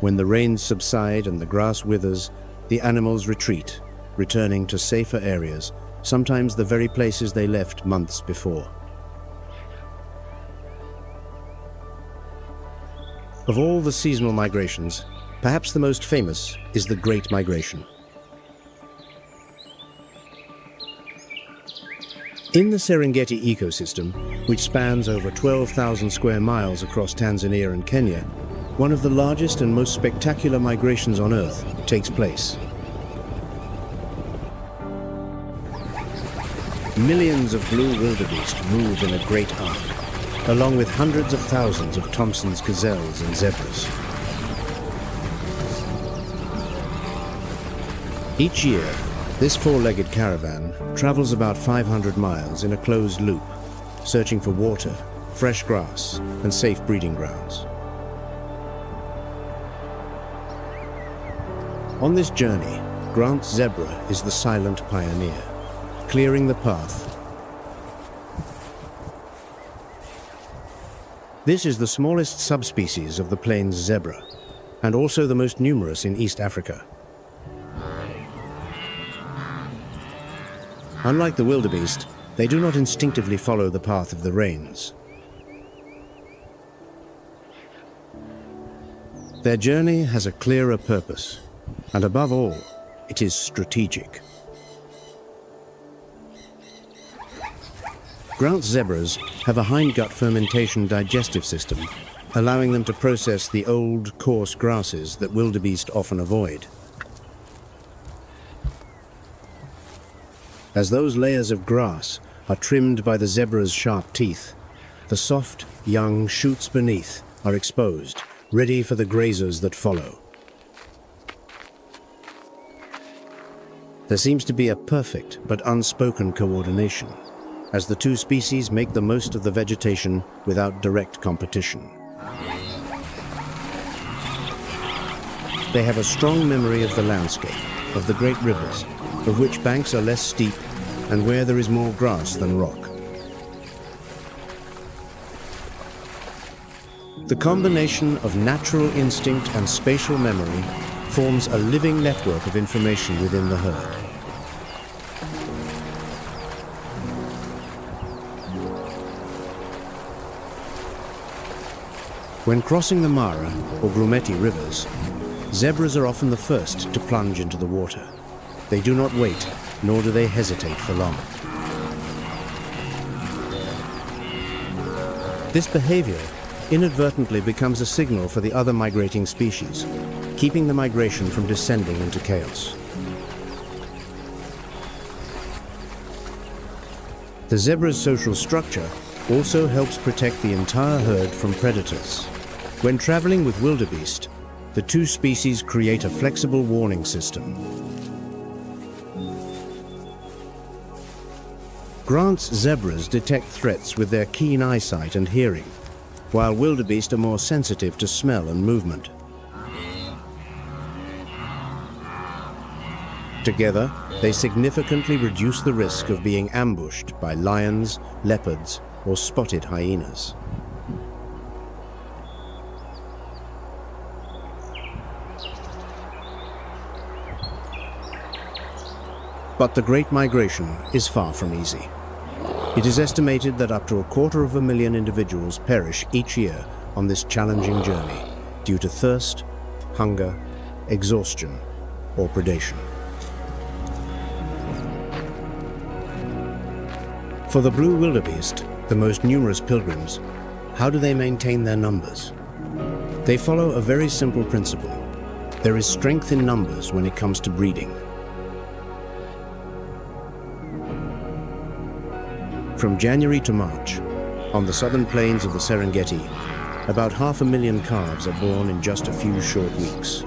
When the rains subside and the grass withers, the animals retreat, returning to safer areas, sometimes the very places they left months before. Of all the seasonal migrations, perhaps the most famous is the Great Migration. In the Serengeti ecosystem, which spans over 12,000 square miles across Tanzania and Kenya, one of the largest and most spectacular migrations on Earth takes place. Millions of blue wildebeest move in a great arc, along with hundreds of thousands of Thompson's gazelles and zebras. Each year, this four-legged caravan travels about 500 miles in a closed loop, searching for water, fresh grass, and safe breeding grounds. On this journey, Grant's zebra is the silent pioneer, clearing the path. This is the smallest subspecies of the plains zebra, and also the most numerous in East Africa. Unlike the wildebeest, they do not instinctively follow the path of the rains. Their journey has a clearer purpose, and above all, it is strategic. Grant zebras have a hindgut fermentation digestive system, allowing them to process the old, coarse grasses that wildebeest often avoid. As those layers of grass are trimmed by the zebra's sharp teeth, the soft, young shoots beneath are exposed, ready for the grazers that follow. There seems to be a perfect but unspoken coordination, as the two species make the most of the vegetation without direct competition. They have a strong memory of the landscape, of the great rivers, of which banks are less steep and where there is more grass than rock. The combination of natural instinct and spatial memory forms a living network of information within the herd. When crossing the Mara or Grumeti rivers, zebras are often the first to plunge into the water. They do not wait, nor do they hesitate for long. This behavior inadvertently becomes a signal for the other migrating species, keeping the migration from descending into chaos. The zebra's social structure also helps protect the entire herd from predators. When traveling with wildebeest, the two species create a flexible warning system. Grant's zebras detect threats with their keen eyesight and hearing, while wildebeest are more sensitive to smell and movement. Together, they significantly reduce the risk of being ambushed by lions, leopards, or spotted hyenas. But the Great Migration is far from easy. It is estimated that up to 250,000 individuals perish each year on this challenging journey due to thirst, hunger, exhaustion, or predation. For the blue wildebeest, the most numerous pilgrims, how do they maintain their numbers? They follow a very simple principle. There is strength in numbers when it comes to breeding. From January to March, on the southern plains of the Serengeti, about 500,000 calves are born in just a few short weeks.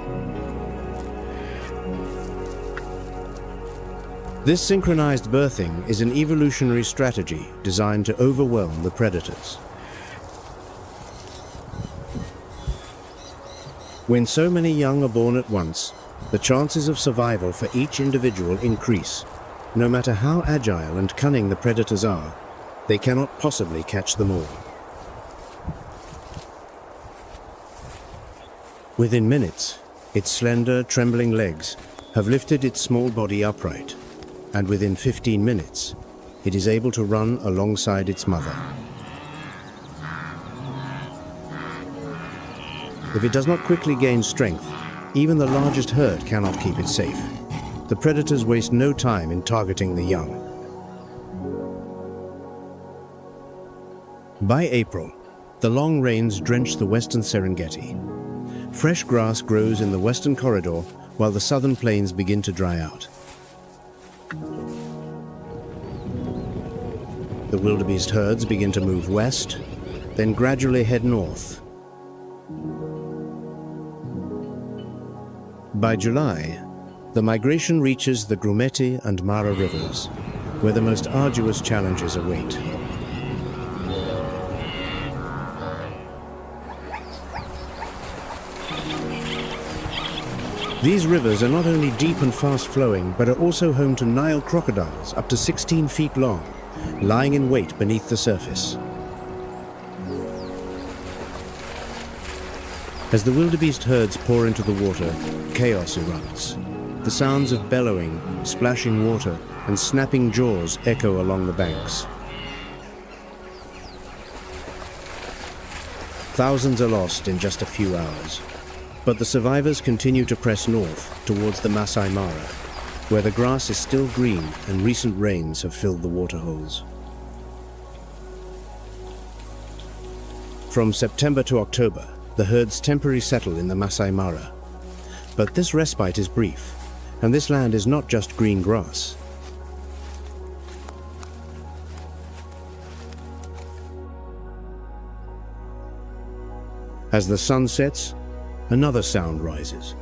This synchronized birthing is an evolutionary strategy designed to overwhelm the predators. When so many young are born at once, the chances of survival for each individual increase. No matter how agile and cunning the predators are, they cannot possibly catch them all. Within minutes, its slender, trembling legs have lifted its small body upright, and within 15 minutes, it is able to run alongside its mother. If it does not quickly gain strength, even the largest herd cannot keep it safe. The predators waste no time in targeting the young. By April, the long rains drench the western Serengeti. Fresh grass grows in the western corridor while the southern plains begin to dry out. The wildebeest herds begin to move west, then gradually head north. By July, the migration reaches the Grumeti and Mara rivers, where the most arduous challenges await. These rivers are not only deep and fast-flowing, but are also home to Nile crocodiles up to 16 feet long, lying in wait beneath the surface. As the wildebeest herds pour into the water, chaos erupts. The sounds of bellowing, splashing water, and snapping jaws echo along the banks. Thousands are lost in just a few hours. But the survivors continue to press north towards the Masai Mara, where the grass is still green and recent rains have filled the waterholes. From September to October, the herds temporarily settle in the Masai Mara. But this respite is brief, and this land is not just green grass. As the sun sets, another sound rises.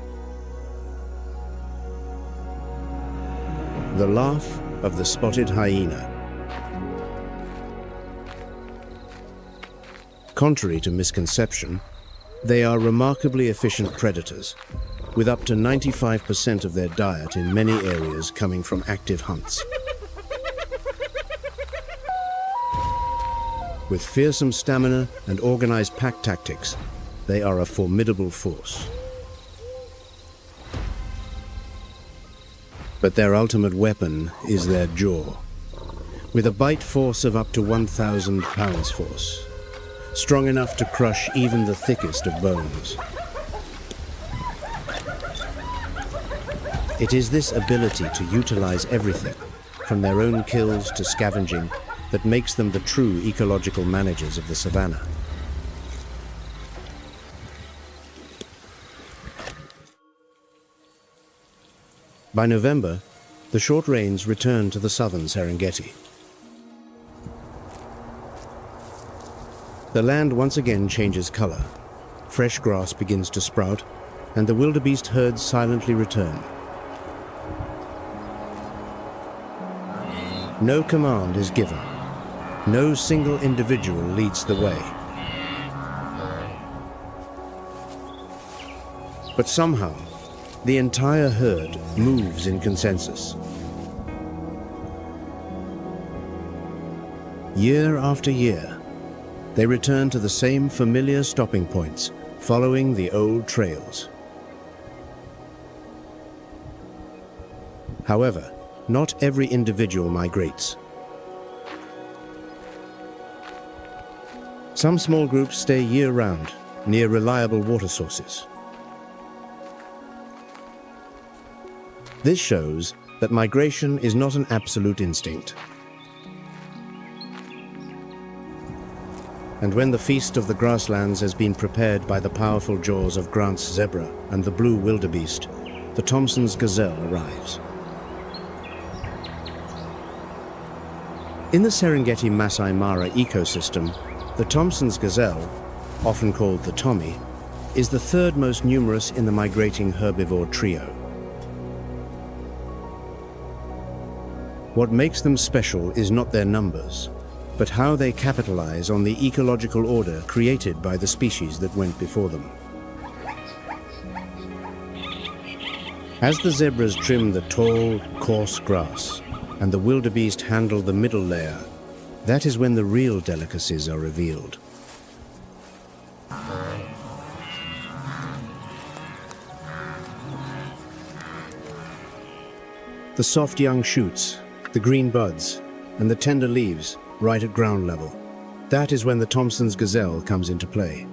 The laugh of the spotted hyena. Contrary to misconception, they are remarkably efficient predators, with up to 95% of their diet in many areas coming from active hunts. With fearsome stamina and organized pack tactics, they are a formidable force. But their ultimate weapon is their jaw, with a bite force of up to 1,000 pounds force, strong enough to crush even the thickest of bones. It is this ability to utilize everything, from their own kills to scavenging, that makes them the true ecological managers of the savanna. By November, the short rains return to the southern Serengeti. The land once again changes color. Fresh grass begins to sprout, and the wildebeest herds silently return. No command is given. No single individual leads the way. But somehow, the entire herd moves in consensus. Year after year, they return to the same familiar stopping points, following the old trails. However, not every individual migrates. Some small groups stay year-round, near reliable water sources. This shows that migration is not an absolute instinct. And when the feast of the grasslands has been prepared by the powerful jaws of Grant's zebra and the blue wildebeest, the Thompson's gazelle arrives. In the Serengeti Masai Mara ecosystem, the Thompson's gazelle, often called the Tommy, is the third most numerous in the migrating herbivore trio. What makes them special is not their numbers, but how they capitalize on the ecological order created by the species that went before them. As the zebras trim the tall, coarse grass, and the wildebeest handle the middle layer, that is when the real delicacies are revealed. The soft young shoots, the green buds, and the tender leaves right at ground level. That is when the Thompson's gazelle comes into play.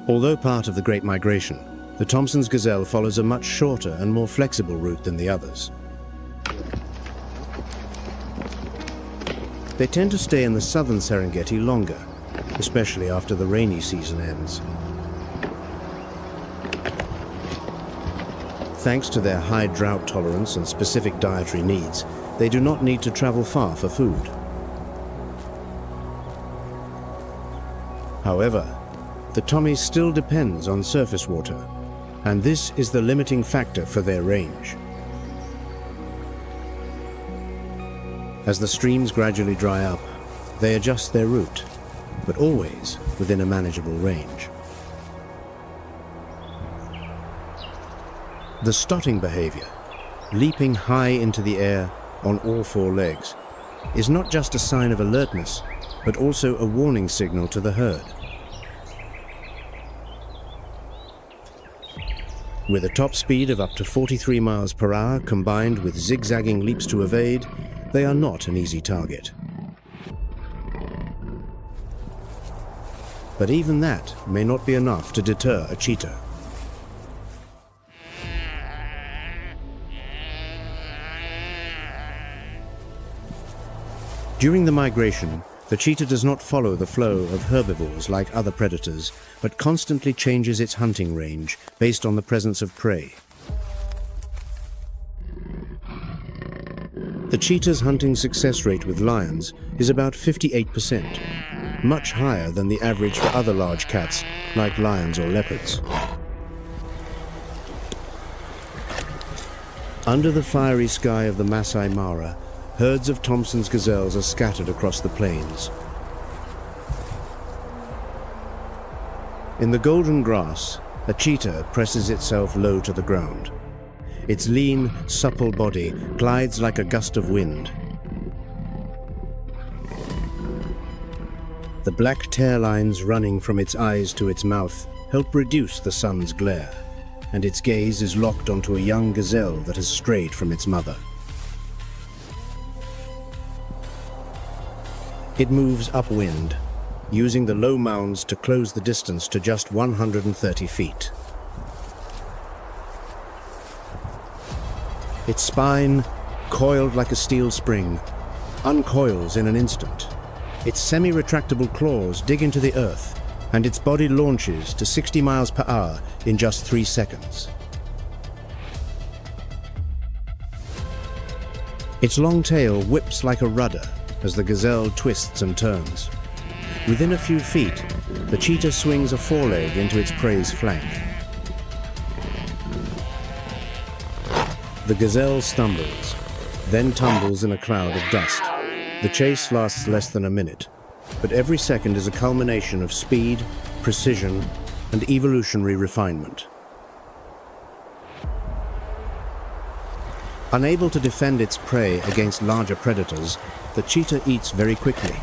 Although part of the Great Migration, the Thompson's gazelle follows a much shorter and more flexible route than the others. They tend to stay in the southern Serengeti longer, especially after the rainy season ends. Thanks to their high drought tolerance and specific dietary needs, they do not need to travel far for food. However, the Tommy still depends on surface water, and this is the limiting factor for their range. As the streams gradually dry up, they adjust their route, but always within a manageable range. The stotting behavior, leaping high into the air on all four legs, is not just a sign of alertness, but also a warning signal to the herd. With a top speed of up to 43 miles per hour combined with zigzagging leaps to evade, they are not an easy target. But even that may not be enough to deter a cheetah. During the migration, the cheetah does not follow the flow of herbivores like other predators, but constantly changes its hunting range based on the presence of prey. The cheetah's hunting success rate with lions is about 58%, much higher than the average for other large cats like lions or leopards. Under the fiery sky of the Masai Mara, herds of Thompson's gazelles are scattered across the plains. In the golden grass, a cheetah presses itself low to the ground. Its lean, supple body glides like a gust of wind. The black tear lines running from its eyes to its mouth help reduce the sun's glare, and its gaze is locked onto a young gazelle that has strayed from its mother. It moves upwind, using the low mounds to close the distance to just 130 feet. Its spine, coiled like a steel spring, uncoils in an instant. Its semi-retractable claws dig into the earth, and its body launches to 60 miles per hour in just 3 seconds. Its long tail whips like a rudder as the gazelle twists and turns. Within a few feet, the cheetah swings a foreleg into its prey's flank. The gazelle stumbles, then tumbles in a cloud of dust. The chase lasts less than a minute, but every second is a culmination of speed, precision, and evolutionary refinement. Unable to defend its prey against larger predators, the cheetah eats very quickly.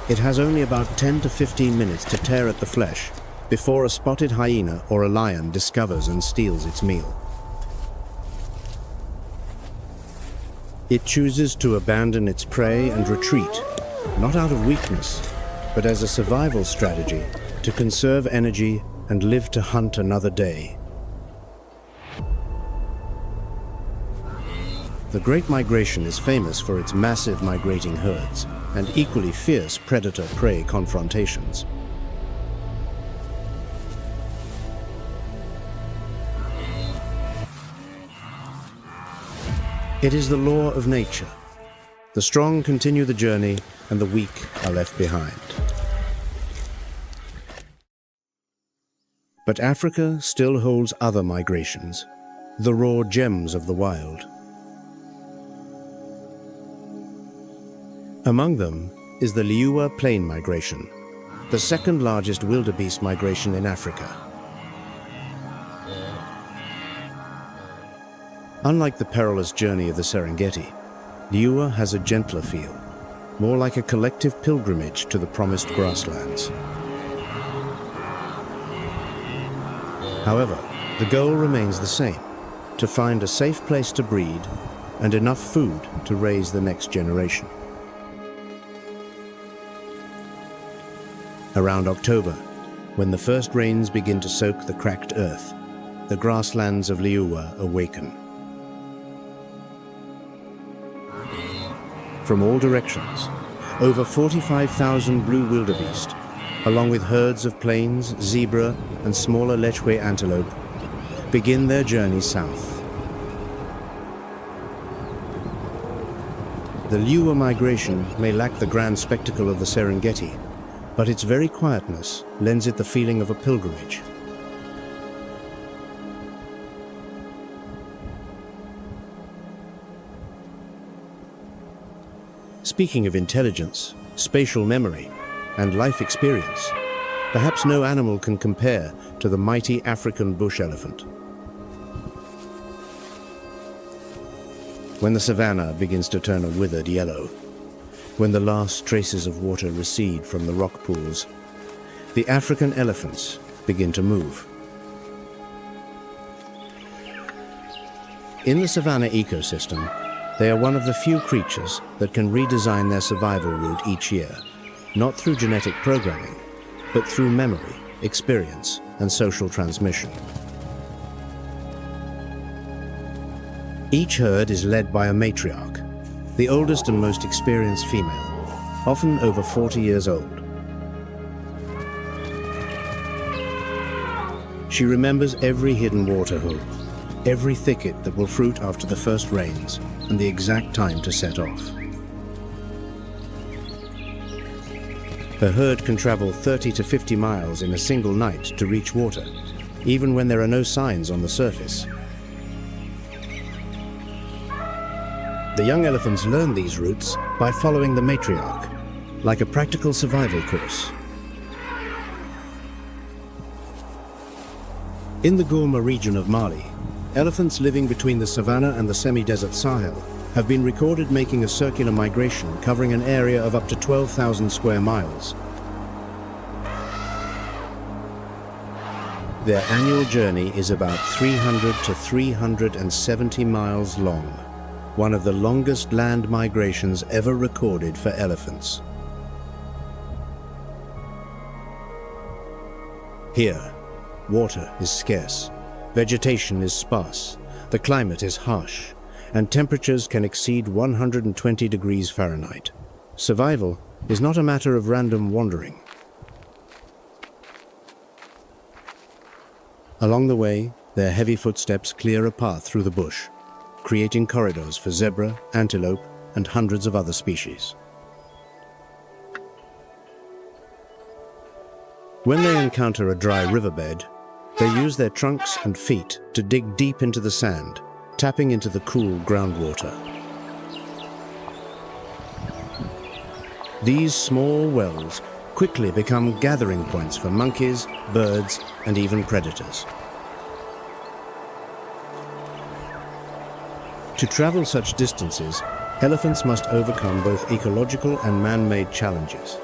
It has only about 10 to 15 minutes to tear at the flesh before a spotted hyena or a lion discovers and steals its meal. It chooses to abandon its prey and retreat, not out of weakness, but as a survival strategy to conserve energy and live to hunt another day. The Great Migration is famous for its massive migrating herds and equally fierce predator-prey confrontations. It is the law of nature. The strong continue the journey, and the weak are left behind. But Africa still holds other migrations, the raw gems of the wild. Among them is the Liuwa plain migration, the second largest wildebeest migration in Africa. Unlike the perilous journey of the Serengeti, Liuwa has a gentler feel, more like a collective pilgrimage to the promised grasslands. However, the goal remains the same, to find a safe place to breed and enough food to raise the next generation. Around October, when the first rains begin to soak the cracked earth, the grasslands of Liuwa awaken. From all directions, over 45,000 blue wildebeest, along with herds of plains, zebra, and smaller lechwe antelope, begin their journey south. The Liuwa migration may lack the grand spectacle of the Serengeti, but its very quietness lends it the feeling of a pilgrimage. Speaking of intelligence, spatial memory, and life experience, perhaps no animal can compare to the mighty African bush elephant. When the savanna begins to turn a withered yellow, when the last traces of water recede from the rock pools, the African elephants begin to move. In the savanna ecosystem, they are one of the few creatures that can redesign their survival route each year, not through genetic programming, but through memory, experience, and social transmission. Each herd is led by a matriarch, the oldest and most experienced female, often over 40 years old. She remembers every hidden waterhole, every thicket that will fruit after the first rains, and the exact time to set off. Her herd can travel 30 to 50 miles in a single night to reach water, even when there are no signs on the surface. The young elephants learn these routes by following the matriarch, like a practical survival course. In the Gourma region of Mali, elephants living between the savanna and the semi-desert Sahel have been recorded making a circular migration covering an area of up to 12,000 square miles. Their annual journey is about 300 to 370 miles long, one of the longest land migrations ever recorded for elephants. Here, water is scarce, vegetation is sparse, the climate is harsh, and temperatures can exceed 120 degrees Fahrenheit. Survival is not a matter of random wandering. Along the way, their heavy footsteps clear a path through the bush, creating corridors for zebra, antelope, and hundreds of other species. When they encounter a dry riverbed, they use their trunks and feet to dig deep into the sand, tapping into the cool groundwater. These small wells quickly become gathering points for monkeys, birds, and even predators. To travel such distances, elephants must overcome both ecological and man-made challenges.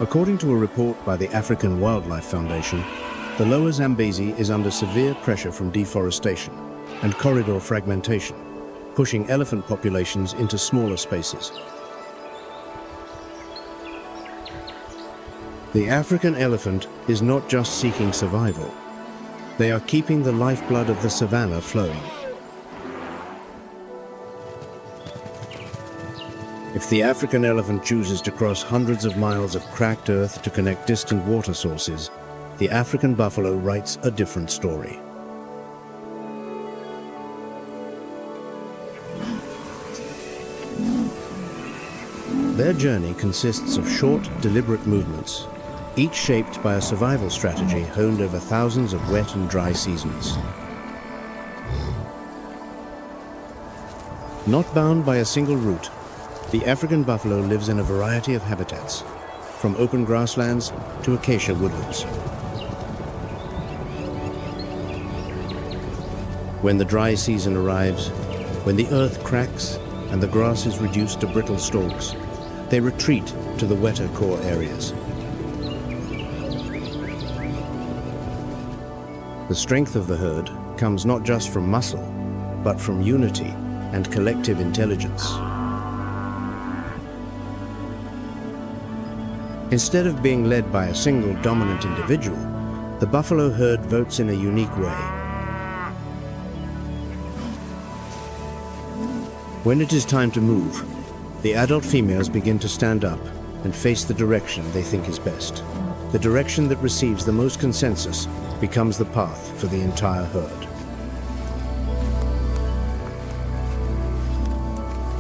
According to a report by the African Wildlife Foundation, the lower Zambezi is under severe pressure from deforestation and corridor fragmentation, pushing elephant populations into smaller spaces. The African elephant is not just seeking survival. They are keeping the lifeblood of the savanna flowing. If the African elephant chooses to cross hundreds of miles of cracked earth to connect distant water sources, the African buffalo writes a different story. Their journey consists of short, deliberate movements, each shaped by a survival strategy honed over thousands of wet and dry seasons. Not bound by a single route, the African buffalo lives in a variety of habitats, from open grasslands to acacia woodlands. When the dry season arrives, when the earth cracks and the grass is reduced to brittle stalks, they retreat to the wetter core areas. The strength of the herd comes not just from muscle, but from unity and collective intelligence. Instead of being led by a single dominant individual, the buffalo herd votes in a unique way. When it is time to move, the adult females begin to stand up and face the direction they think is best. The direction that receives the most consensus becomes the path for the entire herd.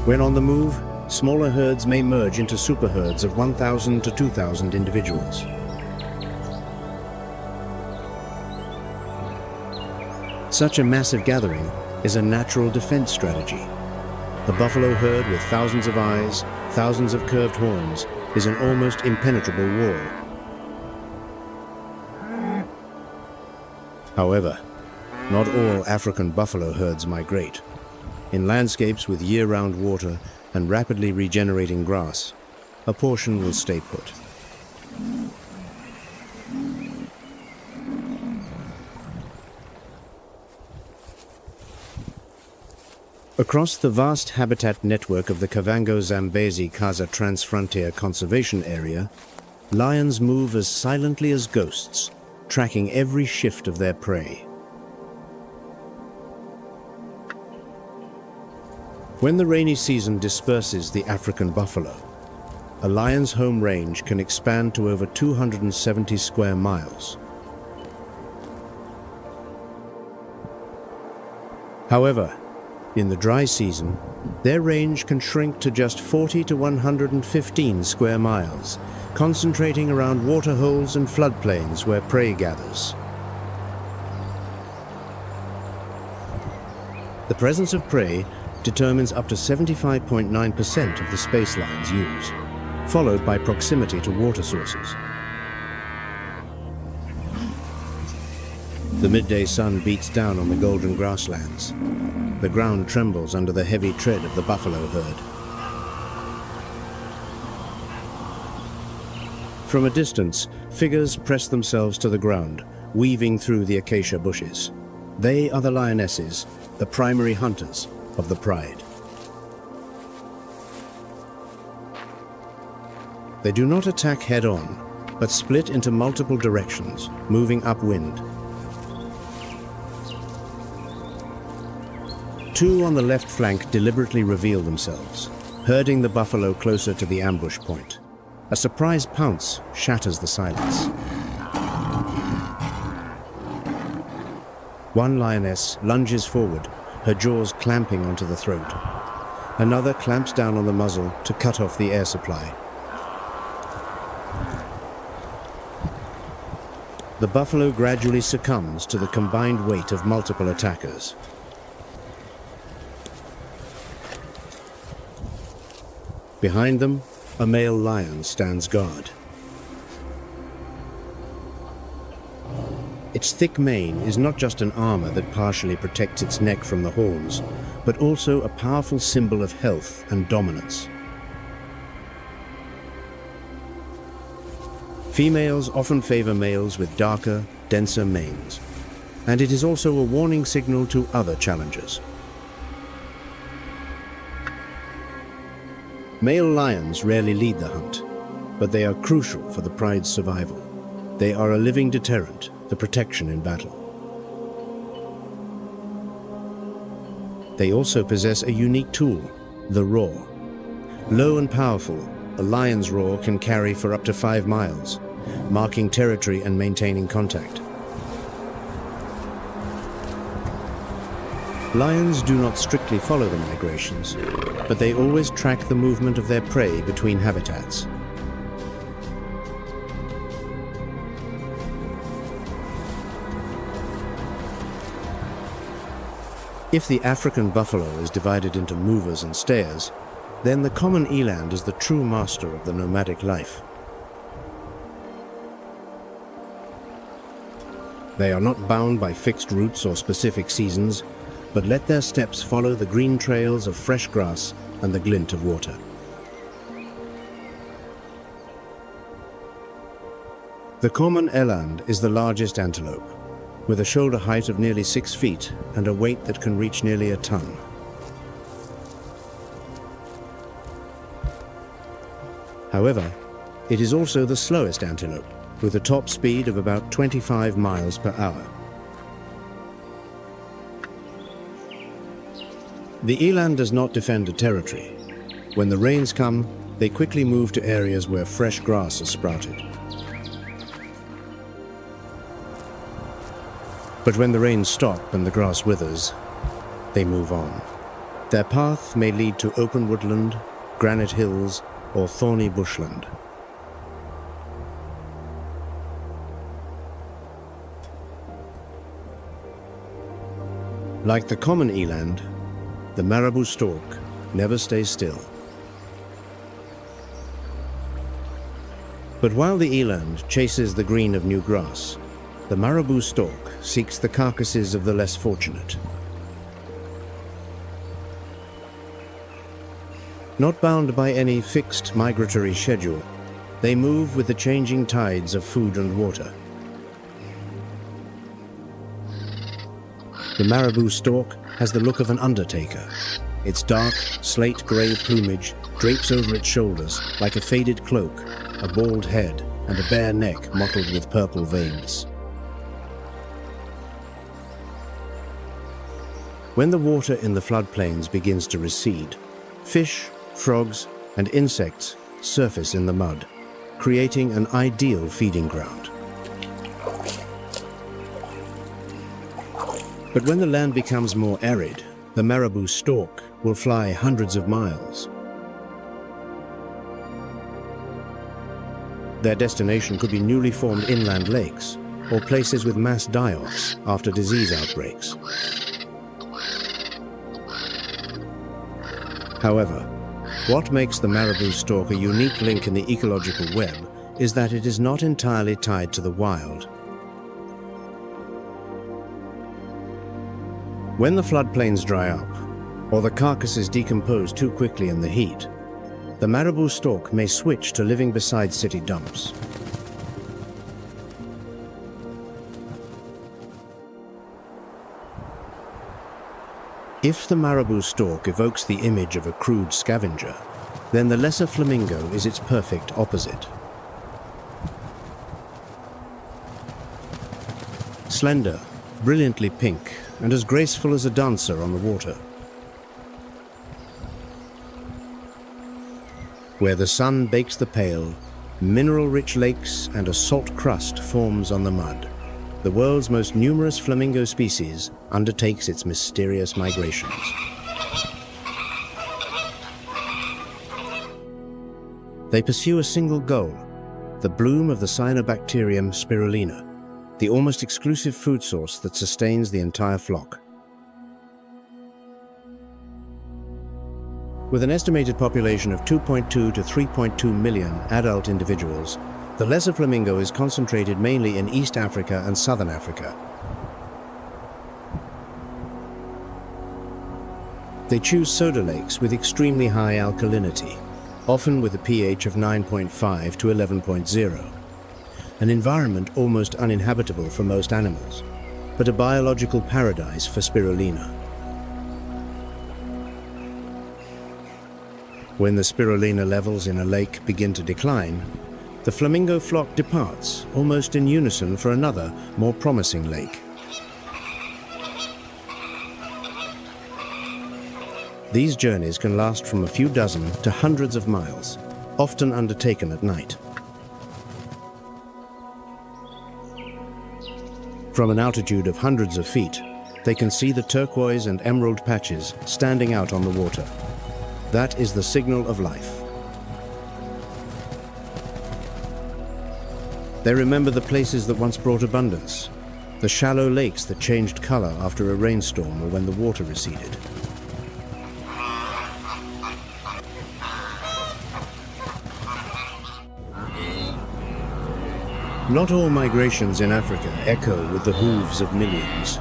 When on the move, smaller herds may merge into superherds of 1,000 to 2,000 individuals. Such a massive gathering is a natural defense strategy. A buffalo herd with thousands of eyes, thousands of curved horns, is an almost impenetrable wall. However, not all African buffalo herds migrate. In landscapes with year-round water and rapidly regenerating grass, a portion will stay put. Across the vast habitat network of the Kavango-Zambezi-Kaza Transfrontier Conservation Area, lions move as silently as ghosts, tracking every shift of their prey. When the rainy season disperses the African buffalo, a lion's home range can expand to over 270 square miles. However, in the dry season, their range can shrink to just 40 to 115 square miles, concentrating around waterholes and floodplains where prey gathers. The presence of prey determines up to 75.9% of the space lions used, followed by proximity to water sources. The midday sun beats down on the golden grasslands. The ground trembles under the heavy tread of the buffalo herd. From a distance, figures press themselves to the ground, weaving through the acacia bushes. They are the lionesses, the primary hunters of the pride. They do not attack head-on, but split into multiple directions, moving upwind. Two on the left flank deliberately reveal themselves, herding the buffalo closer to the ambush point. A surprise pounce shatters the silence. One lioness lunges forward, her jaws clamping onto the throat. Another clamps down on the muzzle to cut off the air supply. The buffalo gradually succumbs to the combined weight of multiple attackers. Behind them, a male lion stands guard. Its thick mane is not just an armor that partially protects its neck from the horns, but also a powerful symbol of health and dominance. Females often favor males with darker, denser manes, and it is also a warning signal to other challengers. Male lions rarely lead the hunt, but they are crucial for the pride's survival. They are a living deterrent, the protection in battle. They also possess a unique tool, the roar. Low and powerful, a lion's roar can carry for up to 5 miles, marking territory and maintaining contact. Lions do not strictly follow the migrations, but they always track the movement of their prey between habitats. If the African buffalo is divided into movers and stayers, then the common eland is the true master of the nomadic life. They are not bound by fixed routes or specific seasons, but let their steps follow the green trails of fresh grass and the glint of water. The common eland is the largest antelope, with a shoulder height of nearly 6 feet and a weight that can reach nearly a ton. However, it is also the slowest antelope, with a top speed of about 25 miles per hour. The eland does not defend a territory. When the rains come, they quickly move to areas where fresh grass has sprouted. But when the rains stop and the grass withers, they move on. Their path may lead to open woodland, granite hills, or thorny bushland. Like the common eland, the marabou stork never stays still. But while the eland chases the green of new grass, the marabou stork seeks the carcasses of the less fortunate. Not bound by any fixed migratory schedule, they move with the changing tides of food and water. The marabou stork has the look of an undertaker. Its dark, slate-grey plumage drapes over its shoulders like a faded cloak, a bald head, and a bare neck mottled with purple veins. When the water in the floodplains begins to recede, fish, frogs, and insects surface in the mud, creating an ideal feeding ground. But when the land becomes more arid, the marabou stork will fly hundreds of miles. Their destination could be newly formed inland lakes or places with mass die-offs after disease outbreaks. However, what makes the marabou stork a unique link in the ecological web is that it is not entirely tied to the wild. When the floodplains dry up, or the carcasses decompose too quickly in the heat, the marabou stork may switch to living beside city dumps. If the marabou stork evokes the image of a crude scavenger, then the lesser flamingo is its perfect opposite. Slender, brilliantly pink, and as graceful as a dancer on the water. Where the sun bakes the pale, mineral-rich lakes and a salt crust forms on the mud, the world's most numerous flamingo species undertakes its mysterious migrations. They pursue a single goal, the bloom of the cyanobacterium spirulina, the almost exclusive food source that sustains the entire flock. With an estimated population of 2.2 to 3.2 million adult individuals, the lesser flamingo is concentrated mainly in East Africa and Southern Africa. They choose soda lakes with extremely high alkalinity, often with a pH of 9.5 to 11.0, an environment almost uninhabitable for most animals, but a biological paradise for spirulina. When the spirulina levels in a lake begin to decline, the flamingo flock departs almost in unison for another, more promising lake. These journeys can last from a few dozen to hundreds of miles, often undertaken at night. From an altitude of hundreds of feet, they can see the turquoise and emerald patches standing out on the water. That is the signal of life. They remember the places that once brought abundance, the shallow lakes that changed color after a rainstorm or when the water receded. Not all migrations in Africa echo with the hooves of millions,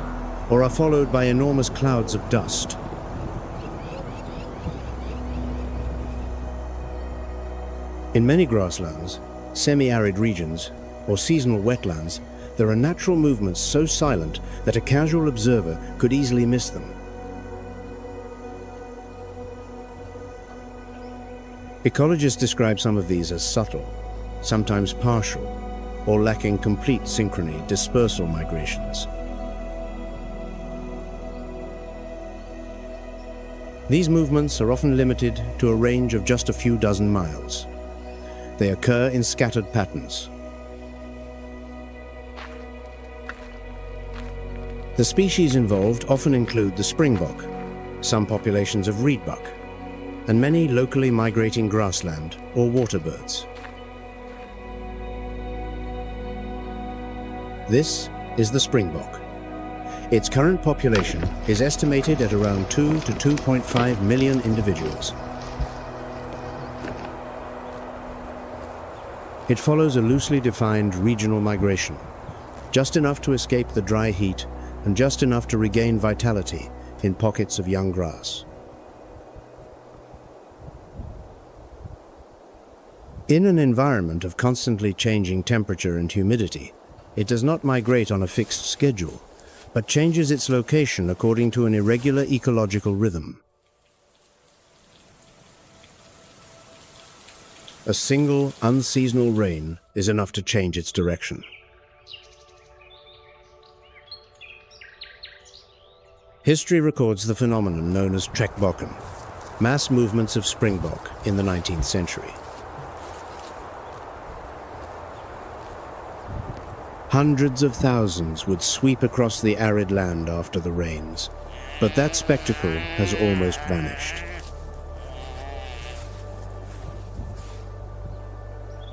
or are followed by enormous clouds of dust. In many grasslands, semi-arid regions, or seasonal wetlands, there are natural movements so silent that a casual observer could easily miss them. Ecologists describe some of these as subtle, sometimes partial, or lacking complete synchrony dispersal migrations. These movements are often limited to a range of just a few dozen miles. They occur in scattered patterns. The species involved often include the springbok, some populations of reedbuck, and many locally migrating grassland or water birds. This is the springbok. Its current population is estimated at around 2 to 2.5 million individuals. It follows a loosely defined regional migration, just enough to escape the dry heat and just enough to regain vitality in pockets of young grass. In an environment of constantly changing temperature and humidity, it does not migrate on a fixed schedule, but changes its location according to an irregular ecological rhythm. A single unseasonal rain is enough to change its direction. History records the phenomenon known as trekbokken, mass movements of springbok in the 19th century. Hundreds of thousands would sweep across the arid land after the rains, but that spectacle has almost vanished.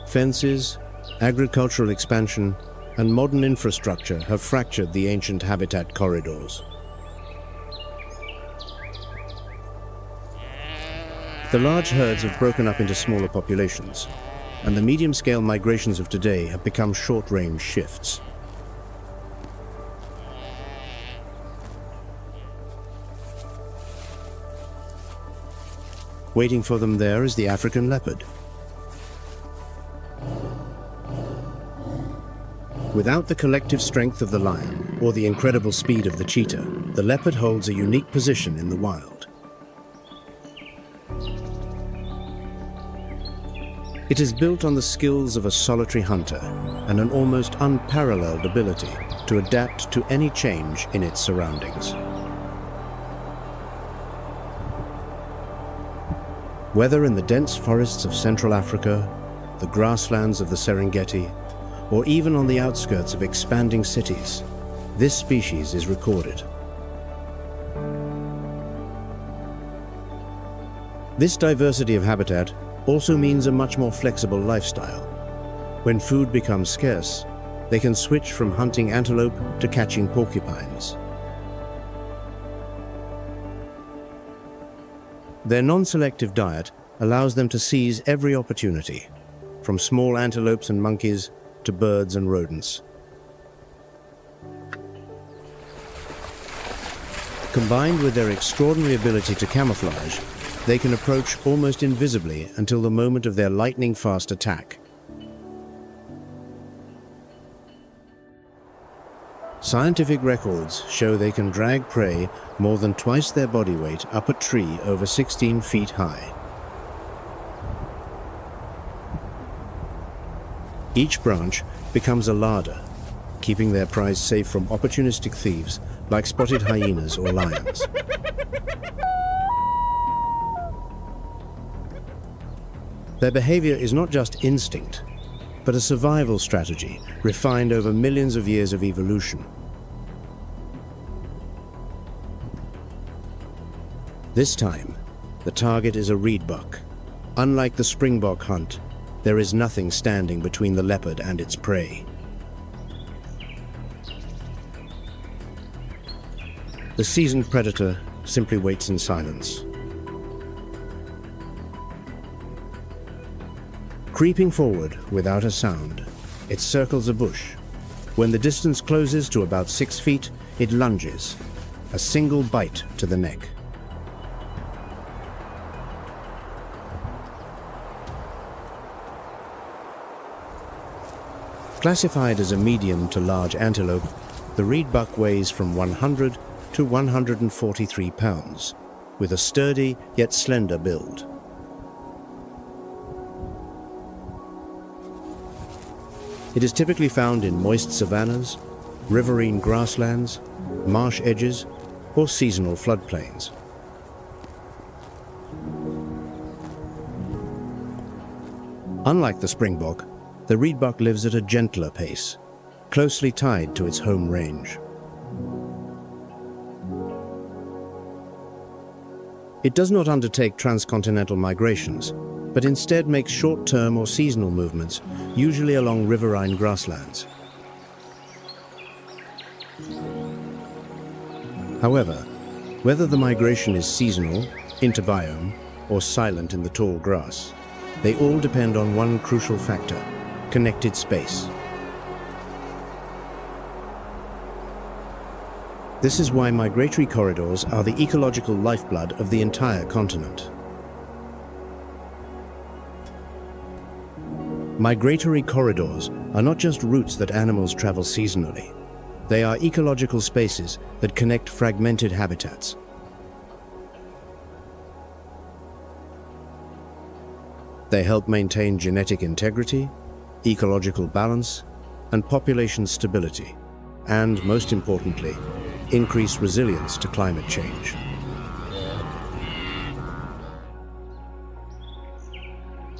Fences, agricultural expansion, and modern infrastructure have fractured the ancient habitat corridors. The large herds have broken up into smaller populations, and the medium-scale migrations of today have become short-range shifts. Waiting for them there is the African leopard. Without the collective strength of the lion or the incredible speed of the cheetah, the leopard holds a unique position in the wild. It is built on the skills of a solitary hunter and an almost unparalleled ability to adapt to any change in its surroundings. Whether in the dense forests of Central Africa, the grasslands of the Serengeti, or even on the outskirts of expanding cities, this species is recorded. This diversity of habitat also means a much more flexible lifestyle. When food becomes scarce, they can switch from hunting antelope to catching porcupines. Their non-selective diet allows them to seize every opportunity, from small antelopes and monkeys to birds and rodents. Combined with their extraordinary ability to camouflage, they can approach almost invisibly until the moment of their lightning-fast attack. Scientific records show they can drag prey more than twice their body weight up a tree over 16 feet high. Each branch becomes a larder, keeping their prize safe from opportunistic thieves like spotted hyenas or lions. Their behavior is not just instinct, but a survival strategy refined over millions of years of evolution. This time, the target is a reed buck. Unlike the springbok hunt, there is nothing standing between the leopard and its prey. The seasoned predator simply waits in silence. Creeping forward without a sound, it circles a bush. When the distance closes to about 6 feet, it lunges, a single bite to the neck. Classified as a medium to large antelope, the reed buck weighs from 100 to 143 pounds, with a sturdy yet slender build. It is typically found in moist savannas, riverine grasslands, marsh edges, or seasonal floodplains. Unlike the springbok, the reed buck lives at a gentler pace, closely tied to its home range. It does not undertake transcontinental migrations, but instead makes short-term or seasonal movements, usually along riverine grasslands. However, whether the migration is seasonal, interbiome, or silent in the tall grass, they all depend on one crucial factor: connected space. This is why migratory corridors are the ecological lifeblood of the entire continent. Migratory corridors are not just routes that animals travel seasonally. They are ecological spaces that connect fragmented habitats. They help maintain genetic integrity, ecological balance, and population stability, and, most importantly, increase resilience to climate change.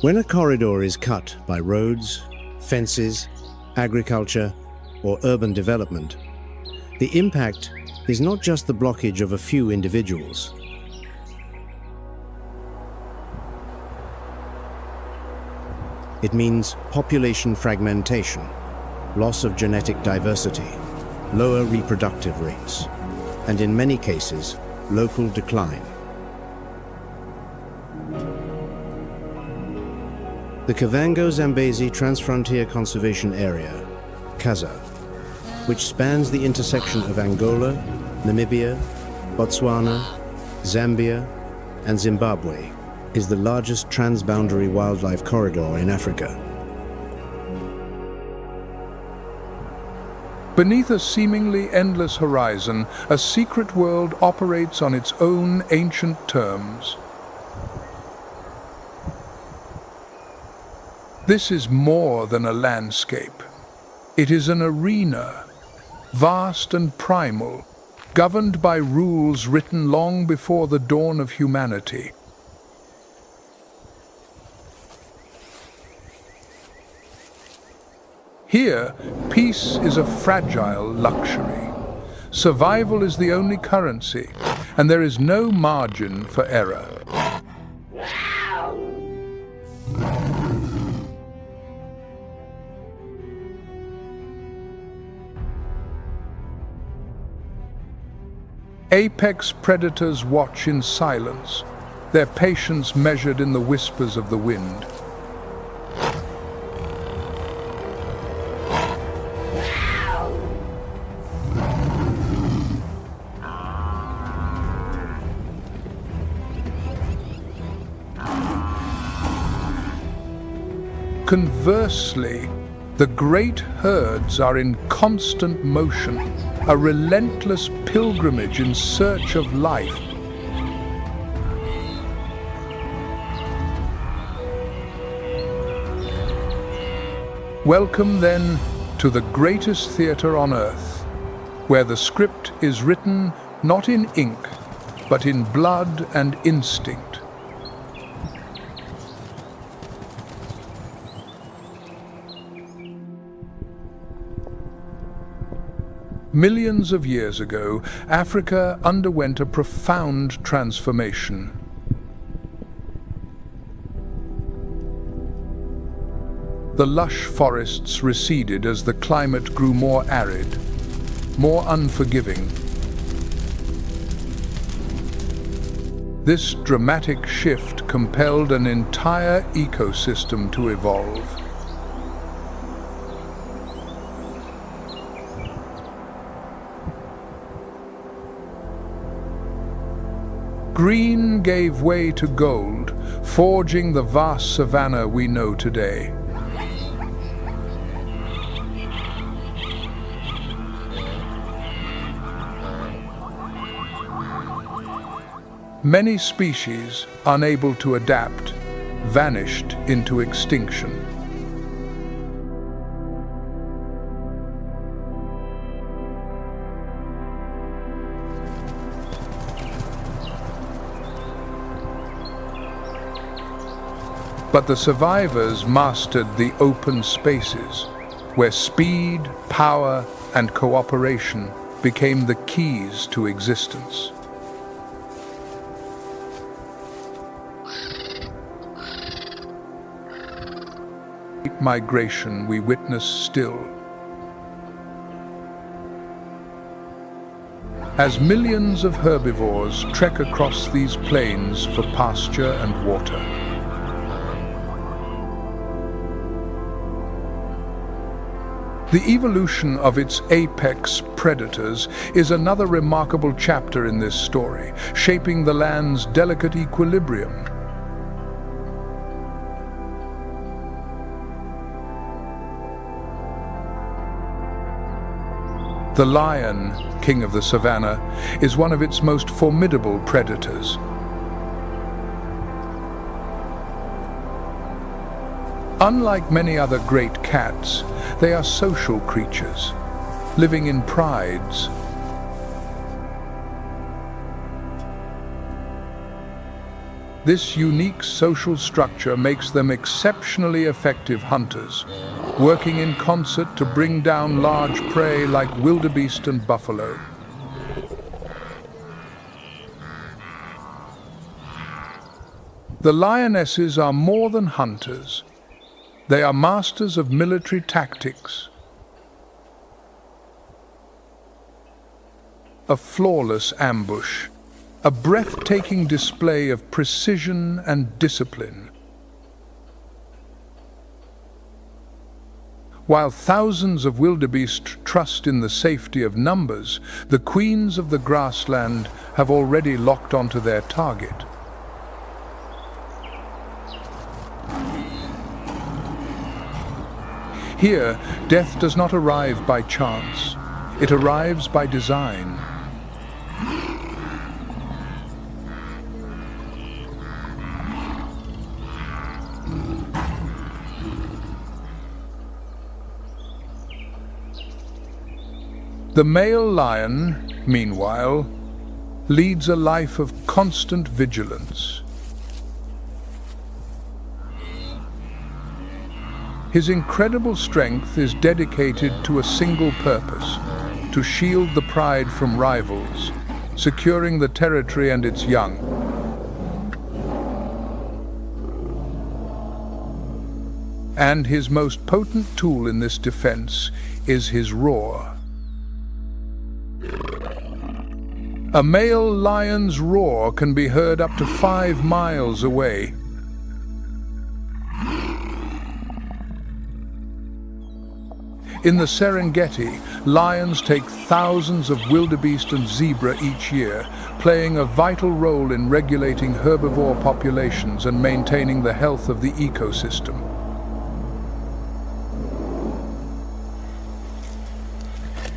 When a corridor is cut by roads, fences, agriculture, or urban development, the impact is not just the blockage of a few individuals. It means population fragmentation, loss of genetic diversity, lower reproductive rates, and in many cases, local decline. The Kavango-Zambezi Transfrontier Conservation Area, CAZA, which spans the intersection of Angola, Namibia, Botswana, Zambia, and Zimbabwe, is the largest transboundary wildlife corridor in Africa. Beneath a seemingly endless horizon, a secret world operates on its own ancient terms. This is more than a landscape. It is an arena, vast and primal, governed by rules written long before the dawn of humanity. Here, peace is a fragile luxury. Survival is the only currency, and there is no margin for error. Apex predators watch in silence, their patience measured in the whispers of the wind. Conversely, the great herds are in constant motion, a relentless pilgrimage in search of life. Welcome, then, to the greatest theater on earth, where the script is written not in ink, but in blood and instinct. Millions of years ago, Africa underwent a profound transformation. The lush forests receded as the climate grew more arid, more unforgiving. This dramatic shift compelled an entire ecosystem to evolve. Green gave way to gold, forging the vast savanna we know today. Many species, unable to adapt, vanished into extinction. But the survivors mastered the open spaces, where speed, power, and cooperation became the keys to existence. Migration we witness still. As millions of herbivores trek across these plains for pasture and water. The evolution of its apex predators is another remarkable chapter in this story, shaping the land's delicate equilibrium. The lion, king of the savanna, is one of its most formidable predators. Unlike many other great cats, they are social creatures, living in prides. This unique social structure makes them exceptionally effective hunters, working in concert to bring down large prey like wildebeest and buffalo. The lionesses are more than hunters. They are masters of military tactics. A flawless ambush, a breathtaking display of precision and discipline. While thousands of wildebeest trust in the safety of numbers, the queens of the grassland have already locked onto their target. Here, death does not arrive by chance. It arrives by design. The male lion, meanwhile, leads a life of constant vigilance. His incredible strength is dedicated to a single purpose: to shield the pride from rivals, securing the territory and its young. And his most potent tool in this defense is his roar. A male lion's roar can be heard up to 5 miles away. In the Serengeti, lions take thousands of wildebeest and zebra each year, playing a vital role in regulating herbivore populations and maintaining the health of the ecosystem.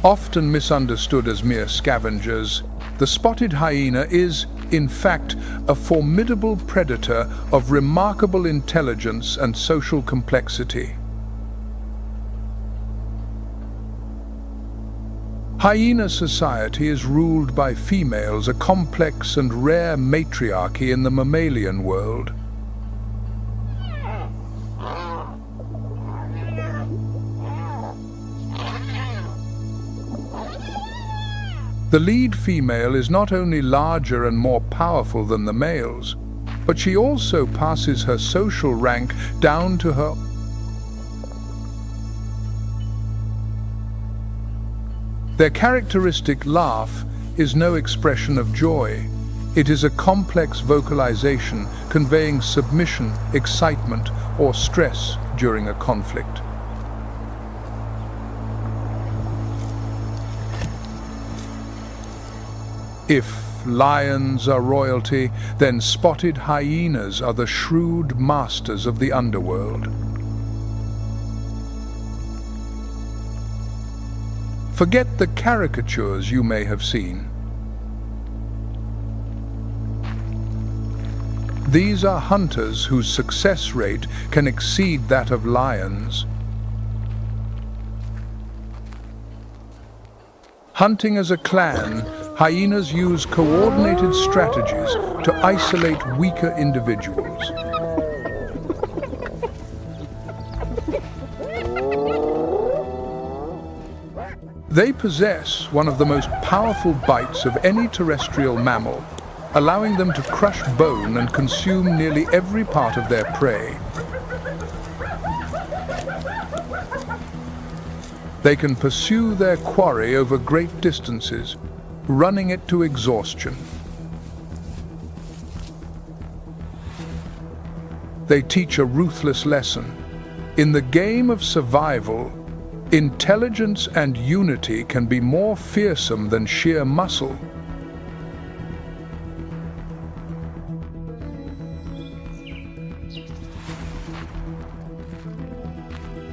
Often misunderstood as mere scavengers, the spotted hyena is, in fact, a formidable predator of remarkable intelligence and social complexity. Hyena society is ruled by females, a complex and rare matriarchy in the mammalian world. The lead female is not only larger and more powerful than the males, but she also passes her social rank down to her. Their characteristic laugh is no expression of joy. It is a complex vocalization conveying submission, excitement, or stress during a conflict. If lions are royalty, then spotted hyenas are the shrewd masters of the underworld. Forget the caricatures you may have seen. These are hunters whose success rate can exceed that of lions. Hunting as a clan, hyenas use coordinated strategies to isolate weaker individuals. They possess one of the most powerful bites of any terrestrial mammal, allowing them to crush bone and consume nearly every part of their prey. They can pursue their quarry over great distances, running it to exhaustion. They teach a ruthless lesson. In the game of survival, intelligence and unity can be more fearsome than sheer muscle.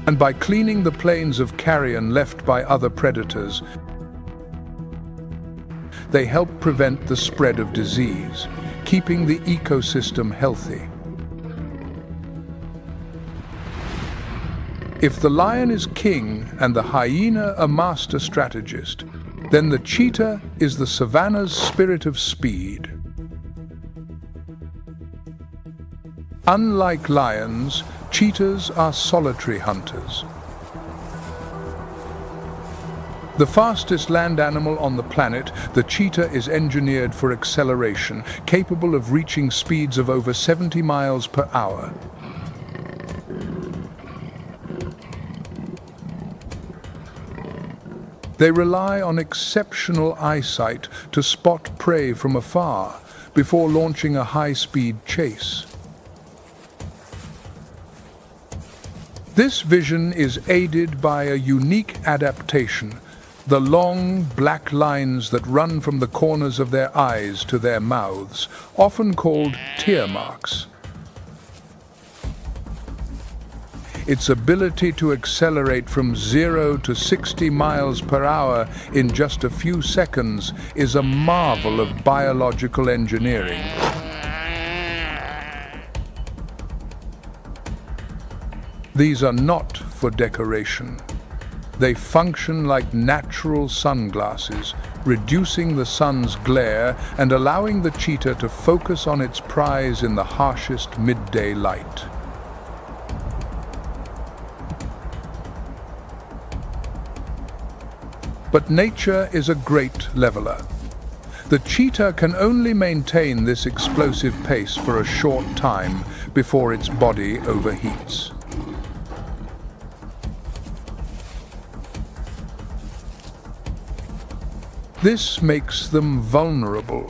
And by cleaning the plains of carrion left by other predators, they help prevent the spread of disease, keeping the ecosystem healthy. If the lion is king and the hyena a master strategist, then the cheetah is the savanna's spirit of speed. Unlike lions, cheetahs are solitary hunters. The fastest land animal on the planet, the cheetah is engineered for acceleration, capable of reaching speeds of over 70 miles per hour. They rely on exceptional eyesight to spot prey from afar before launching a high-speed chase. This vision is aided by a unique adaptation: the long, black lines that run from the corners of their eyes to their mouths, often called tear marks. Its ability to accelerate from 0 to 60 miles per hour in just a few seconds is a marvel of biological engineering. These are not for decoration. They function like natural sunglasses, reducing the sun's glare and allowing the cheetah to focus on its prize in the harshest midday light. But nature is a great leveler. The cheetah can only maintain this explosive pace for a short time before its body overheats. This makes them vulnerable,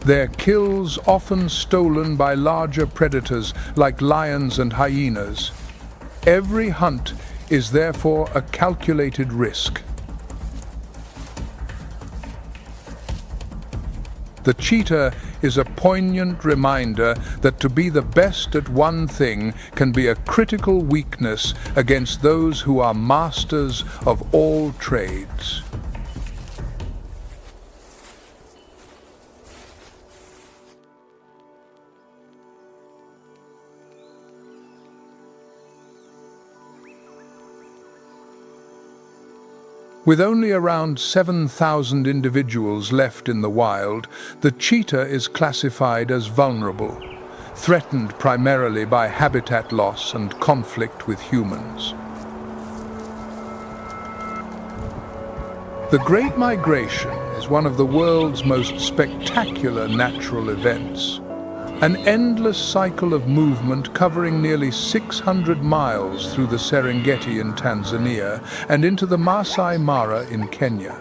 their kills often stolen by larger predators like lions and hyenas. Every hunt is therefore a calculated risk. The cheetah is a poignant reminder that to be the best at one thing can be a critical weakness against those who are masters of all trades. With only around 7,000 individuals left in the wild, the cheetah is classified as vulnerable, threatened primarily by habitat loss and conflict with humans. The Great Migration is one of the world's most spectacular natural events. An endless cycle of movement covering nearly 600 miles through the Serengeti in Tanzania and into the Masai Mara in Kenya.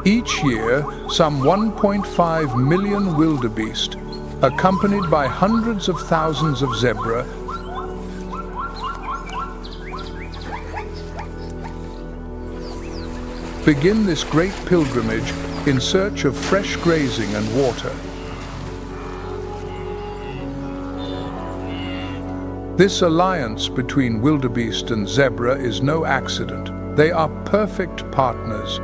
Each year, some 1.5 million wildebeest, accompanied by hundreds of thousands of zebra, begin this great pilgrimage in search of fresh grazing and water. This alliance between wildebeest and zebra is no accident. They are perfect partners.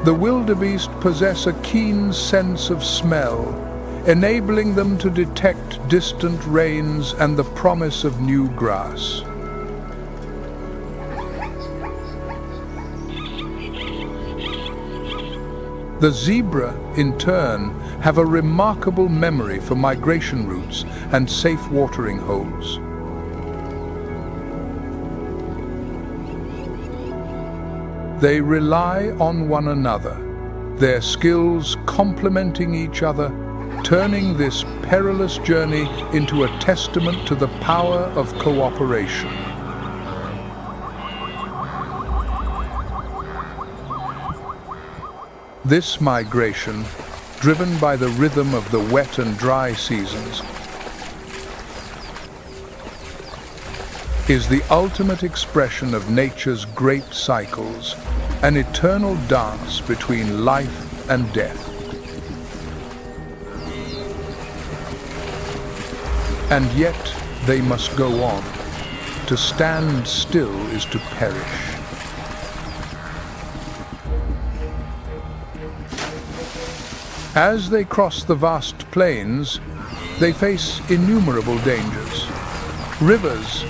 The wildebeest possess a keen sense of smell, enabling them to detect distant rains and the promise of new grass. The zebra, in turn, have a remarkable memory for migration routes and safe watering holes. They rely on one another, their skills complementing each other, turning this perilous journey into a testament to the power of cooperation. This migration, driven by the rhythm of the wet and dry seasons, is the ultimate expression of nature's great cycles, an eternal dance between life and death. And yet they must go on. To stand still is to perish. As they cross the vast plains, they face innumerable dangers. Rivers,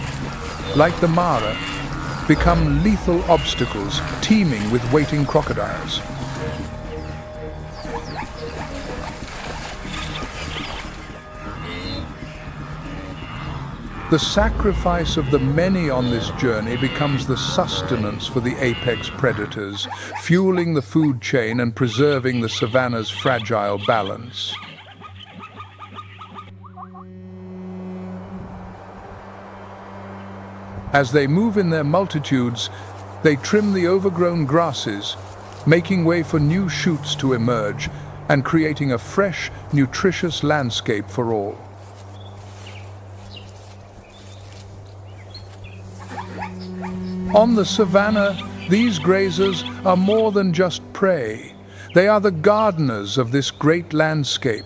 like the Mara, become lethal obstacles teeming with waiting crocodiles. The sacrifice of the many on this journey becomes the sustenance for the apex predators, fueling the food chain and preserving the savanna's fragile balance. As they move in their multitudes, they trim the overgrown grasses, making way for new shoots to emerge and creating a fresh, nutritious landscape for all. On the savanna, these grazers are more than just prey. They are the gardeners of this great landscape.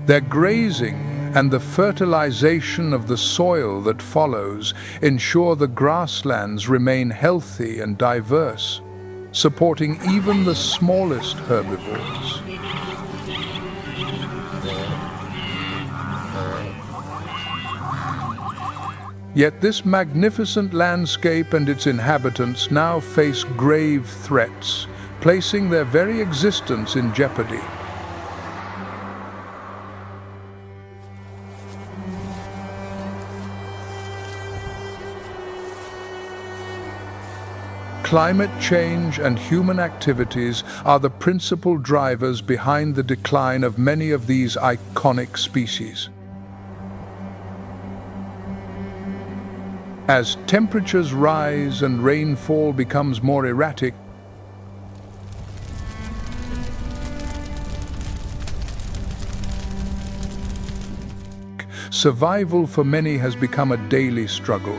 Their grazing and the fertilization of the soil that follows ensure the grasslands remain healthy and diverse, supporting even the smallest herbivores. Yet this magnificent landscape and its inhabitants now face grave threats, placing their very existence in jeopardy. Climate change and human activities are the principal drivers behind the decline of many of these iconic species. As temperatures rise and rainfall becomes more erratic, survival for many has become a daily struggle.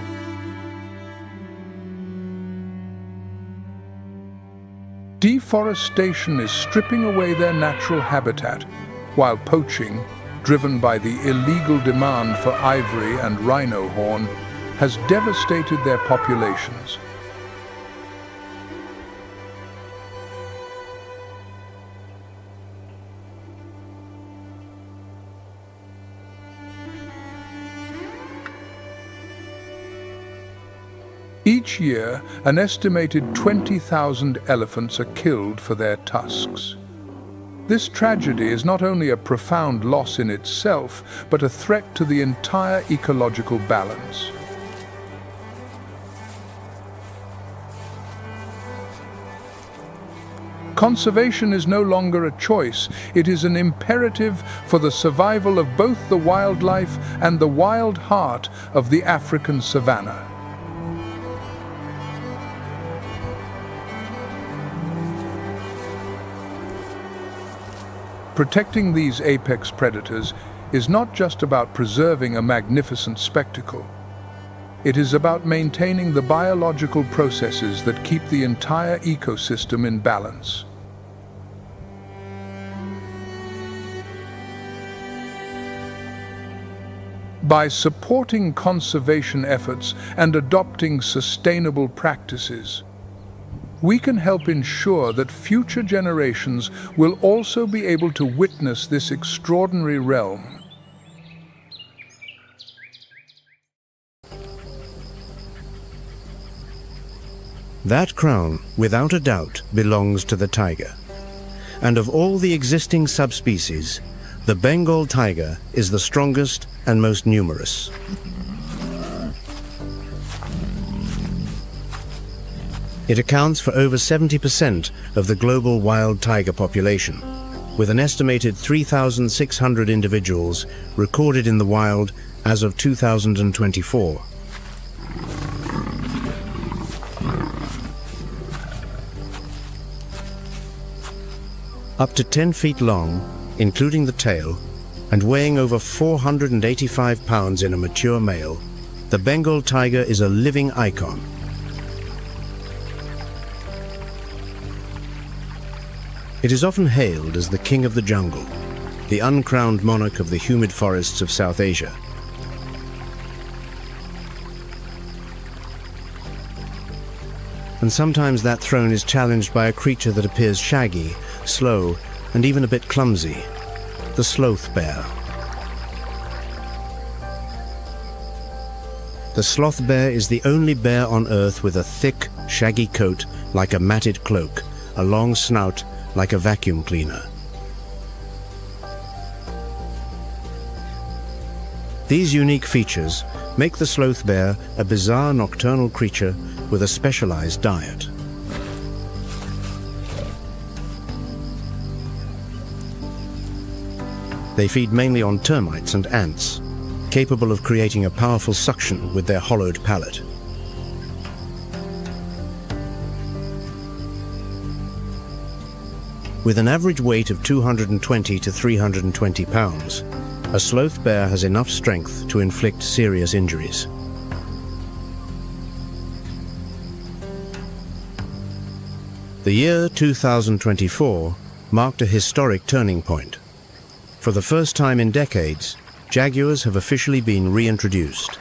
Deforestation is stripping away their natural habitat, while poaching, driven by the illegal demand for ivory and rhino horn, has devastated their populations. Each year, an estimated 20,000 elephants are killed for their tusks. This tragedy is not only a profound loss in itself, but a threat to the entire ecological balance. Conservation is no longer a choice, it is an imperative for the survival of both the wildlife and the wild heart of the African savanna. Protecting these apex predators is not just about preserving a magnificent spectacle. It is about maintaining the biological processes that keep the entire ecosystem in balance. By supporting conservation efforts and adopting sustainable practices, we can help ensure that future generations will also be able to witness this extraordinary realm. That crown, without a doubt, belongs to the tiger. And of all the existing subspecies, the Bengal tiger is the strongest and most numerous. It accounts for over 70% of the global wild tiger population, with an estimated 3,600 individuals recorded in the wild as of 2024. Up to 10 feet long, including the tail, and weighing over 485 pounds in a mature male, the Bengal tiger is a living icon. It is often hailed as the king of the jungle, the uncrowned monarch of the humid forests of South Asia. And And sometimes that throne is challenged by a creature that appears shaggy, slow, and even a bit clumsy, the sloth bear. The sloth bear is the only bear on Earth with a thick, shaggy coat like a matted cloak, a long snout like a vacuum cleaner. These unique features make the sloth bear a bizarre nocturnal creature with a specialized diet. They feed mainly on termites and ants, capable of creating a powerful suction with their hollowed palate. With an average weight of 220 to 320 pounds, a sloth bear has enough strength to inflict serious injuries. The year 2024 marked a historic turning point. For the first time in decades, jaguars have officially been reintroduced.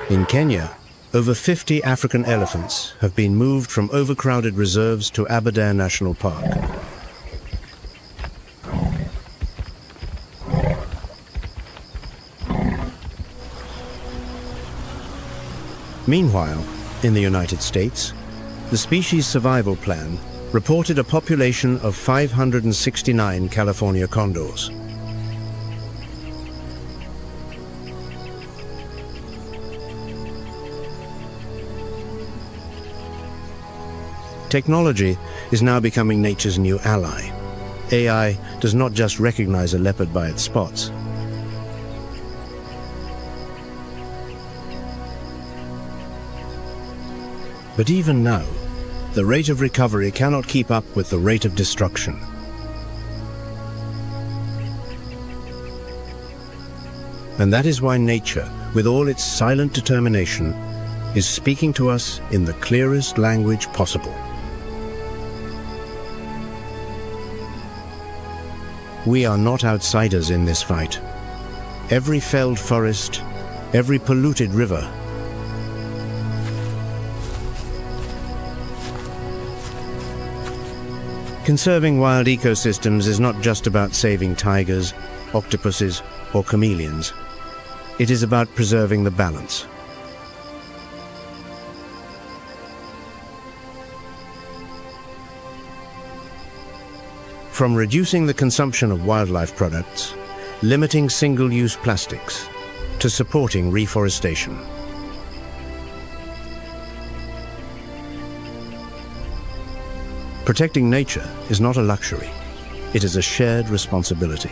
In Kenya, over 50 African elephants have been moved from overcrowded reserves to Aberdare National Park. Meanwhile, in the United States, the Species Survival Plan reported a population of 569 California condors. Technology is now becoming nature's new ally. AI does not just recognize a leopard by its spots. But even now, the rate of recovery cannot keep up with the rate of destruction. And that is why nature, with all its silent determination, is speaking to us in the clearest language possible. We are not outsiders in this fight. Every felled forest, every polluted river, conserving wild ecosystems is not just about saving tigers, octopuses, or chameleons. It is about preserving the balance. From reducing the consumption of wildlife products, limiting single-use plastics, to supporting reforestation. Protecting nature is not a luxury, it is a shared responsibility.